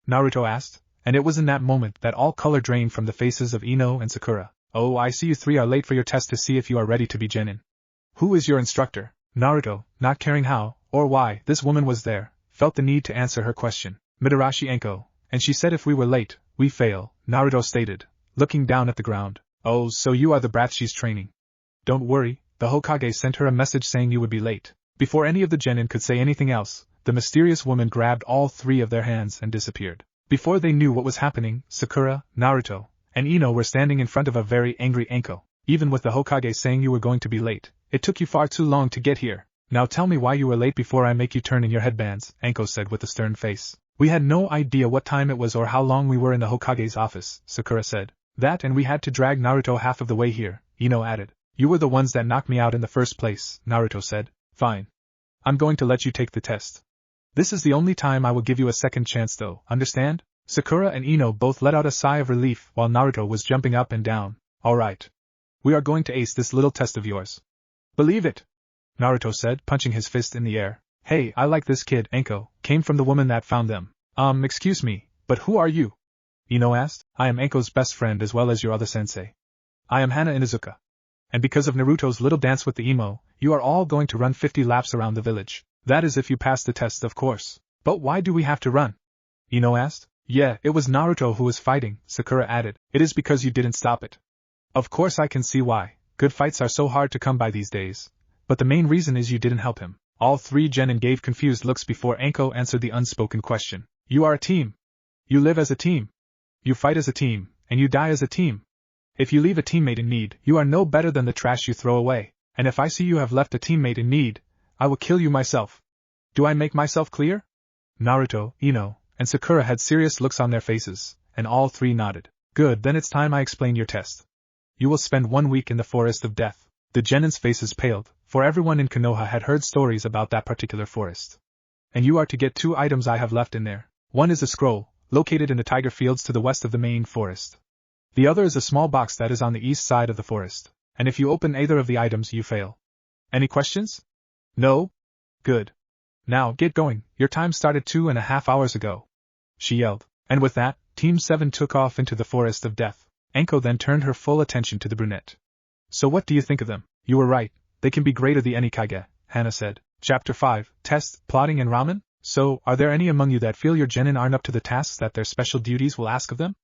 Naruto asked, and it was in that moment that all color drained from the faces of Ino and Sakura. Oh, I see you three are late for your test to see if you are ready to be genin. Who is your instructor? Naruto, not caring how, or why, this woman was there, felt the need to answer her question. Mitarashi Anko, and she said if we were late, we fail, Naruto stated, looking down at the ground. Oh, so you are the brat she's training. Don't worry, the Hokage sent her a message saying you would be late. Before any of the genin could say anything else, the mysterious woman grabbed all three of their hands and disappeared. Before they knew what was happening, Sakura, Naruto, and Ino were standing in front of a very angry Anko. Even with the Hokage saying you were going to be late, it took you far too long to get here. Now tell me why you were late before I make you turn in your headbands, Anko said with a stern face. We had no idea what time it was or how long we were in the Hokage's office, Sakura said. That and we had to drag Naruto half of the way here, Ino added. You were the ones that knocked me out in the first place, Naruto said. Fine. I'm going to let you take the test. This is the only time I will give you a second chance though, understand? Sakura and Ino both let out a sigh of relief while Naruto was jumping up and down. Alright. We are going to ace this little test of yours. Believe it, Naruto said, punching his fist in the air. Hey, I like this kid, Anko, came from the woman that found them. Excuse me, but who are you? Ino asked. I am Anko's best friend as well as your other sensei. I am Hana Inuzuka. And because of Naruto's little dance with the emo, you are all going to run 50 laps around the village. That is if you pass the test, of course. But why do we have to run? Ino asked. Yeah, it was Naruto who was fighting, Sakura added. It is because you didn't stop it. Of course I can see why. Good fights are so hard to come by these days. But the main reason is you didn't help him. All three genin gave confused looks before Anko answered the unspoken question. You are a team. You live as a team. You fight as a team, and you die as a team. If you leave a teammate in need, you are no better than the trash you throw away. And if I see you have left a teammate in need, I will kill you myself. Do I make myself clear? Naruto, Ino, and Sakura had serious looks on their faces, and all three nodded. Good, then it's time I explain your test. You will spend 1 week in the Forest of Death. The genin's faces paled, for everyone in Konoha had heard stories about that particular forest. And you are to get 2 items I have left in there. One is a scroll, located in the tiger fields to the west of the main forest. The other is a small box that is on the east side of the forest, and if you open either of the items you fail. Any questions? No? Good. Now, get going, your time started 2.5 hours ago. She yelled, and with that, Team 7 took off into the Forest of Death. Anko then turned her full attention to the brunette. So what do you think of them? You were right, they can be greater the Enikage, Hana said. Chapter 5, Test, Plotting and Ramen? So, are there any among you that feel your genin aren't up to the tasks that their special duties will ask of them?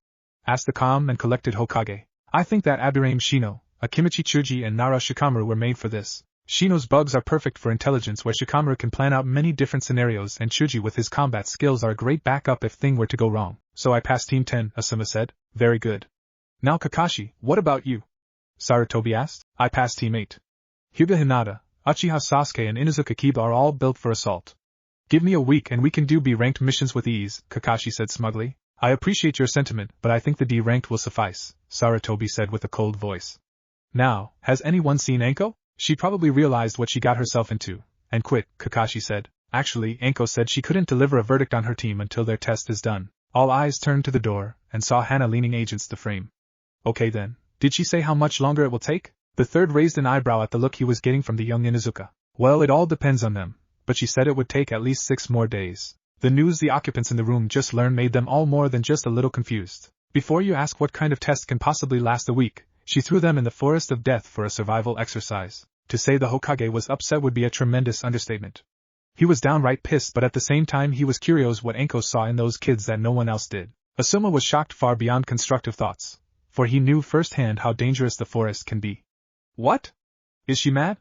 Asked the calm and collected Hokage. I think that Abirame Shino, Akimichi Chuji and Nara Shikamaru were made for this. Shino's bugs are perfect for intelligence where Shikamaru can plan out many different scenarios and Chuji with his combat skills are a great backup if thing were to go wrong. So I passed Team 10, Asuma said. Very good. Now Kakashi, what about you? Sarutobi asked. I passed Team 8. Hyuga Hinata, Uchiha Sasuke and Inuzuka Kiba are all built for assault. Give me a week and we can do B-ranked missions with ease, Kakashi said smugly. I appreciate your sentiment, but I think the D-ranked will suffice, Sarutobi said with a cold voice. Now, has anyone seen Anko? She probably realized what she got herself into, and quit, Kakashi said. Actually, Anko said she couldn't deliver a verdict on her team until their test is done. All eyes turned to the door, and saw Hana leaning against the frame. Okay then, did she say how much longer it will take? The third raised an eyebrow at the look he was getting from the young Inuzuka. Well, it all depends on them, but she said it would take at least 6 more days. The news the occupants in the room just learned made them all more than just a little confused. Before you ask what kind of test can possibly last a week, she threw them in the Forest of Death for a survival exercise. To say the Hokage was upset would be a tremendous understatement. He was downright pissed, but at the same time he was curious what Anko saw in those kids that no one else did. Asuma was shocked far beyond constructive thoughts, for he knew firsthand how dangerous the forest can be. What? Is she mad?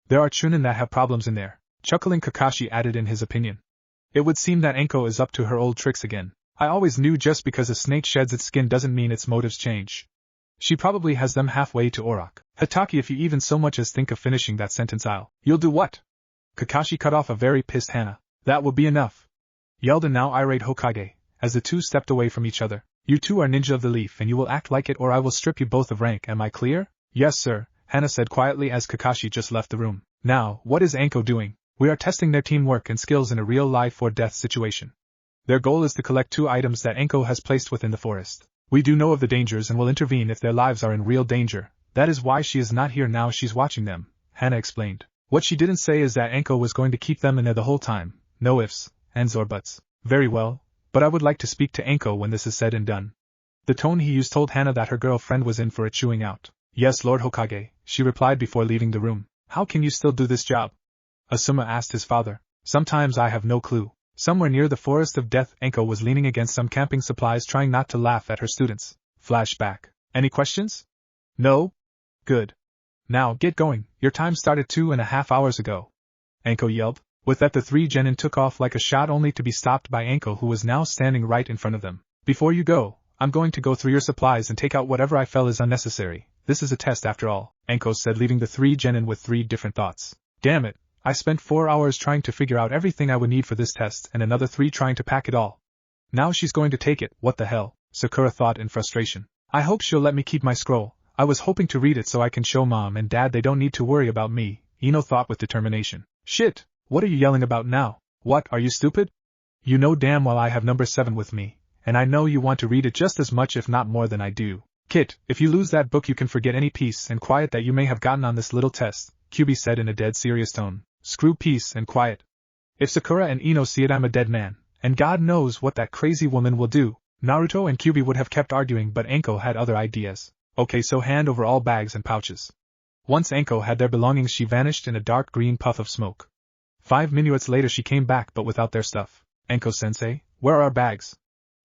There are chunin that have problems in there. Chuckling, Kakashi added in his opinion. It would seem that Anko is up to her old tricks again. I always knew just because a snake sheds its skin doesn't mean its motives change. She probably has them halfway to Orok. Hitaki, if you even so much as think of finishing that sentence, You'll do what? Kakashi cut off a very pissed Hana. That will be enough, yelled a now irate Hokage, as the two stepped away from each other. You two are ninja of the leaf and you will act like it or I will strip you both of rank, am I clear? Yes sir, Hana said quietly as Kakashi just left the room. Now, what is Anko doing? We are testing their teamwork and skills in a real life or death situation. Their goal is to collect 2 items that Anko has placed within the forest. We do know of the dangers and will intervene if their lives are in real danger. That is why she is not here now, she's watching them, Hana explained. What she didn't say is that Anko was going to keep them in there the whole time. No ifs, ands or buts. Very well, but I would like to speak to Anko when this is said and done. The tone he used told Hana that her girlfriend was in for a chewing out. Yes, Lord Hokage, she replied before leaving the room. How can you still do this job? Asuma asked his father. Sometimes I have no clue. Somewhere near the forest of death, Anko was leaning against some camping supplies trying not to laugh at her students. Flashback. Any questions? No? Good. Now, get going, your time started 2.5 hours ago. Anko yelled. With that the 3 genin took off like a shot only to be stopped by Anko, who was now standing right in front of them. Before you go, I'm going to go through your supplies and take out whatever I feel is unnecessary. This is a test after all, Anko said, leaving the 3 genin with 3 different thoughts. Damn it, I spent 4 hours trying to figure out everything I would need for this test and another 3 trying to pack it all. Now she's going to take it, what the hell, Sakura thought in frustration. I hope she'll let me keep my scroll. I was hoping to read it so I can show Mom and Dad they don't need to worry about me, Ino thought with determination. Shit, what are you yelling about now? What, are you stupid? You know damn well I have number 7 with me, and I know you want to read it just as much if not more than I do. Kit, if you lose that book you can forget any peace and quiet that you may have gotten on this little test, Kyubi said in a dead serious tone. Screw peace and quiet. If Sakura and Ino see it I'm a dead man, and God knows what that crazy woman will do. Naruto and Kyubi would have kept arguing but Anko had other ideas. Okay, so hand over all bags and pouches. Once Anko had their belongings she vanished in a dark green puff of smoke. 5 minutes later she came back but without their stuff. Anko-sensei, where are our bags?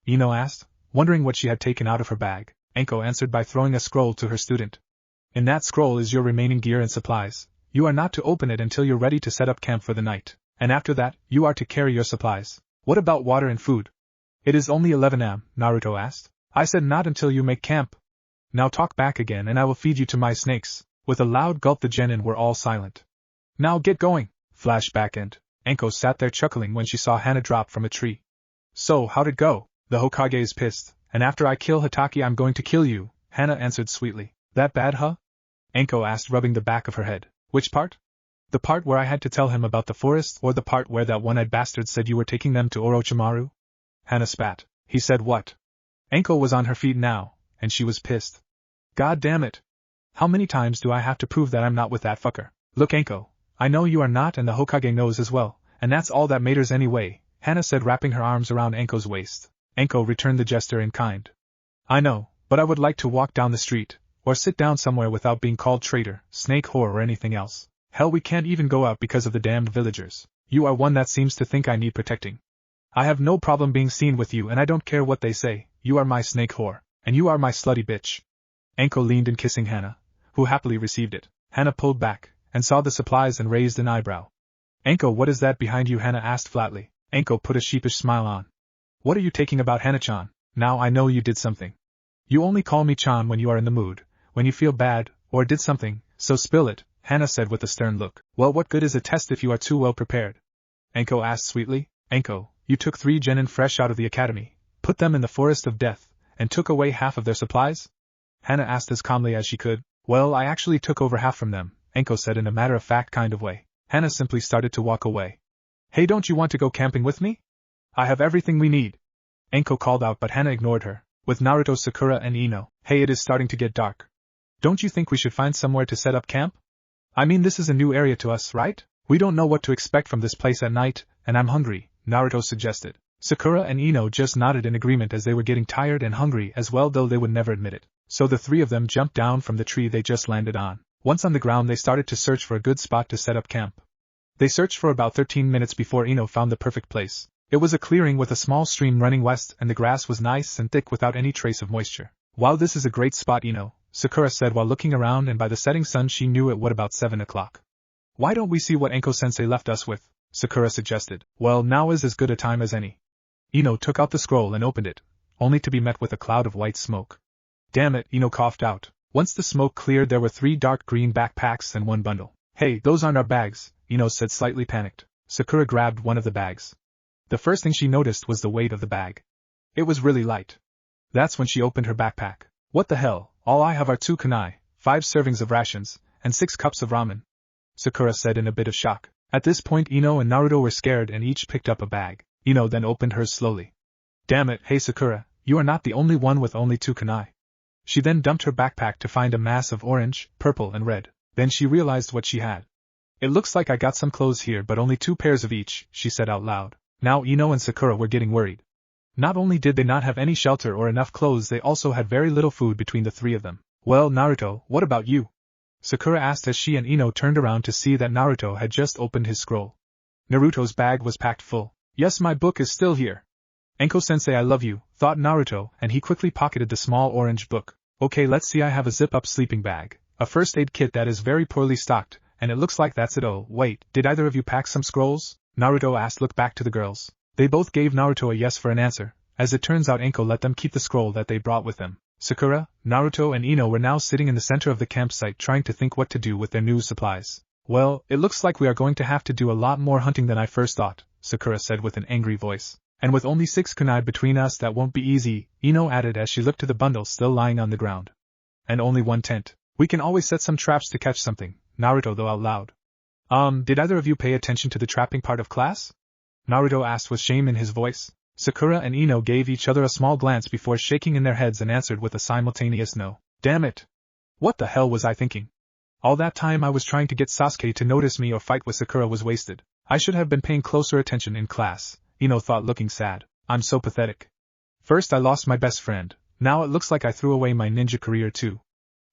Ino asked, wondering what she had taken out of her bag. Anko answered by throwing a scroll to her student. In that scroll is your remaining gear and supplies. You are not to open it until you're ready to set up camp for the night, and after that, you are to carry your supplies. What about water and food? It is only 11 am, Naruto asked. I said not until you make camp. Now talk back again and I will feed you to my snakes. With a loud gulp the genin were all silent. Now get going. Flashback end. Anko sat there chuckling when she saw Hana drop from a tree. So, how'd it go? The Hokage is pissed, and after I kill Hitaki I'm going to kill you, Hana answered sweetly. That bad, huh? Anko asked, rubbing the back of her head. Which part? The part where I had to tell him about the forest, or the part where that one-eyed bastard said you were taking them to Orochimaru? Hana spat. He said what? Anko was on her feet now, and she was pissed. God damn it. How many times do I have to prove that I'm not with that fucker? Look Anko, I know you are not and the Hokage knows as well, and that's all that matters anyway, Hana said, wrapping her arms around Anko's waist. Anko returned the gesture in kind. I know, but I would like to walk down the street, or sit down somewhere without being called traitor, snake whore or anything else. Hell, we can't even go out because of the damned villagers. You are one that seems to think I need protecting. I have no problem being seen with you and I don't care what they say, you are my snake whore, and you are my slutty bitch. Anko leaned in kissing Hana, who happily received it. Hana pulled back, and saw the supplies and raised an eyebrow. Anko, what is that behind you? Hana asked flatly. Anko put a sheepish smile on. What are you taking about, Hana-chan? Now I know you did something. You only call me Chan when you are in the mood, when you feel bad, or did something, so spill it, Hana said with a stern look. Well, what good is a test if you are too well prepared? Anko asked sweetly. Anko, you took 3 genin fresh out of the academy, put them in the forest of death, and took away half of their supplies? Hana asked as calmly as she could. Well, I actually took over half from them, Anko said in a matter-of-fact kind of way. Hana simply started to walk away. Hey, don't you want to go camping with me? I have everything we need. Anko called out, but Hana ignored her. With Naruto, Sakura and Ino. Hey, it is starting to get dark. Don't you think we should find somewhere to set up camp? I mean, this is a new area to us, right? We don't know what to expect from this place at night, and I'm hungry, Naruto suggested. Sakura and Ino just nodded in agreement as they were getting tired and hungry as well, though they would never admit it. So the 3 of them jumped down from the tree they just landed on. Once on the ground they started to search for a good spot to set up camp. They searched for about 13 minutes before Ino found the perfect place. It was a clearing with a small stream running west and the grass was nice and thick without any trace of moisture. Wow, this is a great spot, Ino, Sakura said while looking around, and by the setting sun she knew it was about 7 o'clock. Why don't we see what Anko-sensei left us with? Sakura suggested. Well, now is as good a time as any. Ino took out the scroll and opened it, only to be met with a cloud of white smoke. Damn it, Ino coughed out. Once the smoke cleared, there were 3 dark green backpacks and 1 bundle. Hey, those aren't our bags, Ino said, slightly panicked. Sakura grabbed one of the bags. The first thing she noticed was the weight of the bag. It was really light. That's when she opened her backpack. What the hell, all I have are 2 kunai, 5 servings of rations, and 6 cups of ramen, Sakura said in a bit of shock. At this point Ino and Naruto were scared and each picked up a bag. Ino then opened hers slowly. Damn it, hey Sakura, you are not the only one with only 2 kunai. She then dumped her backpack to find a mass of orange, purple and red. Then she realized what she had. It looks like I got some clothes here but only 2 pairs of each, she said out loud. Now Ino and Sakura were getting worried. Not only did they not have any shelter or enough clothes, they also had very little food between the 3 of them. Well, Naruto, what about you? Sakura asked as she and Ino turned around to see that Naruto had just opened his scroll. Naruto's bag was packed full. Yes, my book is still here. Anko-sensei, I love you, thought Naruto, and he quickly pocketed the small orange book. Okay, let's see, I have a zip-up sleeping bag, a first aid kit that is very poorly stocked, and it looks like that's it. Oh, wait, did either of you pack some scrolls? Naruto asked. Looked back to the girls. They both gave Naruto a yes for an answer. As it turns out, Anko let them keep the scroll that they brought with them. Sakura, Naruto and Ino were now sitting in the center of the campsite trying to think what to do with their new supplies. Well, it looks like we are going to have to do a lot more hunting than I first thought, Sakura said with an angry voice. And with only 6 kunai between us, that won't be easy, Ino added as she looked to the bundle still lying on the ground. And only 1 tent. We can always set some traps to catch something, Naruto though out loud. Did either of you pay attention to the trapping part of class? Naruto asked with shame in his voice. Sakura and Ino gave each other a small glance before shaking in their heads and answered with a simultaneous no. Damn it! What the hell was I thinking? All that time I was trying to get Sasuke to notice me or fight with Sakura was wasted. I should have been paying closer attention in class, Ino thought, looking sad. I'm so pathetic. First I lost my best friend, now it looks like I threw away my ninja career too.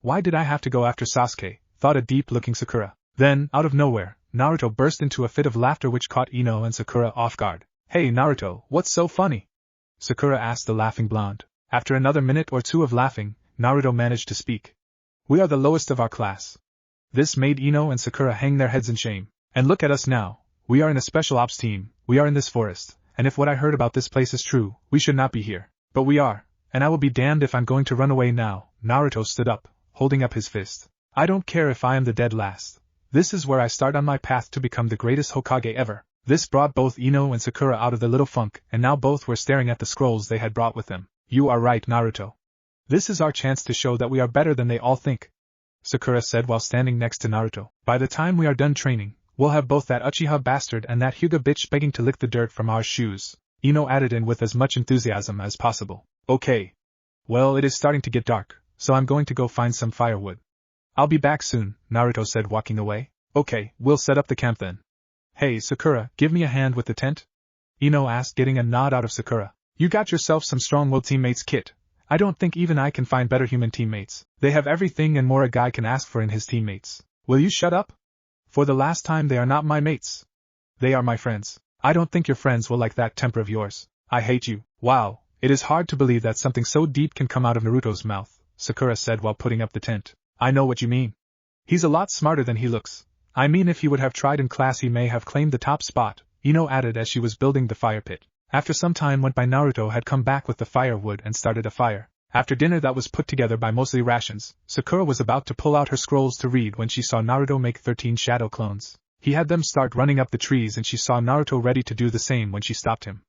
Why did I have to go after Sasuke, thought a deep-looking Sakura. Then, out of nowhere, Naruto burst into a fit of laughter which caught Ino and Sakura off guard. Hey Naruto, what's so funny? Sakura asked the laughing blonde. After another minute or 2 of laughing, Naruto managed to speak. We are the lowest of our class. This made Ino and Sakura hang their heads in shame. And look at us now, we are in a special ops team, we are in this forest, and if what I heard about this place is true, we should not be here. But we are, and I will be damned if I'm going to run away now. Naruto stood up, holding up his fist. I don't care if I am the dead last. This is where I start on my path to become the greatest Hokage ever. This brought both Ino and Sakura out of the little funk, and now both were staring at the scrolls they had brought with them. You are right, Naruto. This is our chance to show that we are better than they all think, Sakura said while standing next to Naruto. By the time we are done training, we'll have both that Uchiha bastard and that Hyuga bitch begging to lick the dirt from our shoes, Ino added in with as much enthusiasm as possible. Okay. Well, it is starting to get dark, so I'm going to go find some firewood. I'll be back soon, Naruto said, walking away. Okay, we'll set up the camp then. Hey Sakura, give me a hand with the tent? Ino asked, getting a nod out of Sakura. You got yourself some strong-willed teammates, Kit. I don't think even I can find better human teammates. They have everything and more a guy can ask for in his teammates. Will you shut up? For the last time, they are not my mates. They are my friends. I don't think your friends will like that temper of yours. I hate you. Wow, it is hard to believe that something so deep can come out of Naruto's mouth, Sakura said while putting up the tent. I know what you mean. He's a lot smarter than he looks. I mean, if he would have tried in class he may have claimed the top spot, Ino added as she was building the fire pit. After some time went by, Naruto had come back with the firewood and started a fire. After dinner that was put together by mostly rations, Sakura was about to pull out her scrolls to read when she saw Naruto make 13 shadow clones. He had them start running up the trees and she saw Naruto ready to do the same when she stopped him.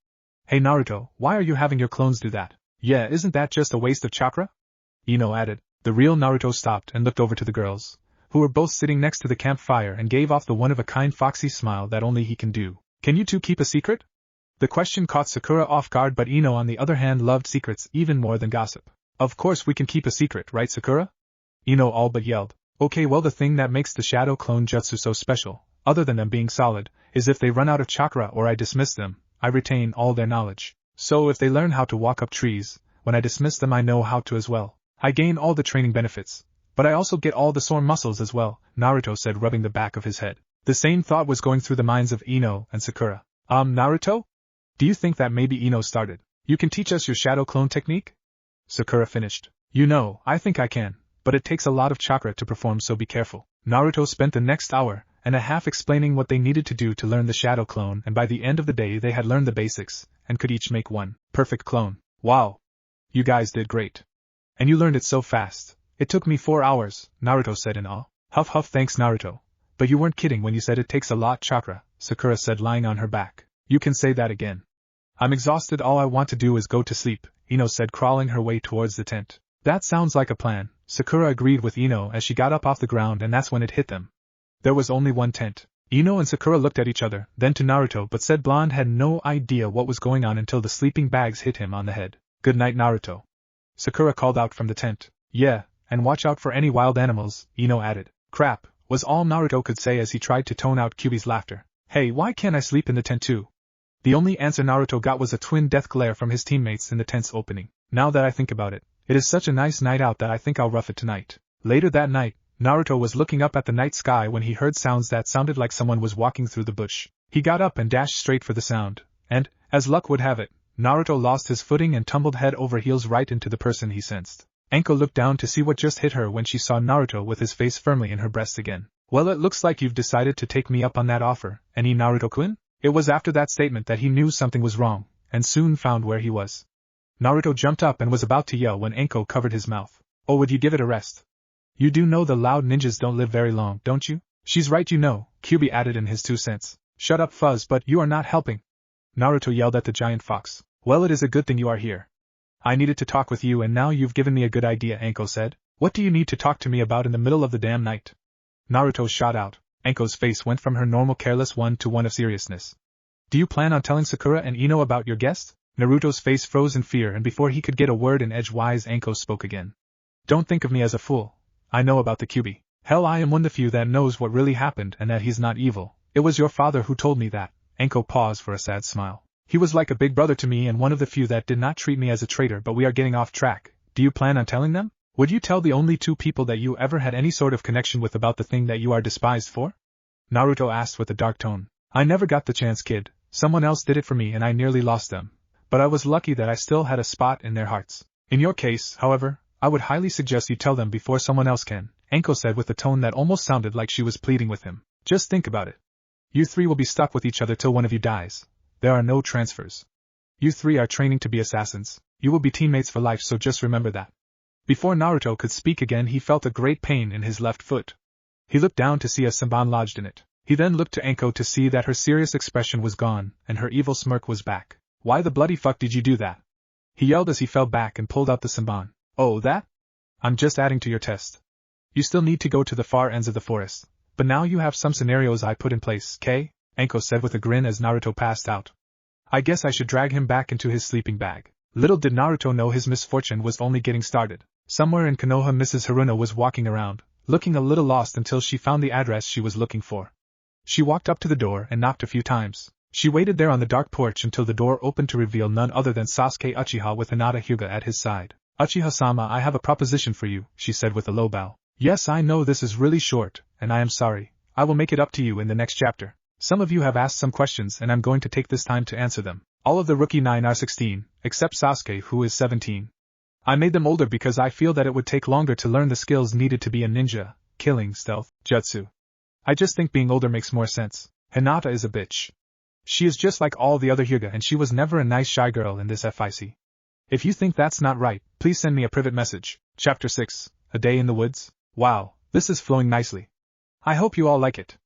Hey Naruto, why are you having your clones do that? Yeah, isn't that just a waste of chakra? Ino added. The real Naruto stopped and looked over to the girls, who were both sitting next to the campfire, and gave off the one-of-a-kind foxy smile that only he can do. Can you two keep a secret? The question caught Sakura off guard, but Ino on the other hand loved secrets even more than gossip. Of course we can keep a secret, right Sakura? Ino all but yelled. Okay, well, the thing that makes the shadow clone jutsu so special, other than them being solid, is if they run out of chakra or I dismiss them, I retain all their knowledge. So if they learn how to walk up trees, when I dismiss them I know how to as well. I gain all the training benefits, but I also get all the sore muscles as well, Naruto said, rubbing the back of his head. The same thought was going through the minds of Ino and Sakura. Naruto? Do you think that maybe Ino started? You can teach us your shadow clone technique? Sakura finished. You know, I think I can, but it takes a lot of chakra to perform, so be careful. Naruto spent the next hour, and a half explaining what they needed to do to learn the shadow clone, and by the end of the day they had learned the basics, and could each make one perfect clone. Wow! You guys did great. And you learned it so fast. It took me 4 hours, Naruto said in awe. Huff huff, thanks Naruto. But you weren't kidding when you said it takes a lot chakra, Sakura said lying on her back. You can say that again. I'm exhausted, all I want to do is go to sleep, Ino said crawling her way towards the tent. That sounds like a plan, Sakura agreed with Ino as she got up off the ground, and that's when it hit them. There was only one tent. Ino and Sakura looked at each other, then to Naruto, but said Blonde had no idea what was going on until the sleeping bags hit him on the head. Good night Naruto. Sakura called out from the tent. Yeah, and watch out for any wild animals, Ino added. Crap, was all Naruto could say as he tried to tone out Kyuubi's laughter. Hey, why can't I sleep in the tent too? The only answer Naruto got was a twin death glare from his teammates in the tent's opening. Now that I think about it, it is such a nice night out that I think I'll rough it tonight. Later that night, Naruto was looking up at the night sky when he heard sounds that sounded like someone was walking through the bush. He got up and dashed straight for the sound, and, as luck would have it, Naruto lost his footing and tumbled head over heels right into the person he sensed. Anko looked down to see what just hit her when she saw Naruto with his face firmly in her breast again. Well, it looks like you've decided to take me up on that offer, any Naruto-kun? It was after that statement that he knew something was wrong, and soon found where he was. Naruto jumped up and was about to yell when Anko covered his mouth. Oh, would you give it a rest? You do know the loud ninjas don't live very long, don't you? She's right, you know, Kyuubi added in his 2 cents. Shut up, Fuzz, but you are not helping. Naruto yelled at the giant fox. Well, it is a good thing you are here. I needed to talk with you and now you've given me a good idea, Anko said. What do you need to talk to me about in the middle of the damn night? Naruto shot out. Anko's face went from her normal careless one to one of seriousness. Do you plan on telling Sakura and Ino about your guest? Naruto's face froze in fear, and before he could get a word in edgewise, Anko spoke again. Don't think of me as a fool. I know about the Kyuubi. Hell, I am one of the few that knows what really happened and that he's not evil. It was your father who told me that. Anko paused for a sad smile. He was like a big brother to me and one of the few that did not treat me as a traitor, but we are getting off track. Do you plan on telling them? Would you tell the only 2 people that you ever had any sort of connection with about the thing that you are despised for? Naruto asked with a dark tone. I never got the chance, kid. Someone else did it for me and I nearly lost them. But I was lucky that I still had a spot in their hearts. In your case, however, I would highly suggest you tell them before someone else can, Anko said with a tone that almost sounded like she was pleading with him. Just think about it. You 3 will be stuck with each other till one of you dies. There are no transfers. You 3 are training to be assassins. You will be teammates for life, so just remember that. Before Naruto could speak again, he felt a great pain in his left foot. He looked down to see a senbon lodged in it. He then looked to Anko to see that her serious expression was gone, and her evil smirk was back. Why the bloody fuck did you do that? He yelled as he fell back and pulled out the senbon. Oh, that? I'm just adding to your test. You still need to go to the far ends of the forest. But now you have some scenarios I put in place, K? Anko said with a grin as Naruto passed out. I guess I should drag him back into his sleeping bag. Little did Naruto know his misfortune was only getting started. Somewhere in Konoha, Mrs. Haruna was walking around, looking a little lost until she found the address she was looking for. She walked up to the door and knocked a few times. She waited there on the dark porch until the door opened to reveal none other than Sasuke Uchiha with Hinata Hyuga at his side. Uchiha-sama, I have a proposition for you, she said with a low bow. Yes, I know this is really short, and I am sorry. I will make it up to you in the next chapter. Some of you have asked some questions and I'm going to take this time to answer them. All of the rookie 9 are 16, except Sasuke, who is 17. I made them older because I feel that it would take longer to learn the skills needed to be a ninja, killing, stealth, jutsu. I just think being older makes more sense. Hinata is a bitch. She is just like all the other Hyuga and she was never a nice shy girl in this FIC. If you think that's not right, please send me a private message. Chapter 6, A Day in the Woods. Wow, this is flowing nicely. I hope you all like it.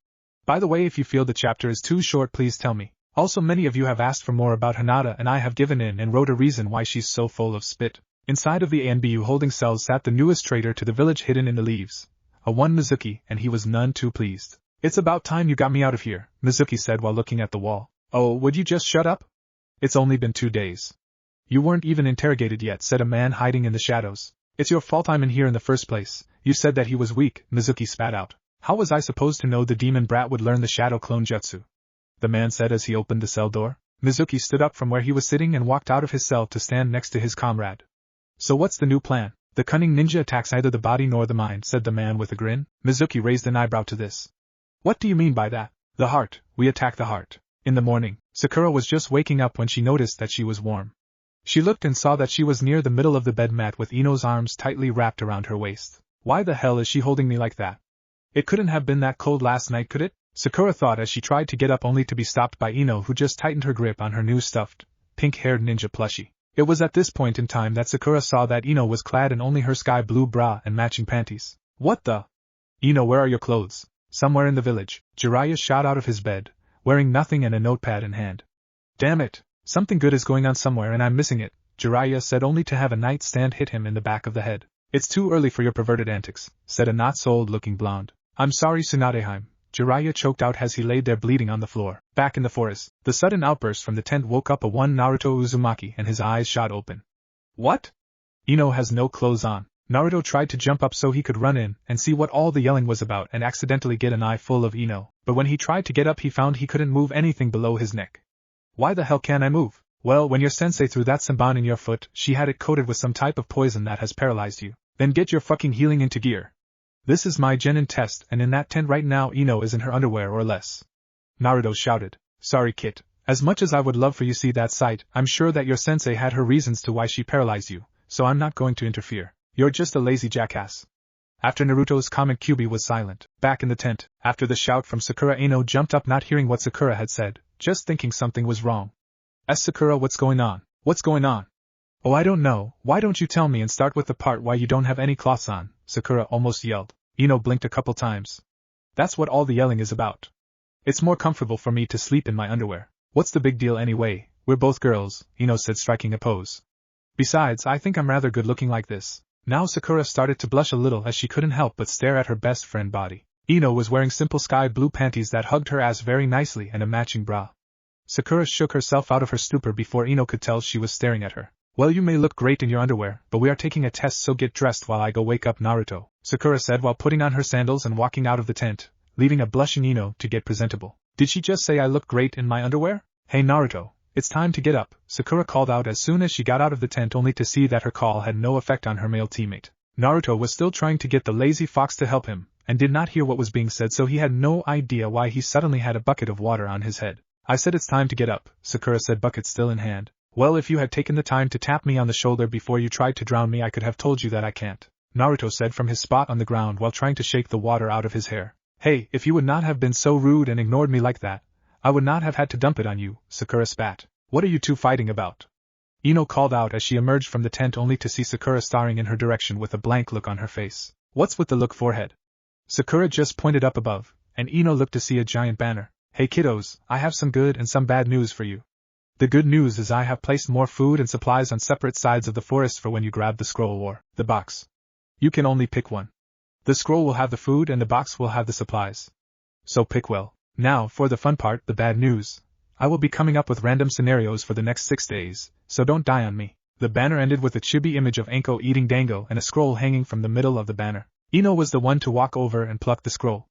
By the way, if you feel the chapter is too short, please tell me. Also, many of you have asked for more about Hinata and I have given in and wrote a reason why she's so full of spit. Inside of the ANBU holding cells sat the newest traitor to the village hidden in the leaves. A one Mizuki, and he was none too pleased. It's about time you got me out of here, Mizuki said while looking at the wall. Oh, would you just shut up? It's only been 2 days. You weren't even interrogated yet, said a man hiding in the shadows. It's your fault I'm in here in the first place. You said that he was weak, Mizuki spat out. How was I supposed to know the demon brat would learn the shadow clone jutsu? The man said as he opened the cell door. Mizuki stood up from where he was sitting and walked out of his cell to stand next to his comrade. So what's the new plan? The cunning ninja attacks neither the body nor the mind, said the man with a grin. Mizuki raised an eyebrow to this. What do you mean by that? The heart. We attack the heart. In the morning, Sakura was just waking up when she noticed that she was warm. She looked and saw that she was near the middle of the bed mat with Ino's arms tightly wrapped around her waist. Why the hell is she holding me like that? It couldn't have been that cold last night, could it? Sakura thought as she tried to get up only to be stopped by Ino, who just tightened her grip on her new stuffed, pink-haired ninja plushie. It was at this point in time that Sakura saw that Ino was clad in only her sky blue bra and matching panties. What the? Ino, where are your clothes? Somewhere in the village, Jiraiya shot out of his bed, wearing nothing and a notepad in hand. Damn it, something good is going on somewhere and I'm missing it, Jiraiya said, only to have a nightstand hit him in the back of the head. It's too early for your perverted antics, said a not-so-old-looking blonde. I'm sorry, Tsunadeheim, Jiraiya choked out as he laid there bleeding on the floor. Back in the forest, the sudden outburst from the tent woke up one Naruto Uzumaki and his eyes shot open. What? Ino has no clothes on. Naruto tried to jump up so he could run in and see what all the yelling was about and accidentally get an eye full of Ino, but when he tried to get up he found he couldn't move anything below his neck. Why the hell can't I move? Well, when your sensei threw that senbon in your foot, she had it coated with some type of poison that has paralyzed you. Then get your fucking healing into gear. This is my genin test, and in that tent right now Ino is in her underwear or less. Naruto shouted. Sorry, Kit. As much as I would love for you to see that sight, I'm sure that your sensei had her reasons to why she paralyzed you, so I'm not going to interfere. You're just a lazy jackass. After Naruto's comment, Kyuubi was silent. Back in the tent, after the shout from Sakura, Ino jumped up, not hearing what Sakura had said, just thinking something was wrong. Sakura, what's going on? What's going on? Oh, I don't know. Why don't you tell me and start with the part why you don't have any cloths on? Sakura almost yelled. Ino blinked a couple times. That's what all the yelling is about. It's more comfortable for me to sleep in my underwear. What's the big deal anyway? We're both girls, Ino said, striking a pose. Besides, I think I'm rather good looking like this. Now Sakura started to blush a little as she couldn't help but stare at her best friend body. Ino was wearing simple sky blue panties that hugged her ass very nicely and a matching bra. Sakura shook herself out of her stupor before Ino could tell she was staring at her. Well, you may look great in your underwear, but we are taking a test, so get dressed while I go wake up Naruto, Sakura said while putting on her sandals and walking out of the tent, leaving a blushing Ino to get presentable. Did she just say I look great in my underwear? Hey Naruto, it's time to get up, Sakura called out as soon as she got out of the tent, only to see that her call had no effect on her male teammate. Naruto was still trying to get the lazy fox to help him, and did not hear what was being said, so he had no idea why he suddenly had a bucket of water on his head. I said it's time to get up, Sakura said, bucket still in hand. Well, if you had taken the time to tap me on the shoulder before you tried to drown me, I could have told you that I can't, Naruto said from his spot on the ground while trying to shake the water out of his hair. Hey, if you would not have been so rude and ignored me like that, I would not have had to dump it on you, Sakura spat. What are you two fighting about? Ino called out as she emerged from the tent, only to see Sakura staring in her direction with a blank look on her face. What's with the look forehead? Sakura just pointed up above, and Ino looked to see a giant banner. Hey kiddos, I have some good and some bad news for you. The good news is I have placed more food and supplies on separate sides of the forest for when you grab the scroll or the box. You can only pick one. The scroll will have the food and the box will have the supplies. So pick well. Now, for the fun part, the bad news. I will be coming up with random scenarios for the next 6 days, so don't die on me. The banner ended with a chibi image of Anko eating dango and a scroll hanging from the middle of the banner. Ino was the one to walk over and pluck the scroll.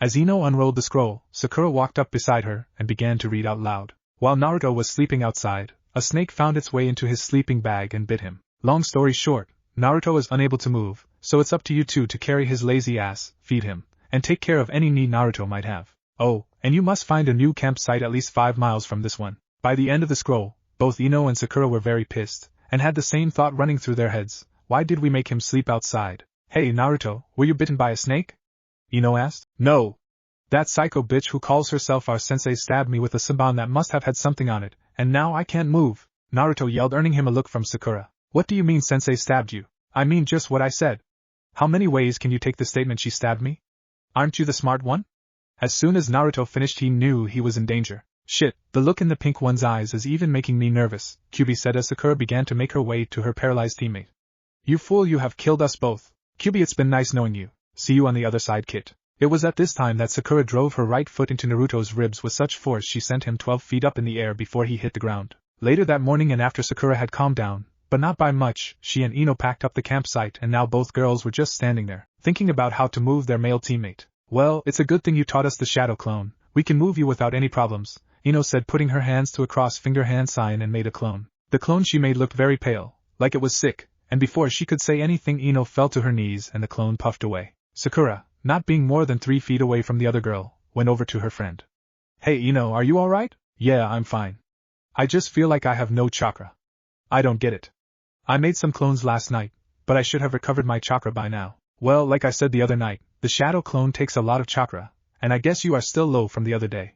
As Ino unrolled the scroll, Sakura walked up beside her and began to read out loud. While Naruto was sleeping outside, a snake found its way into his sleeping bag and bit him. Long story short, Naruto is unable to move, so it's up to you two to carry his lazy ass, feed him, and take care of any need Naruto might have. Oh, and you must find a new campsite at least 5 miles from this one. By the end of the scroll, both Ino and Sakura were very pissed, and had the same thought running through their heads. Why did we make him sleep outside? Hey Naruto, were you bitten by a snake? Ino asked. No. That psycho bitch who calls herself our sensei stabbed me with a senbon that must have had something on it, and now I can't move, Naruto yelled, earning him a look from Sakura. What do you mean sensei stabbed you? I mean just what I said. How many ways can you take the statement she stabbed me? Aren't you the smart one? As soon as Naruto finished, he knew he was in danger. Shit, the look in the pink one's eyes is even making me nervous, Kyuubi said as Sakura began to make her way to her paralyzed teammate. You fool, you have killed us both. Kyuubi, it's been nice knowing you. See you on the other side, Kit. It was at this time that Sakura drove her right foot into Naruto's ribs with such force she sent him 12 feet up in the air before he hit the ground. Later that morning, and after Sakura had calmed down, but not by much, she and Ino packed up the campsite, and now both girls were just standing there, thinking about how to move their male teammate. Well, it's a good thing you taught us the shadow clone. We can move you without any problems, Ino said, putting her hands to a cross-finger hand sign, and made a clone. The clone she made looked very pale, like it was sick, and before she could say anything Ino fell to her knees and the clone puffed away. Sakura, not being more than 3 feet away from the other girl, went over to her friend. Hey Ino, are you alright? Yeah, I'm fine. I just feel like I have no chakra. I don't get it. I made some clones last night, but I should have recovered my chakra by now. Well, like I said the other night, the shadow clone takes a lot of chakra, and I guess you are still low from the other day.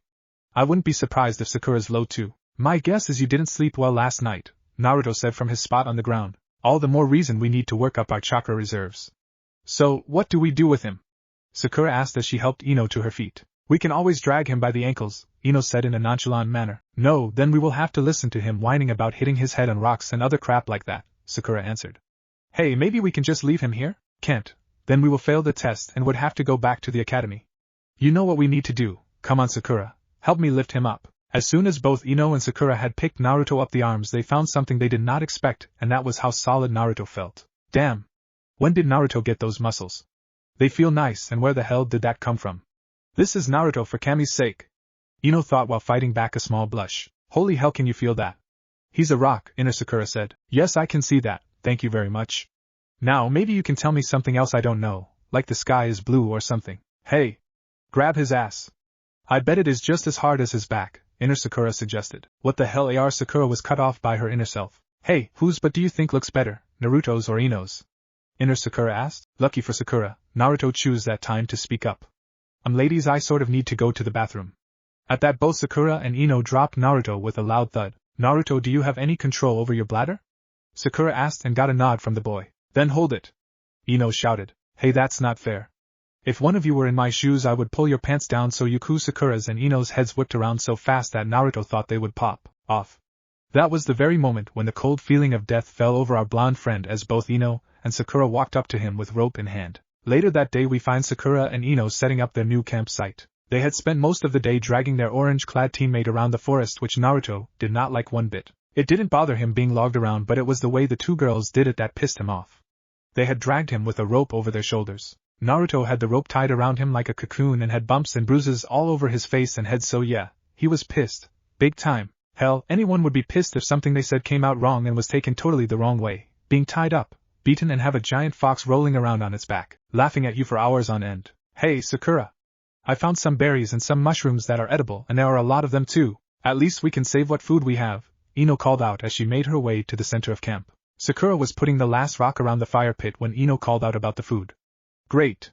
I wouldn't be surprised if Sakura's low too. My guess is you didn't sleep well last night, Naruto said from his spot on the ground. All the more reason we need to work up our chakra reserves. So, what do we do with him? Sakura asked as she helped Ino to her feet. We can always drag him by the ankles, Ino said in a nonchalant manner. No, then we will have to listen to him whining about hitting his head on rocks and other crap like that, Sakura answered. Hey, maybe we can just leave him here? Can't. Then we will fail the test and would have to go back to the academy. You know what we need to do. Come on, Sakura. Help me lift him up. As soon as both Ino and Sakura had picked Naruto up the arms, they found something they did not expect, and that was how solid Naruto felt. Damn. When did Naruto get those muscles? They feel nice, and where the hell did that come from? This is Naruto for Kami's sake. Ino thought while fighting back a small blush. Holy hell, can you feel that? He's a rock, Ino Sakura said. Yes, I can see that, thank you very much. Now maybe you can tell me something else I don't know, like the sky is blue or something. Hey! Grab his ass. I bet it is just as hard as his back, Ino Sakura suggested. What the hell? Sakura was cut off by her inner self. Hey, whose butt do you think looks better, Naruto's or Ino's? Ino Sakura asked. Lucky for Sakura, Naruto chose that time to speak up. Ladies, I sort of need to go to the bathroom. At that both Sakura and Ino dropped Naruto with a loud thud. Naruto, do you have any control over your bladder? Sakura asked and got a nod from the boy. Then hold it. Ino shouted. Hey, that's not fair. If one of you were in my shoes, I would pull your pants down. So Sakura's and Ino's heads whipped around so fast that Naruto thought they would pop off. That was the very moment when the cold feeling of death fell over our blonde friend as both Ino and Sakura walked up to him with rope in hand. Later that day we find Sakura and Ino setting up their new campsite. They had spent most of the day dragging their orange-clad teammate around the forest, which Naruto did not like one bit. It didn't bother him being logged around, but it was the way the two girls did it that pissed him off. They had dragged him with a rope over their shoulders. Naruto had the rope tied around him like a cocoon and had bumps and bruises all over his face and head, so yeah, he was pissed. Big time. Hell, anyone would be pissed if something they said came out wrong and was taken totally the wrong way. Being tied up, beaten, and have a giant fox rolling around on its back, laughing at you for hours on end. Hey, Sakura! I found some berries and some mushrooms that are edible, and there are a lot of them too. At least we can save what food we have, Ino called out as she made her way to the center of camp. Sakura was putting the last rock around the fire pit when Ino called out about the food. Great.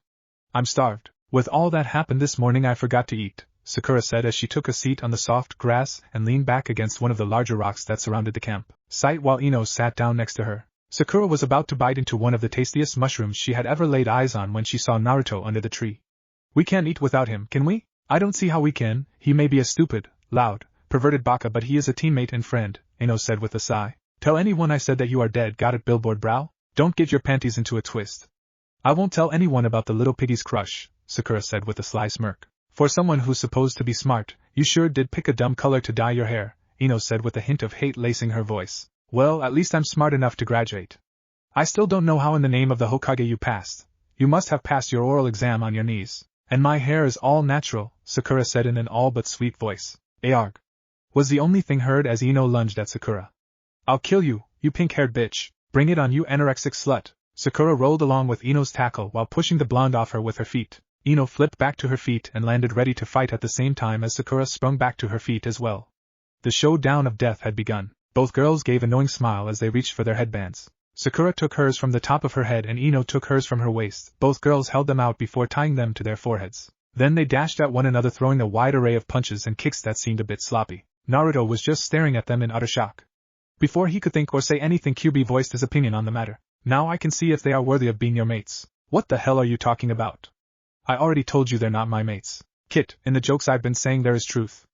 I'm starved. With all that happened this morning, I forgot to eat, Sakura said as she took a seat on the soft grass and leaned back against one of the larger rocks that surrounded the camp site while Ino sat down next to her. Sakura was about to bite into one of the tastiest mushrooms she had ever laid eyes on when she saw Naruto under the tree. We can't eat without him, can we? I don't see how we can. He may be a stupid, loud, perverted baka, but he is a teammate and friend, Ino said with a sigh. Tell anyone I said that you are dead, got it, billboard brow? Don't get your panties into a twist. I won't tell anyone about the little piggy's crush, Sakura said with a sly smirk. For someone who's supposed to be smart, you sure did pick a dumb color to dye your hair, Ino said with a hint of hate lacing her voice. Well, at least I'm smart enough to graduate. I still don't know how in the name of the Hokage you passed. You must have passed your oral exam on your knees. And my hair is all natural, Sakura said in an all but sweet voice. Arg! Was the only thing heard as Ino lunged at Sakura. I'll kill you, you pink-haired bitch. Bring it on, you anorexic slut. Sakura rolled along with Ino's tackle while pushing the blonde off her with her feet. Ino flipped back to her feet and landed ready to fight at the same time as Sakura sprung back to her feet as well. The showdown of death had begun. Both girls gave an annoying smile as they reached for their headbands. Sakura took hers from the top of her head and Ino took hers from her waist. Both girls held them out before tying them to their foreheads. Then they dashed at one another, throwing a wide array of punches and kicks that seemed a bit sloppy. Naruto was just staring at them in utter shock. Before he could think or say anything, Kyuubi voiced his opinion on the matter. Now I can see if they are worthy of being your mates. What the hell are you talking about? I already told you they're not my mates. Kit, in the jokes I've been saying there is truth.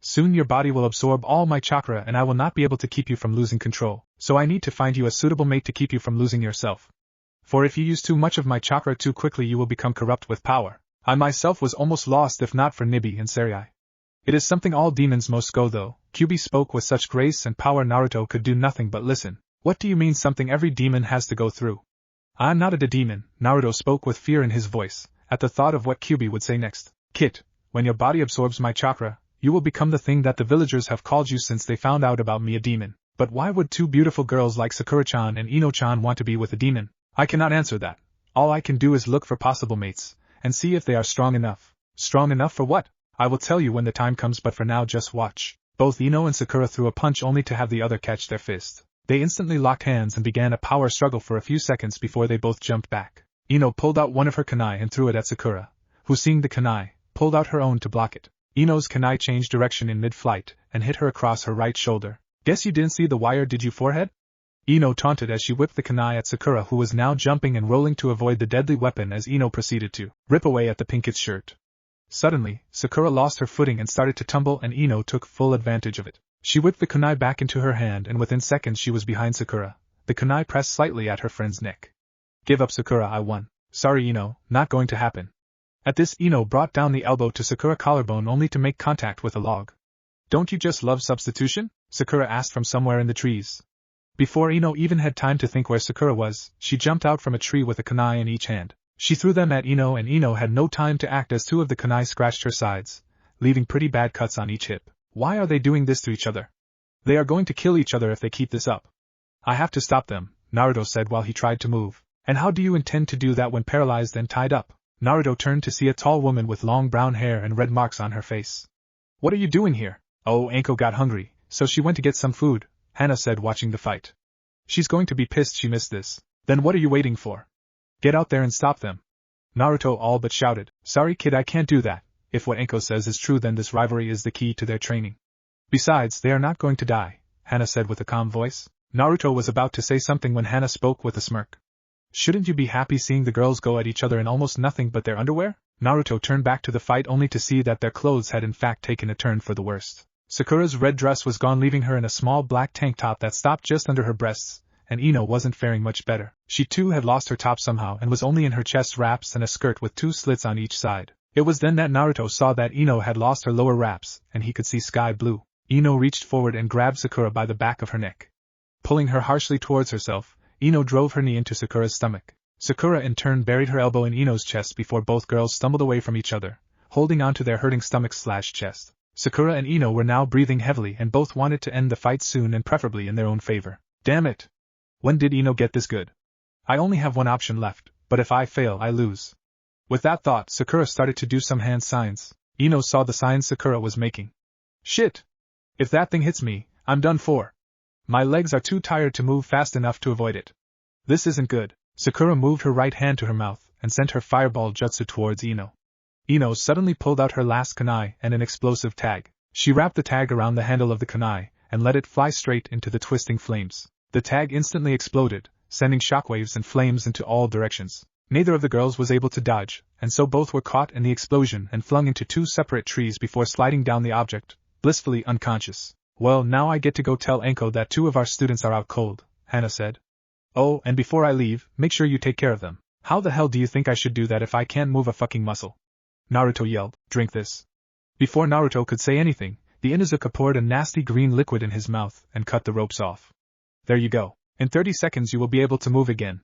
Soon your body will absorb all my chakra and I will not be able to keep you from losing control, so I need to find you a suitable mate to keep you from losing yourself. For if you use too much of my chakra too quickly, you will become corrupt with power. I myself was almost lost if not for Nibi and Serai. It is something all demons must go though. Kyuubi spoke with such grace and power Naruto could do nothing but listen. What do you mean something every demon has to go through? I'm not a demon, Naruto spoke with fear in his voice, at the thought of what Kyuubi would say next. Kit, when your body absorbs my chakra, you will become the thing that the villagers have called you since they found out about me, a demon. But why would two beautiful girls like Sakura-chan and Ino-chan want to be with a demon? I cannot answer that. All I can do is look for possible mates, and see if they are strong enough. Strong enough for what? I will tell you when the time comes, but for now just watch. Both Ino and Sakura threw a punch only to have the other catch their fist. They instantly locked hands and began a power struggle for a few seconds before they both jumped back. Ino pulled out one of her kunai and threw it at Sakura, who, seeing the kunai, pulled out her own to block it. Ino's kunai changed direction in mid-flight and hit her across her right shoulder. Guess you didn't see the wire, did you, forehead? Ino taunted as she whipped the kunai at Sakura, who was now jumping and rolling to avoid the deadly weapon as Ino proceeded to rip away at the pinket's shirt. Suddenly, Sakura lost her footing and started to tumble, and Ino took full advantage of it. She whipped the kunai back into her hand, and within seconds she was behind Sakura. The kunai pressed slightly at her friend's neck. Give up, Sakura, I won. Sorry, Ino, not going to happen. At this, Ino brought down the elbow to Sakura's collarbone only to make contact with a log. Don't you just love substitution? Sakura asked from somewhere in the trees. Before Ino even had time to think where Sakura was, she jumped out from a tree with a kunai in each hand. She threw them at Ino, and Ino had no time to act as two of the kunai scratched her sides, leaving pretty bad cuts on each hip. Why are they doing this to each other? They are going to kill each other if they keep this up. I have to stop them, Naruto said while he tried to move. And how do you intend to do that when paralyzed and tied up? Naruto turned to see a tall woman with long brown hair and red marks on her face. What are you doing here? Oh, Anko got hungry, so she went to get some food, Hana said watching the fight. She's going to be pissed she missed this. Then what are you waiting for? Get out there and stop them. Naruto all but shouted. Sorry kid, I can't do that. If what Anko says is true, then this rivalry is the key to their training. Besides, they are not going to die, Hana said with a calm voice. Naruto was about to say something when Hana spoke with a smirk. Shouldn't you be happy seeing the girls go at each other in almost nothing but their underwear? Naruto turned back to the fight only to see that their clothes had in fact taken a turn for the worst. Sakura's red dress was gone, leaving her in a small black tank top that stopped just under her breasts, and Ino wasn't faring much better. She too had lost her top somehow and was only in her chest wraps and a skirt with 2 slits on each side. It was then that Naruto saw that Ino had lost her lower wraps, and he could see sky blue. Ino reached forward and grabbed Sakura by the back of her neck. Pulling her harshly towards herself, Ino drove her knee into Sakura's stomach. Sakura in turn buried her elbow in Ino's chest before both girls stumbled away from each other, holding onto their hurting stomachs/chest. Sakura and Ino were now breathing heavily and both wanted to end the fight soon and preferably in their own favor. Damn it! When did Ino get this good? I only have one option left, but if I fail I lose. With that thought, Sakura started to do some hand signs. Ino saw the signs Sakura was making. Shit! If that thing hits me, I'm done for. My legs are too tired to move fast enough to avoid it. This isn't good. Sakura moved her right hand to her mouth and sent her fireball jutsu towards Ino. Ino suddenly pulled out her last kunai and an explosive tag. She wrapped the tag around the handle of the kunai and let it fly straight into the twisting flames. The tag instantly exploded, sending shockwaves and flames into all directions. Neither of the girls was able to dodge, and so both were caught in the explosion and flung into 2 separate trees before sliding down the object, blissfully unconscious. Well, now I get to go tell Anko that 2 of our students are out cold, Hana said. Oh, and before I leave, make sure you take care of them. How the hell do you think I should do that if I can't move a fucking muscle? Naruto yelled, drink this. Before Naruto could say anything, the Inuzuka poured a nasty green liquid in his mouth and cut the ropes off. There you go. In 30 seconds you will be able to move again.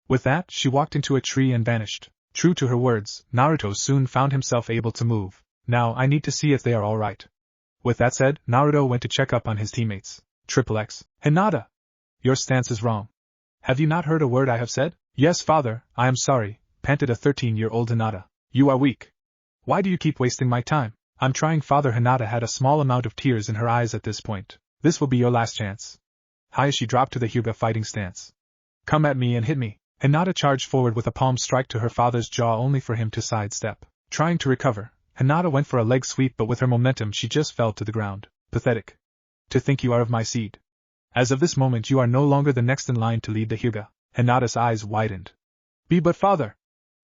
With that, she walked into a tree and vanished. True to her words, Naruto soon found himself able to move. Now I need to see if they are alright. With that said, Naruto went to check up on his teammates. XXX. Hinata! Your stance is wrong. Have you not heard a word I have said? Yes, father, I am sorry, panted a 13-year-old Hinata. You are weak. Why do you keep wasting my time? I'm trying. Father Hinata had a small amount of tears in her eyes at this point. This will be your last chance. Hayashi dropped to the Hyuga fighting stance. Come at me and hit me. Hinata charged forward with a palm strike to her father's jaw only for him to sidestep. Trying to recover, Hinata went for a leg sweep, but with her momentum she just fell to the ground. Pathetic. To think you are of my seed. As of this moment you are no longer the next in line to lead the Hyuga. Hinata's eyes widened. But father!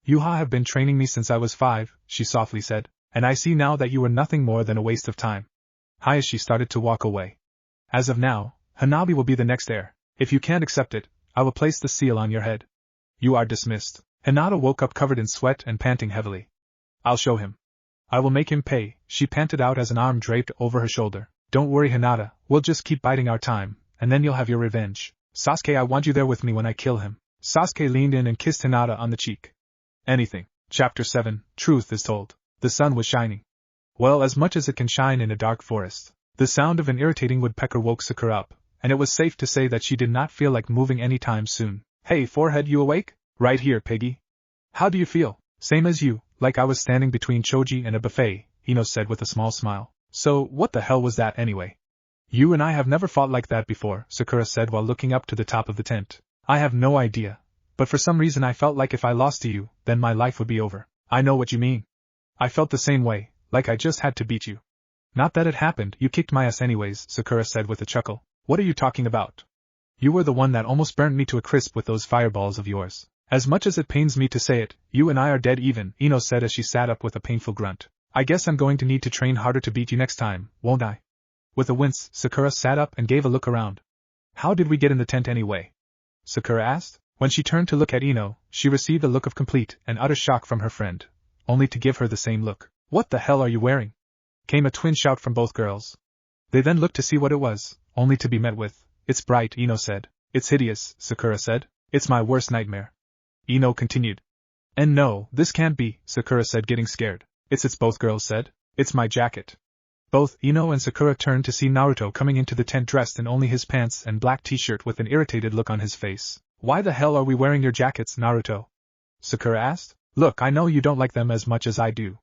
You have been training me since I was 5, she softly said, and I see now that you were nothing more than a waste of time. Hayashi started to walk away. As of now, Hanabi will be the next heir. If you can't accept it, I will place the seal on your head. You are dismissed. Hinata woke up covered in sweat and panting heavily. I'll show him. I will make him pay, she panted out as an arm draped over her shoulder. Don't worry, Hinata, we'll just keep biding our time, and then you'll have your revenge. Sasuke, I want you there with me when I kill him. Sasuke leaned in and kissed Hinata on the cheek. Anything. Chapter 7, Truth is Told. The sun was shining. Well, as much as it can shine in a dark forest. The sound of an irritating woodpecker woke Sakura up, and it was safe to say that she did not feel like moving any time soon. Hey, forehead, you awake? Right here, piggy. How do you feel? Same as you, like I was standing between Choji and a buffet, Ino said with a small smile. So, what the hell was that anyway? You and I have never fought like that before, Sakura said while looking up to the top of the tent. I have no idea, but for some reason I felt like if I lost to you, then my life would be over. I know what you mean. I felt the same way, like I just had to beat you. Not that it happened, you kicked my ass anyways, Sakura said with a chuckle. What are you talking about? You were the one that almost burnt me to a crisp with those fireballs of yours. As much as it pains me to say it, you and I are dead even, Ino said as she sat up with a painful grunt. I guess I'm going to need to train harder to beat you next time, won't I? With a wince, Sakura sat up and gave a look around. How did we get in the tent anyway? Sakura asked. When she turned to look at Ino, she received a look of complete and utter shock from her friend, only to give her the same look. What the hell are you wearing? Came a twin shout from both girls. They then looked to see what it was, only to be met with, it's bright, Ino said. It's hideous, Sakura said. It's my worst nightmare. Ino continued. And no, this can't be, Sakura said getting scared. It's both girls said. It's my jacket. Both Ino and Sakura turned to see Naruto coming into the tent dressed in only his pants and black t-shirt with an irritated look on his face. Why the hell are we wearing your jackets, Naruto? Sakura asked. Look, I know you don't like them as much as I do.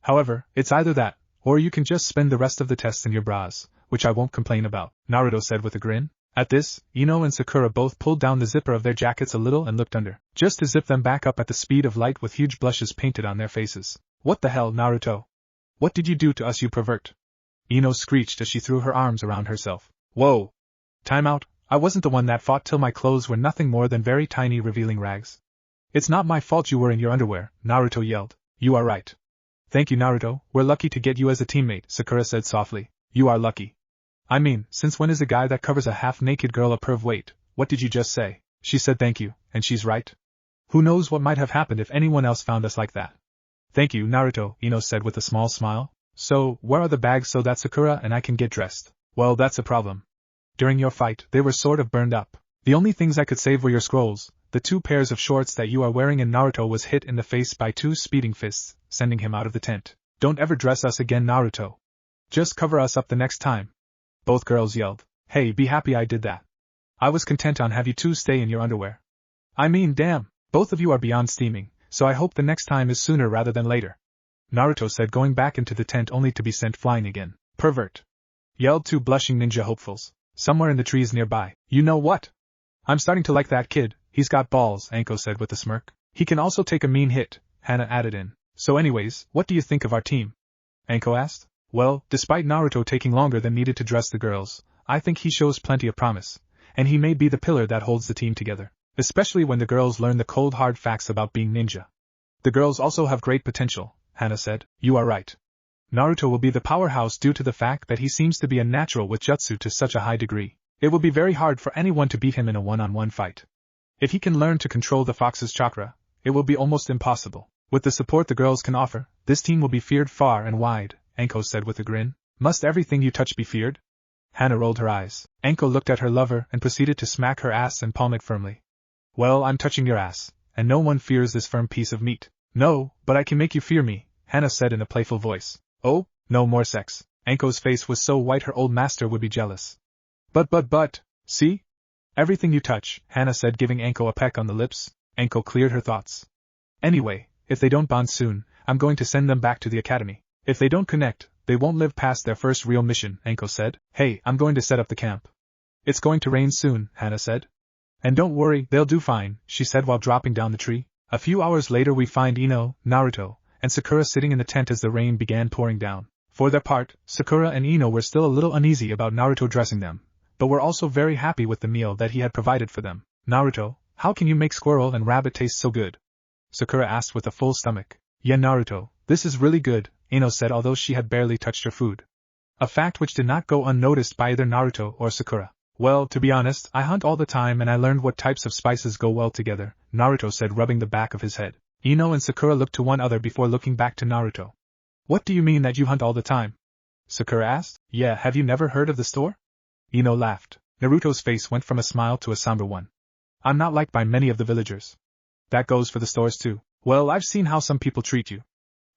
However, it's either that, or you can just spend the rest of the tests in your bras, which I won't complain about, Naruto said with a grin. At this, Ino and Sakura both pulled down the zipper of their jackets a little and looked under, just to zip them back up at the speed of light with huge blushes painted on their faces. What the hell, Naruto? What did you do to us, you pervert? Ino screeched as she threw her arms around herself. Whoa! Time out, I wasn't the one that fought till my clothes were nothing more than very tiny revealing rags. It's not my fault you were in your underwear, Naruto yelled. You are right. Thank you, Naruto, we're lucky to get you as a teammate, Sakura said softly. You are lucky. I mean, since when is a guy that covers a half-naked girl a perv? Wait, what did you just say? She said thank you, and she's right. Who knows what might have happened if anyone else found us like that. Thank you, Naruto, Ino said with a small smile. So, where are the bags so that Sakura and I can get dressed? Well, that's a problem. During your fight, they were sort of burned up. The only things I could save were your scrolls, the 2 pairs of shorts that you are wearing, and Naruto was hit in the face by 2 speeding fists, sending him out of the tent. Don't ever dress us again, Naruto. Just cover us up the next time. Both girls yelled. Hey, be happy I did that. I was content on have you 2 stay in your underwear. I mean, damn, both of you are beyond steaming, so I hope the next time is sooner rather than later. Naruto said, going back into the tent only to be sent flying again. Pervert! Yelled 2 blushing ninja hopefuls, somewhere in the trees nearby. You know what? I'm starting to like that kid, he's got balls, Anko said with a smirk. He can also take a mean hit, Hana added in. So anyways, what do you think of our team? Anko asked. Well, despite Naruto taking longer than needed to dress the girls, I think he shows plenty of promise, and he may be the pillar that holds the team together, especially when the girls learn the cold hard facts about being ninja. The girls also have great potential, Hana said. You are right. Naruto will be the powerhouse due to the fact that he seems to be a natural with jutsu to such a high degree. It will be very hard for anyone to beat him in a one-on-one fight. If he can learn to control the fox's chakra, it will be almost impossible. With the support the girls can offer, this team will be feared far and wide, Anko said with a grin. Must everything you touch be feared? Hana rolled her eyes. Anko looked at her lover and proceeded to smack her ass and palm it firmly. Well, I'm touching your ass, and no one fears this firm piece of meat. No, but I can make you fear me, Hana said in a playful voice. Oh, no more sex. Anko's face was so white her old master would be jealous. But, see? Everything you touch, Hana said giving Anko a peck on the lips. Anko cleared her thoughts. Anyway, if they don't bond soon, I'm going to send them back to the academy. If they don't connect, they won't live past their first real mission, Anko said. Hey, I'm going to set up the camp. It's going to rain soon, Hana said. And don't worry, they'll do fine, she said while dropping down the tree. A few hours later we find Ino, Naruto, and Sakura sitting in the tent as the rain began pouring down. For their part, Sakura and Ino were still a little uneasy about Naruto dressing them, but were also very happy with the meal that he had provided for them. Naruto, how can you make squirrel and rabbit taste so good? Sakura asked with a full stomach. Yeah, Naruto, this is really good, Ino said although she had barely touched her food. A fact which did not go unnoticed by either Naruto or Sakura. Well, to be honest, I hunt all the time and I learned what types of spices go well together, Naruto said rubbing the back of his head. Ino and Sakura looked to one another before looking back to Naruto. What do you mean that you hunt all the time? Sakura asked. Yeah, have you never heard of the store? Ino laughed. Naruto's face went from a smile to a somber one. I'm not liked by many of the villagers. That goes for the stores too. Well, I've seen how some people treat you.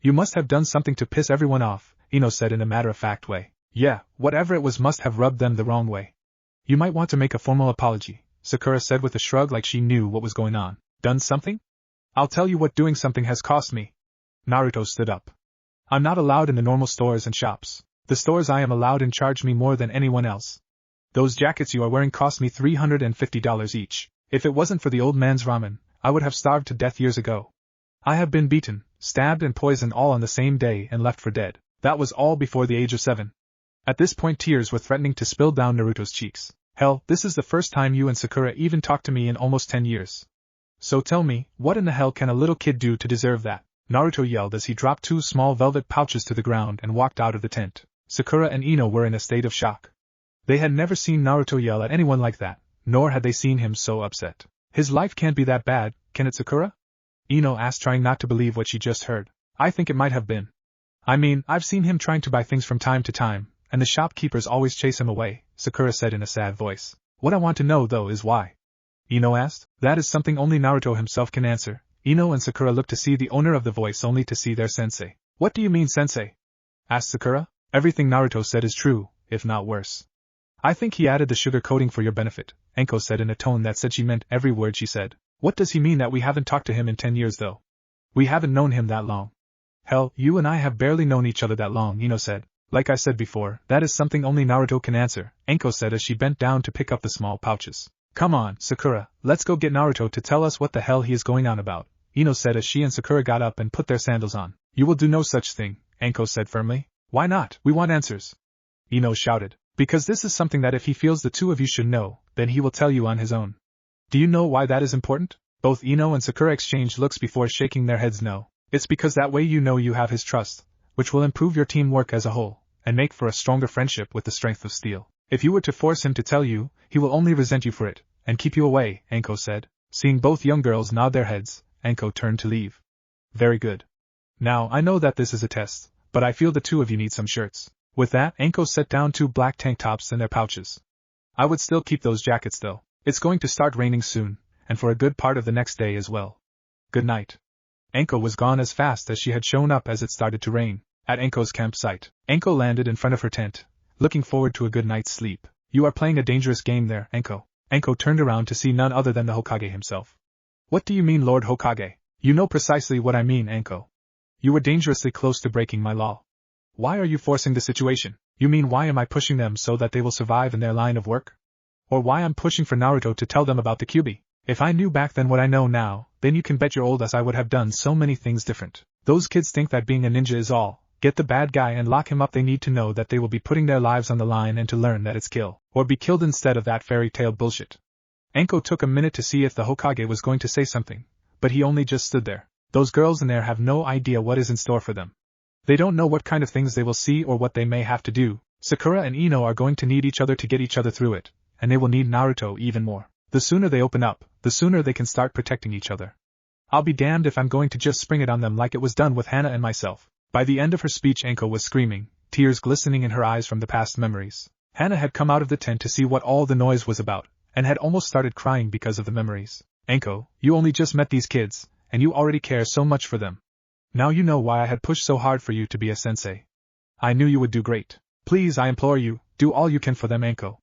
You must have done something to piss everyone off, Ino said in a matter-of-fact way. Yeah, whatever it was must have rubbed them the wrong way. You might want to make a formal apology, Sakura said with a shrug like she knew what was going on. Done something? I'll tell you what doing something has cost me. Naruto stood up. I'm not allowed in the normal stores and shops. The stores I am allowed in charge me more than anyone else. Those jackets you are wearing cost me $350 each. If it wasn't for the old man's ramen, I would have starved to death years ago. I have been beaten, stabbed and poisoned all on the same day and left for dead. That was all before the age of 7. At this point tears were threatening to spill down Naruto's cheeks. Hell, this is the first time you and Sakura even talked to me in almost 10 years. So tell me, what in the hell can a little kid do to deserve that? Naruto yelled as he dropped 2 small velvet pouches to the ground and walked out of the tent. Sakura and Ino were in a state of shock. They had never seen Naruto yell at anyone like that, nor had they seen him so upset. His life can't be that bad, can it, Sakura? Ino asked, trying not to believe what she just heard. I think it might have been. I mean, I've seen him trying to buy things from time to time, and the shopkeepers always chase him away, Sakura said in a sad voice. What I want to know though is why. Ino asked. That is something only Naruto himself can answer. Ino and Sakura looked to see the owner of the voice only to see their sensei. What do you mean, sensei? Asked Sakura. Everything Naruto said is true, if not worse. I think he added the sugar coating for your benefit, Anko said in a tone that said she meant every word she said. What does he mean that we haven't talked to him in 10 years though? We haven't known him that long. Hell, you and I have barely known each other that long, Ino said. Like I said before, that is something only Naruto can answer, Anko said as she bent down to pick up the small pouches. Come on, Sakura, let's go get Naruto to tell us what the hell he is going on about, Ino said as she and Sakura got up and put their sandals on. You will do no such thing, Anko said firmly. Why not? We want answers. Ino shouted. Because this is something that if he feels the two of you should know, then he will tell you on his own. Do you know why that is important? Both Ino and Sakura exchanged looks before shaking their heads no. It's because that way you know you have his trust, which will improve your teamwork as a whole, and make for a stronger friendship with the strength of steel. If you were to force him to tell you, he will only resent you for it, and keep you away, Anko said. Seeing both young girls nod their heads, Anko turned to leave. Very good. Now, I know that this is a test, but I feel the two of you need some shirts. With that, Anko set down 2 black tank tops in their pouches. I would still keep those jackets though. It's going to start raining soon, and for a good part of the next day as well. Good night. Anko was gone as fast as she had shown up as it started to rain. At Anko's campsite, Anko landed in front of her tent, looking forward to a good night's sleep. You are playing a dangerous game there, Anko. Anko turned around to see none other than the Hokage himself. What do you mean, Lord Hokage? You know precisely what I mean, Anko. You were dangerously close to breaking my law. Why are you forcing the situation? You mean why am I pushing them so that they will survive in their line of work? Or why I'm pushing for Naruto to tell them about the Kyuubi? If I knew back then what I know now, then you can bet your old ass I would have done so many things different. Those kids think that being a ninja is all. Get the bad guy and lock him up. They need to know that they will be putting their lives on the line and to learn that it's kill, or be killed instead of that fairy tale bullshit. Anko took a minute to see if the Hokage was going to say something, but he only just stood there. Those girls in there have no idea what is in store for them. They don't know what kind of things they will see or what they may have to do. Sakura and Ino are going to need each other to get each other through it, and they will need Naruto even more. The sooner they open up, the sooner they can start protecting each other. I'll be damned if I'm going to just spring it on them like it was done with Hana and myself. By the end of her speech, Anko was screaming, tears glistening in her eyes from the past memories. Hana had come out of the tent to see what all the noise was about, and had almost started crying because of the memories. Anko, you only just met these kids, and you already care so much for them. Now you know why I had pushed so hard for you to be a sensei. I knew you would do great. Please, I implore you, do all you can for them, Anko.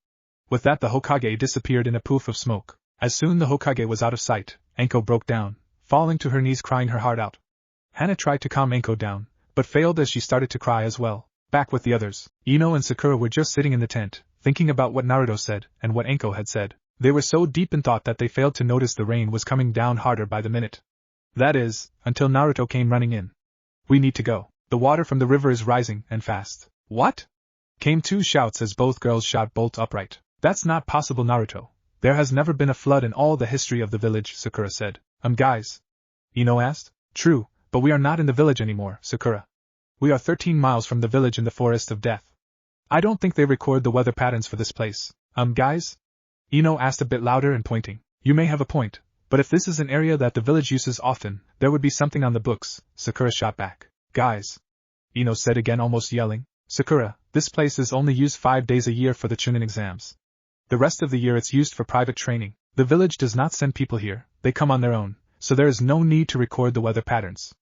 With that, the Hokage disappeared in a poof of smoke. As soon the Hokage was out of sight, Anko broke down, falling to her knees crying her heart out. Hana tried to calm Anko down, but failed as she started to cry as well. Back with the others, Ino and Sakura were just sitting in the tent, thinking about what Naruto said and what Anko had said. They were so deep in thought that they failed to notice the rain was coming down harder by the minute. That is, until Naruto came running in. We need to go. The water from the river is rising, and fast. What? Came 2 shouts as both girls shot bolt upright. That's not possible, Naruto. There has never been a flood in all the history of the village, Sakura said. Guys? Ino asked. True, but we are not in the village anymore, Sakura. We are 13 miles from the village in the Forest of Death. I don't think they record the weather patterns for this place. Guys? Ino asked a bit louder and pointing. You may have a point. But if this is an area that the village uses often, there would be something on the books, Sakura shot back. Guys. Ino said again, almost yelling. Sakura, this place is only used 5 days a year for the Chunin exams. The rest of the year it's used for private training. The village does not send people here, they come on their own, so there is no need to record the weather patterns.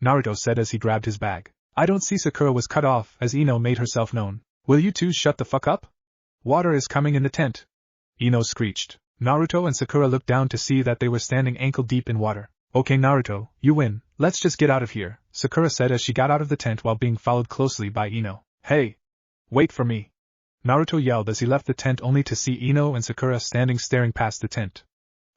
Naruto said as he grabbed his bag. I don't see. Sakura was cut off as Ino made herself known. Will you two shut the fuck up? Water is coming in the tent. Ino screeched. Naruto and Sakura looked down to see that they were standing ankle deep in water. Okay, Naruto, you win. Let's just get out of here, Sakura said as she got out of the tent while being followed closely by Ino. Hey! Wait for me! Naruto yelled as he left the tent only to see Ino and Sakura standing staring past the tent.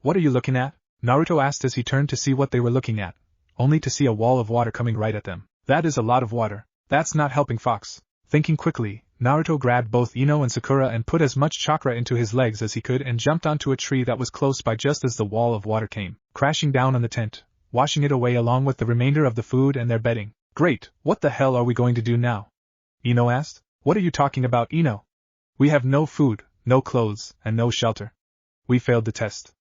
What are you looking at? Naruto asked as he turned to see what they were looking at, only to see a wall of water coming right at them. That is a lot of water. That's not helping Fox. Thinking quickly, Naruto grabbed both Ino and Sakura and put as much chakra into his legs as he could and jumped onto a tree that was close by just as the wall of water came crashing down on the tent, washing it away along with the remainder of the food and their bedding. Great, what the hell are we going to do now? Ino asked. What are you talking about, Ino? We have no food, no clothes, and no shelter. We failed the test.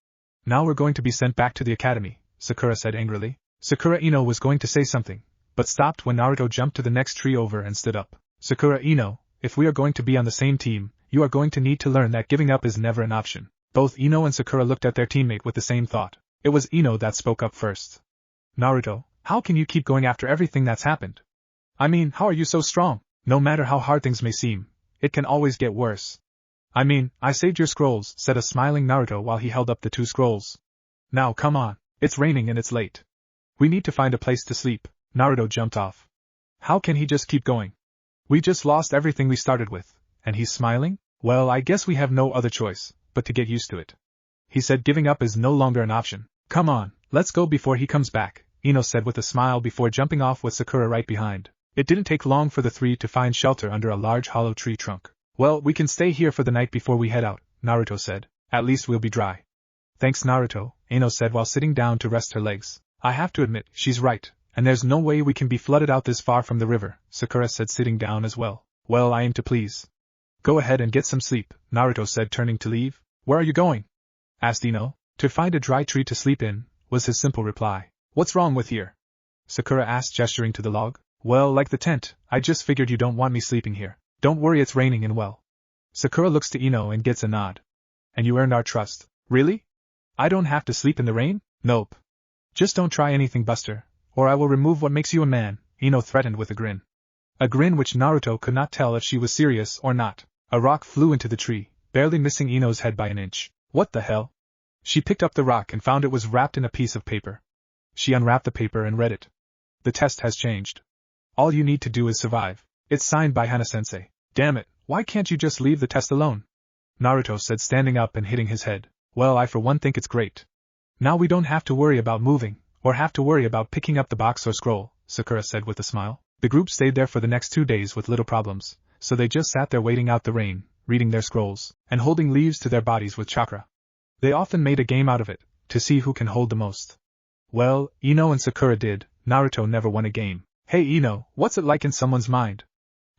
Now we're going to be sent back to the academy, Sakura said angrily. Sakura Ino was going to say something, but stopped when Naruto jumped to the next tree over and stood up. Sakura Ino, if we are going to be on the same team, you are going to need to learn that giving up is never an option. Both Ino and Sakura looked at their teammate with the same thought. It was Ino that spoke up first. Naruto, how can you keep going after everything that's happened? I mean, how are you so strong? No matter how hard things may seem, it can always get worse. I mean, I saved your scrolls, said a smiling Naruto while he held up the 2 scrolls. Now come on, it's raining and it's late. We need to find a place to sleep. Naruto jumped off. How can he just keep going? We just lost everything we started with, and he's smiling? Well, I guess we have no other choice, but to get used to it. He said giving up is no longer an option. Come on, let's go before he comes back, Ino said with a smile before jumping off with Sakura right behind. It didn't take long for the 3 to find shelter under a large hollow tree trunk. Well, we can stay here for the night before we head out, Naruto said. At least we'll be dry. Thanks, Naruto, Ino said while sitting down to rest her legs. I have to admit, she's right, and there's no way we can be flooded out this far from the river, Sakura said sitting down as well. Well, I aim to please. Go ahead and get some sleep, Naruto said turning to leave. Where are you going? Asked Ino. To find a dry tree to sleep in, was his simple reply. What's wrong with here? Sakura asked gesturing to the log. Well, like the tent, I just figured you don't want me sleeping here. Don't worry, it's raining and well. Sakura looks to Ino and gets a nod. And you earned our trust. Really? I don't have to sleep in the rain? Nope. Just don't try anything, Buster, or I will remove what makes you a man, Ino threatened with a grin. A grin which Naruto could not tell if she was serious or not. A rock flew into the tree, barely missing Ino's head by an inch. What the hell? She picked up the rock and found it was wrapped in a piece of paper. She unwrapped the paper and read it. The test has changed. All you need to do is survive. It's signed by Hana-sensei. Damn it, why can't you just leave the test alone? Naruto said standing up and hitting his head. Well, I for one think it's great. Now we don't have to worry about moving, or have to worry about picking up the box or scroll, Sakura said with a smile. The group stayed there for the next 2 days with little problems, so they just sat there waiting out the rain, reading their scrolls, and holding leaves to their bodies with chakra. They often made a game out of it, to see who can hold the most. Well, Ino and Sakura did. Naruto never won a game. Hey Ino, what's it like in someone's mind?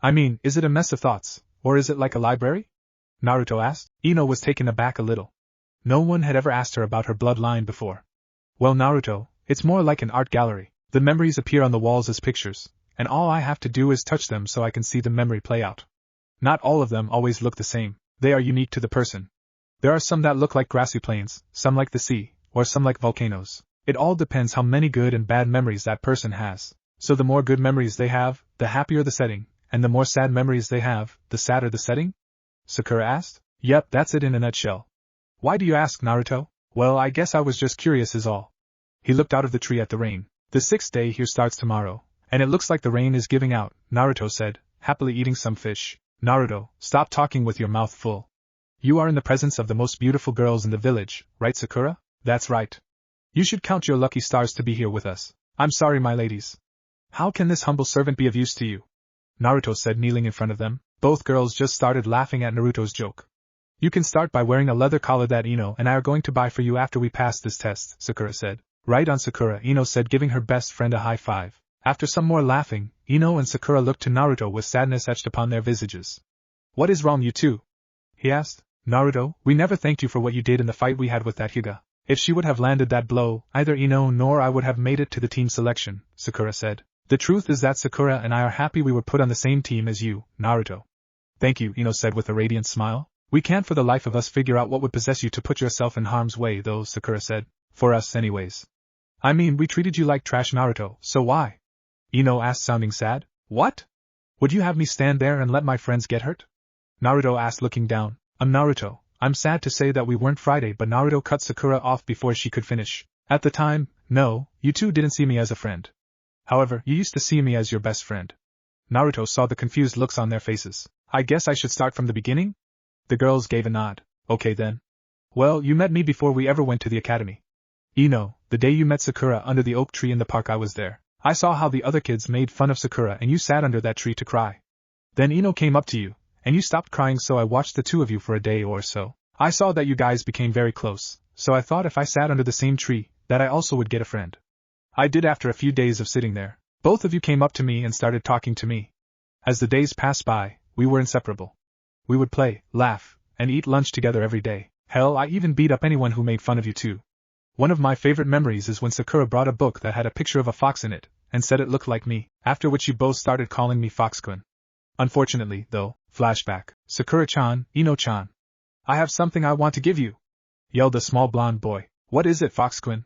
I mean, is it a mess of thoughts, or is it like a library? Naruto asked. Ino was taken aback a little. No one had ever asked her about her bloodline before. Well, Naruto, it's more like an art gallery. The memories appear on the walls as pictures, and all I have to do is touch them so I can see the memory play out. Not all of them always look the same. They are unique to the person. There are some that look like grassy plains, some like the sea, or some like volcanoes. It all depends how many good and bad memories that person has. So the more good memories they have, the happier the setting, and the more sad memories they have, the sadder the setting? Sakura asked. Yep, that's it in a nutshell. Why do you ask, Naruto? Well, I guess I was just curious is all. He looked out of the tree at the rain. The 6th day here starts tomorrow, and it looks like the rain is giving out, Naruto said, happily eating some fish. Naruto, stop talking with your mouth full. You are in the presence of the most beautiful girls in the village, right, Sakura? That's right. You should count your lucky stars to be here with us. I'm sorry, my ladies. How can this humble servant be of use to you? Naruto said, kneeling in front of them. Both girls just started laughing at Naruto's joke. You can start by wearing a leather collar that Ino and I are going to buy for you after we pass this test, Sakura said. Right on, Sakura, Ino said, giving her best friend a high five. After some more laughing, Ino and Sakura looked to Naruto with sadness etched upon their visages. What is wrong, you two? He asked. Naruto, we never thanked you for what you did in the fight we had with that Hyuga. If she would have landed that blow, either Ino nor I would have made it to the team selection, Sakura said. The truth is that Sakura and I are happy we were put on the same team as you, Naruto. Thank you, Ino said with a radiant smile. We can't for the life of us figure out what would possess you to put yourself in harm's way though, Sakura said. For us anyways. I mean, we treated you like trash, Naruto, so why? Ino asked, sounding sad. What? Would you have me stand there and let my friends get hurt? Naruto asked, looking down. Naruto, I'm sad to say that we weren't Friday, but Naruto cut Sakura off before she could finish. At the time, no, you two didn't see me as a friend. However, you used to see me as your best friend. Naruto saw the confused looks on their faces. I guess I should start from the beginning? The girls gave a nod. Okay then. Well, you met me before we ever went to the academy. Ino, the day you met Sakura under the oak tree in the park I was there. I saw how the other kids made fun of Sakura and you sat under that tree to cry. Then Ino came up to you, and you stopped crying, so I watched the two of you for a day or so. I saw that you guys became very close, so I thought if I sat under the same tree, that I also would get a friend. I did. After a few days of sitting there. Both of you came up to me and started talking to me. As the days passed by, we were inseparable. We would play, laugh, and eat lunch together every day. Hell, I even beat up anyone who made fun of you too. One of my favorite memories is when Sakura brought a book that had a picture of a fox in it, and said it looked like me, after which you both started calling me Fox-kun. Unfortunately, though, flashback, Sakura-chan, Ino-chan. I have something I want to give you, yelled a small blonde boy. What is it, Fox-kun?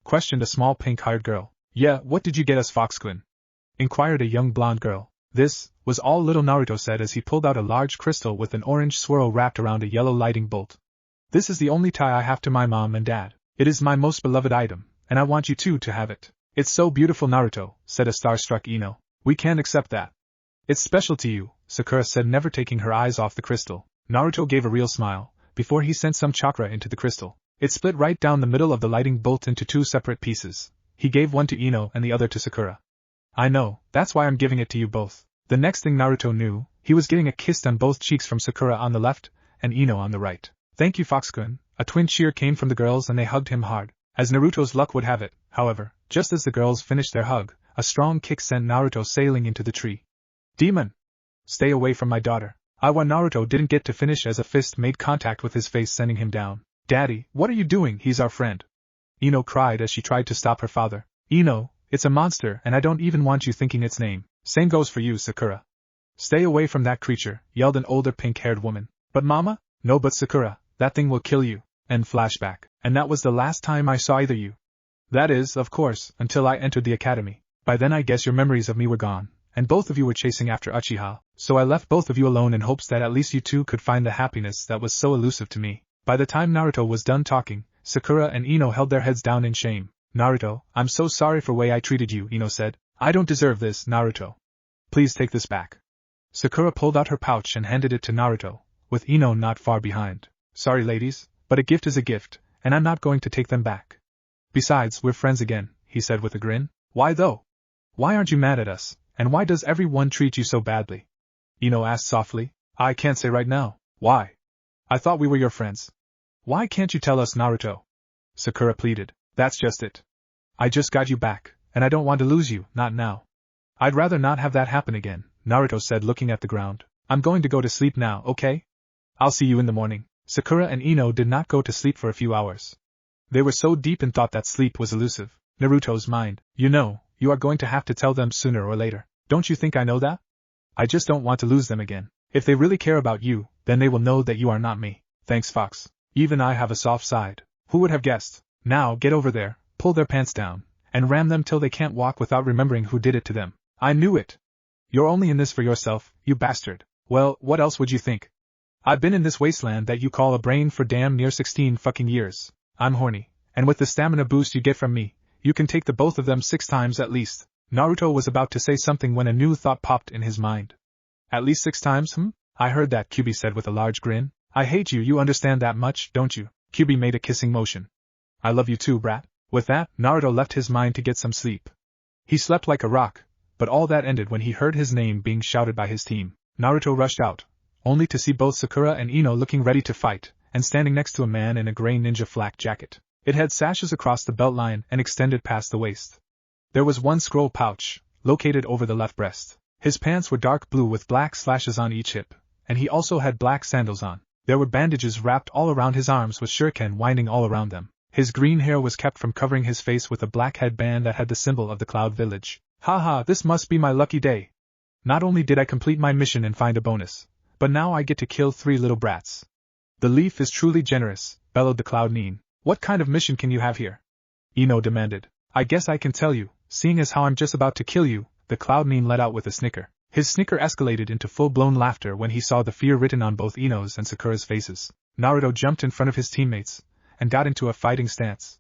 Questioned a small pink-haired girl. Yeah, what did you get us, Fox-kun? Inquired a young blonde girl. This was all little Naruto said as he pulled out a large crystal with an orange swirl wrapped around a yellow lighting bolt. This is the only tie I have to my mom and dad. It is my most beloved item, and I want you two to have it. It's so beautiful, Naruto, said a starstruck Ino. We can't accept that. It's special to you, Sakura said, never taking her eyes off the crystal. Naruto gave a real smile, before he sent some chakra into the crystal. It split right down the middle of the lighting bolt into two separate pieces. He gave one to Ino and the other to Sakura. I know, that's why I'm giving it to you both. The next thing Naruto knew, he was getting a kiss on both cheeks from Sakura on the left, and Ino on the right. Thank you, Fox-kun. A twin cheer came from the girls and they hugged him hard. As Naruto's luck would have it, however, just as the girls finished their hug, a strong kick sent Naruto sailing into the tree. Demon! Stay away from my daughter. Naruto didn't get to finish as a fist made contact with his face, sending him down. Daddy, what are you doing? He's our friend. Ino cried as she tried to stop her father. Ino, it's a monster and I don't even want you thinking its name. Same goes for you, Sakura. Stay away from that creature, yelled an older pink-haired woman. But Mama? No, but Sakura, that thing will kill you. And flashback. And that was the last time I saw either you. That is, of course, until I entered the academy. By then I guess your memories of me were gone, and both of you were chasing after Uchiha, so I left both of you alone in hopes that at least you two could find the happiness that was so elusive to me. By the time Naruto was done talking, Sakura and Ino held their heads down in shame. Naruto, I'm so sorry for the way I treated you, Ino said. I don't deserve this, Naruto. Please take this back. Sakura pulled out her pouch and handed it to Naruto, with Ino not far behind. Sorry, ladies, but a gift is a gift, and I'm not going to take them back. Besides, we're friends again, he said with a grin. Why though? Why aren't you mad at us, and why does everyone treat you so badly? Ino asked softly. I can't say right now. Why? I thought we were your friends. Why can't you tell us, Naruto? Sakura pleaded. That's just it. I just got you back, and I don't want to lose you, not now. I'd rather not have that happen again, Naruto said, looking at the ground. I'm going to go to sleep now, okay? I'll see you in the morning. Sakura and Ino did not go to sleep for a few hours. They were so deep in thought that sleep was elusive. Naruto's mind. You know, you are going to have to tell them sooner or later. Don't you think I know that? I just don't want to lose them again. If they really care about you, then they will know that you are not me. Thanks, Fox. Even I have a soft side. Who would have guessed? Now get over there, pull their pants down, and ram them till they can't walk without remembering who did it to them. I knew it. You're only in this for yourself, you bastard. Well, what else would you think? I've been in this wasteland that you call a brain for damn near 16 fucking years. I'm horny, and with the stamina boost you get from me, you can take the both of them 6 times at least. Naruto was about to say something when a new thought popped in his mind. At least 6 times, I heard that, Kyubi said with a large grin. I hate you, you understand that much, don't you? Kyubi made a kissing motion. I love you too, brat. With that, Naruto left his mind to get some sleep. He slept like a rock, but all that ended when he heard his name being shouted by his team. Naruto rushed out, only to see both Sakura and Ino looking ready to fight, and standing next to a man in a gray ninja flak jacket. It had sashes across the belt line and extended past the waist. There was one scroll pouch, located over the left breast. His pants were dark blue with black slashes on each hip, and he also had black sandals on. There were bandages wrapped all around his arms with shuriken winding all around them. His green hair was kept from covering his face with a black headband that had the symbol of the Cloud Village. Haha, this must be my lucky day. Not only did I complete my mission and find a bonus, but now I get to kill 3 little brats. The leaf is truly generous, bellowed the Cloud Nin. What kind of mission can you have here? Ino demanded. I guess I can tell you, seeing as how I'm just about to kill you, the Cloud Nin let out with a snicker. His snicker escalated into full-blown laughter when he saw the fear written on both Ino's and Sakura's faces. Naruto jumped in front of his teammates, and got into a fighting stance.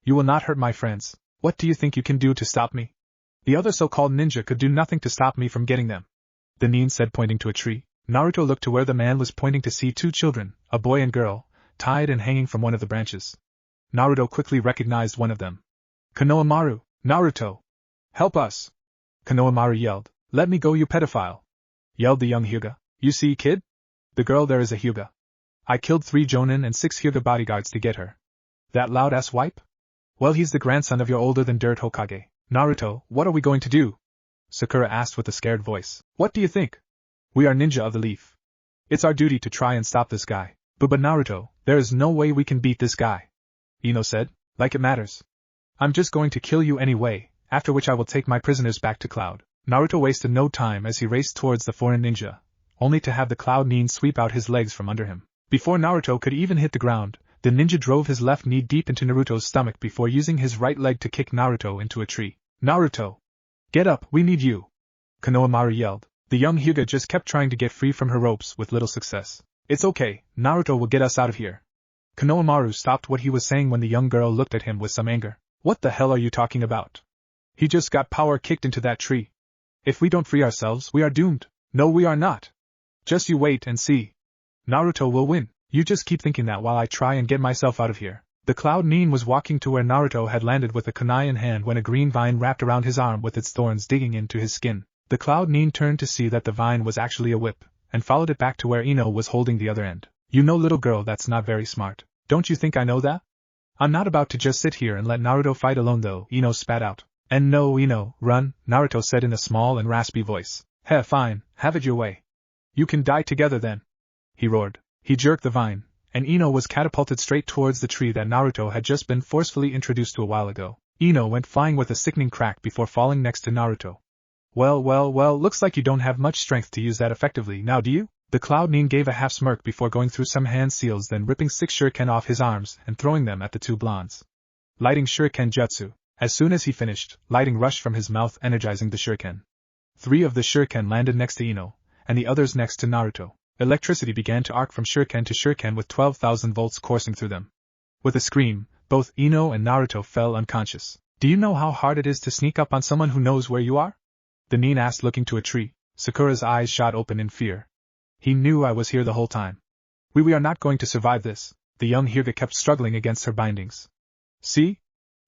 You will not hurt my friends. What do you think you can do to stop me? The other so-called ninja could do nothing to stop me from getting them. The Nin said, pointing to a tree. Naruto looked to where the man was pointing to see 2 children, a boy and girl, tied and hanging from one of the branches. Naruto quickly recognized one of them. Konohamaru, Naruto! Help us! Konohamaru yelled. Let me go, you pedophile! Yelled the young Hyuga. You see, kid? The girl there is a Hyuga. I killed 3 Jonin and 6 Hyuga bodyguards to get her. That loud-ass wipe? Well, he's the grandson of your older-than-dirt Hokage. Naruto, what are we going to do? Sakura asked with a scared voice. What do you think? We are ninja of the leaf. It's our duty to try and stop this guy. But Naruto, there is no way we can beat this guy. Ino said, like it matters. I'm just going to kill you anyway, after which I will take my prisoners back to Cloud. Naruto wasted no time as he raced towards the foreign ninja, only to have the Cloud Nin sweep out his legs from under him. Before Naruto could even hit the ground, the ninja drove his left knee deep into Naruto's stomach before using his right leg to kick Naruto into a tree. Naruto! Get up, we need you! Konohamaru yelled. The young Hyuga just kept trying to get free from her ropes with little success. It's okay, Naruto will get us out of here. Konohamaru stopped what he was saying when the young girl looked at him with some anger. What the hell are you talking about? He just got power kicked into that tree. If we don't free ourselves, we are doomed. No, we are not. Just you wait and see. Naruto will win. You just keep thinking that while I try and get myself out of here. The Cloud Nin was walking to where Naruto had landed with a kunai in hand when a green vine wrapped around his arm with its thorns digging into his skin. The Cloud Nin turned to see that the vine was actually a whip, and followed it back to where Ino was holding the other end. You know, little girl, that's not very smart. Don't you think I know that? I'm not about to just sit here and let Naruto fight alone though, Ino spat out. And no, Ino, run, Naruto said in a small and raspy voice. Heh, fine, have it your way. You can die together then. He roared. He jerked the vine, and Ino was catapulted straight towards the tree that Naruto had just been forcefully introduced to a while ago. Ino went flying with a sickening crack before falling next to Naruto. Well, looks like you don't have much strength to use that effectively, now do you? The Cloud Nin gave a half smirk before going through some hand seals, then ripping 6 shuriken off his arms and throwing them at the 2 blondes. Lighting shuriken jutsu. As soon as he finished, lighting rushed from his mouth, energizing the shuriken. 3 of the shuriken landed next to Ino, and the others next to Naruto. Electricity began to arc from shuriken to shuriken with 12,000 volts coursing through them. With a scream, both Ino and Naruto fell unconscious. Do you know how hard it is to sneak up on someone who knows where you are? The Nin asked, looking to a tree. Sakura's eyes shot open in fear. He knew I was here the whole time. We are not going to survive this. The young Hyuga kept struggling against her bindings. See?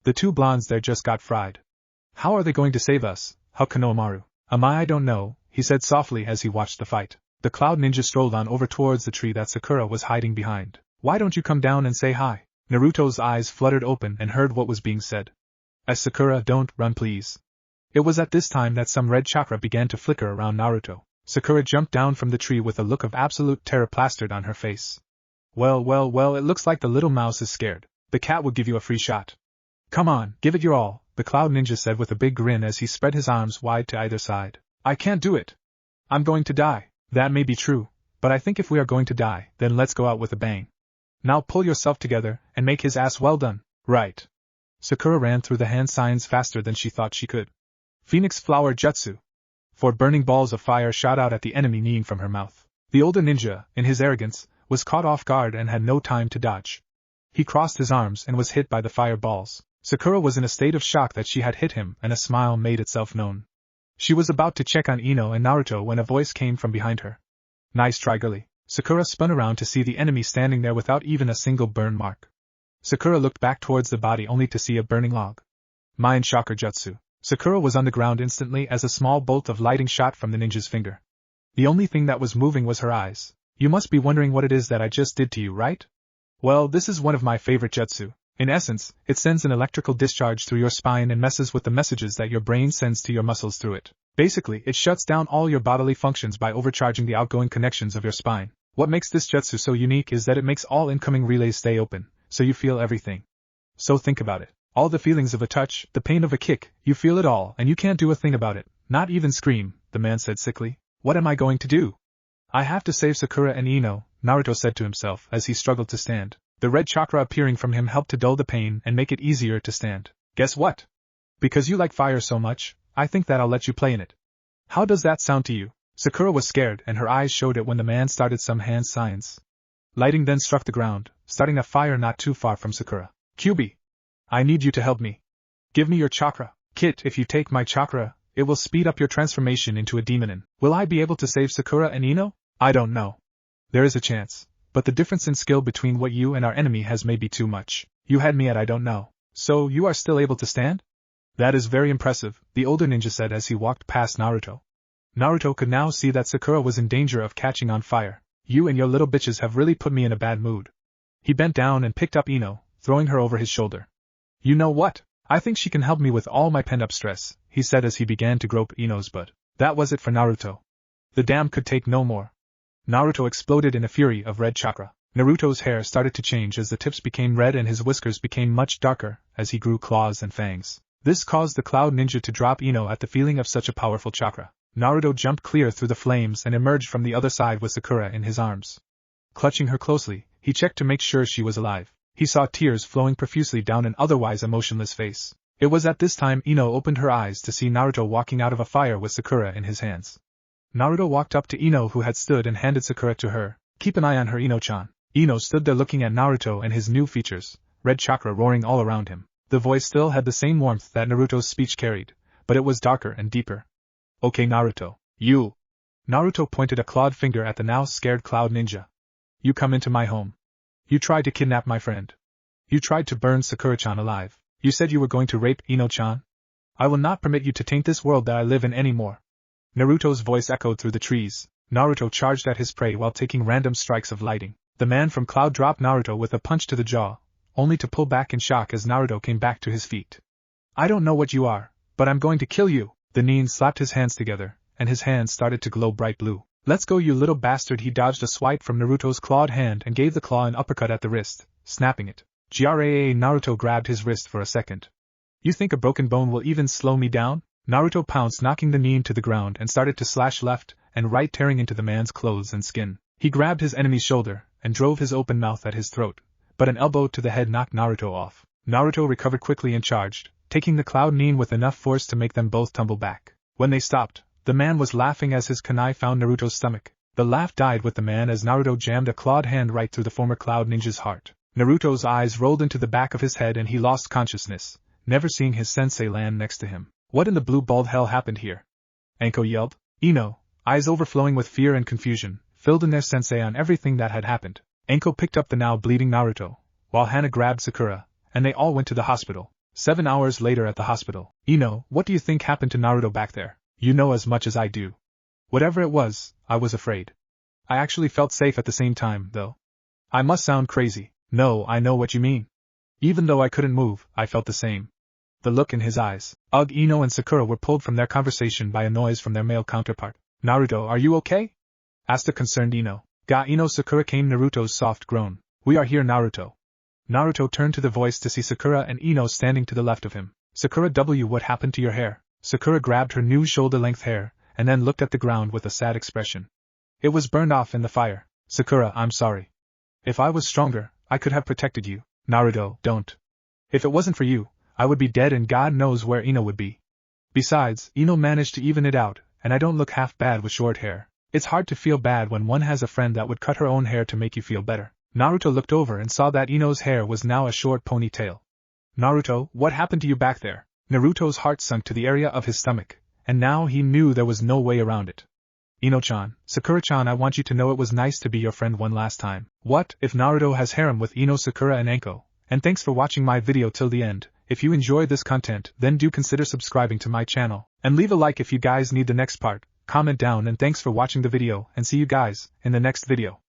The 2 blondes there just got fried. How are they going to save us? How Konohamaru? I don't know, he said softly as he watched the fight. The Cloud Ninja strolled on over towards the tree that Sakura was hiding behind. Why don't you come down and say hi? Naruto's eyes fluttered open and heard what was being said. As Sakura, don't run please. It was at this time that some red chakra began to flicker around Naruto. Sakura jumped down from the tree with a look of absolute terror plastered on her face. Well, it looks like the little mouse is scared. The cat will give you a free shot. Come on, give it your all, the Cloud Ninja said with a big grin as he spread his arms wide to either side. I can't do it. I'm going to die. That may be true, but I think if we are going to die, then let's go out with a bang. Now pull yourself together and make his ass well done. Right. Sakura ran through the hand signs faster than she thought she could. Phoenix Flower Jutsu. 4 burning balls of fire shot out at the enemy kneeing from her mouth. The older ninja, in his arrogance, was caught off guard and had no time to dodge. He crossed his arms and was hit by the fireballs. Sakura was in a state of shock that she had hit him, and a smile made itself known. She was about to check on Ino and Naruto when a voice came from behind her. Nice try, girlie. Sakura spun around to see the enemy standing there without even a single burn mark. Sakura looked back towards the body only to see a burning log. Mind Shocker Jutsu. Sakura was on the ground instantly as a small bolt of lightning shot from the ninja's finger. The only thing that was moving was her eyes. You must be wondering what it is that I just did to you, right? Well, this is one of my favorite jutsu. In essence, it sends an electrical discharge through your spine and messes with the messages that your brain sends to your muscles through it. Basically, it shuts down all your bodily functions by overcharging the outgoing connections of your spine. What makes this jutsu so unique is that it makes all incoming relays stay open, so you feel everything. So think about it. All the feelings of a touch, the pain of a kick, you feel it all, and you can't do a thing about it. Not even scream, the man said sickly. What am I going to do? I have to save Sakura and Ino, Naruto said to himself as he struggled to stand. The red chakra appearing from him helped to dull the pain and make it easier to stand. Guess what? Because you like fire so much, I think that I'll let you play in it. How does that sound to you? Sakura was scared and her eyes showed it when the man started some hand signs. Lighting then struck the ground, starting a fire not too far from Sakura. QB. I need you to help me. Give me your chakra. Kit, if you take my chakra, it will speed up your transformation into a demonin. Will I be able to save Sakura and Ino? I don't know. There is a chance, but the difference in skill between what you and our enemy has may be too much. You had me at I don't know. So you are still able to stand? That is very impressive, the older ninja said as he walked past Naruto. Naruto could now see that Sakura was in danger of catching on fire. You and your little bitches have really put me in a bad mood. He bent down and picked up Ino, throwing her over his shoulder. You know what? I think she can help me with all my pent-up stress, he said as he began to grope Ino's butt. That was it for Naruto. The dam could take no more. Naruto exploded in a fury of red chakra. Naruto's hair started to change as the tips became red and his whiskers became much darker as he grew claws and fangs. This caused the Cloud Ninja to drop Ino at the feeling of such a powerful chakra. Naruto jumped clear through the flames and emerged from the other side with Sakura in his arms. Clutching her closely, he checked to make sure she was alive. He saw tears flowing profusely down an otherwise emotionless face. It was at this time Ino opened her eyes to see Naruto walking out of a fire with Sakura in his hands. Naruto walked up to Ino who had stood and handed Sakura to her. Keep an eye on her, Ino-chan. Ino stood there looking at Naruto and his new features, red chakra roaring all around him. The voice still had the same warmth that Naruto's speech carried, but it was darker and deeper. Okay Naruto, you. Naruto pointed a clawed finger at the now scared Cloud Ninja. You come into my home. You tried to kidnap my friend. You tried to burn Sakura-chan alive. You said you were going to rape Ino-chan? I will not permit you to taint this world that I live in anymore. Naruto's voice echoed through the trees. Naruto charged at his prey while taking random strikes of lightning. The man from Cloud dropped Naruto with a punch to the jaw, only to pull back in shock as Naruto came back to his feet. I don't know what you are, but I'm going to kill you. The Nin slapped his hands together, and his hands started to glow bright blue. Let's go you little bastard. He dodged a swipe from Naruto's clawed hand and gave the claw an uppercut at the wrist, snapping it. Gra Naruto grabbed his wrist for a second. You think a broken bone will even slow me down? Naruto pounced, knocking the Nin to the ground and started to slash left and right, tearing into the man's clothes and skin. He grabbed his enemy's shoulder and drove his open mouth at his throat, but an elbow to the head knocked Naruto off. Naruto recovered quickly and charged, taking the Cloud Nin with enough force to make them both tumble back. When they stopped, the man was laughing as his kunai found Naruto's stomach. The laugh died with the man as Naruto jammed a clawed hand right through the former Cloud Ninja's heart. Naruto's eyes rolled into the back of his head and he lost consciousness, never seeing his sensei land next to him. What in the blue bald hell happened here? Anko yelled. Ino, eyes overflowing with fear and confusion, filled in their sensei on everything that had happened. Anko picked up the now bleeding Naruto, while Hana grabbed Sakura, and they all went to the hospital. 7 hours later at the hospital. Ino, what do you think happened to Naruto back there? You know as much as I do. Whatever it was, I was afraid. I actually felt safe at the same time, though. I must sound crazy. No, I know what you mean. Even though I couldn't move, I felt the same. The look in his eyes. Ugh, Ino and Sakura were pulled from their conversation by a noise from their male counterpart. Naruto, are you okay? Asked a concerned Ino. Ga Ino. Sakura came Naruto's soft groan. We are here Naruto. Naruto turned to the voice to see Sakura and Ino standing to the left of him. Sakura W. What happened to your hair? Sakura grabbed her new shoulder-length hair, and then looked at the ground with a sad expression. It was burned off in the fire. Sakura, I'm sorry. If I was stronger, I could have protected you. Naruto, don't. If it wasn't for you, I would be dead and God knows where Ino would be. Besides, Ino managed to even it out, and I don't look half bad with short hair. It's hard to feel bad when one has a friend that would cut her own hair to make you feel better. Naruto looked over and saw that Ino's hair was now a short ponytail. Naruto, what happened to you back there? Naruto's heart sunk to the area of his stomach, and now he knew there was no way around it. Ino-chan, Sakura-chan, I want you to know it was nice to be your friend one last time. What if Naruto has harem with Ino, Sakura and Anko? And thanks for watching my video till the end. If you enjoyed this content, then do consider subscribing to my channel, and leave a like if you guys need the next part. Comment down and thanks for watching the video and see you guys in the next video.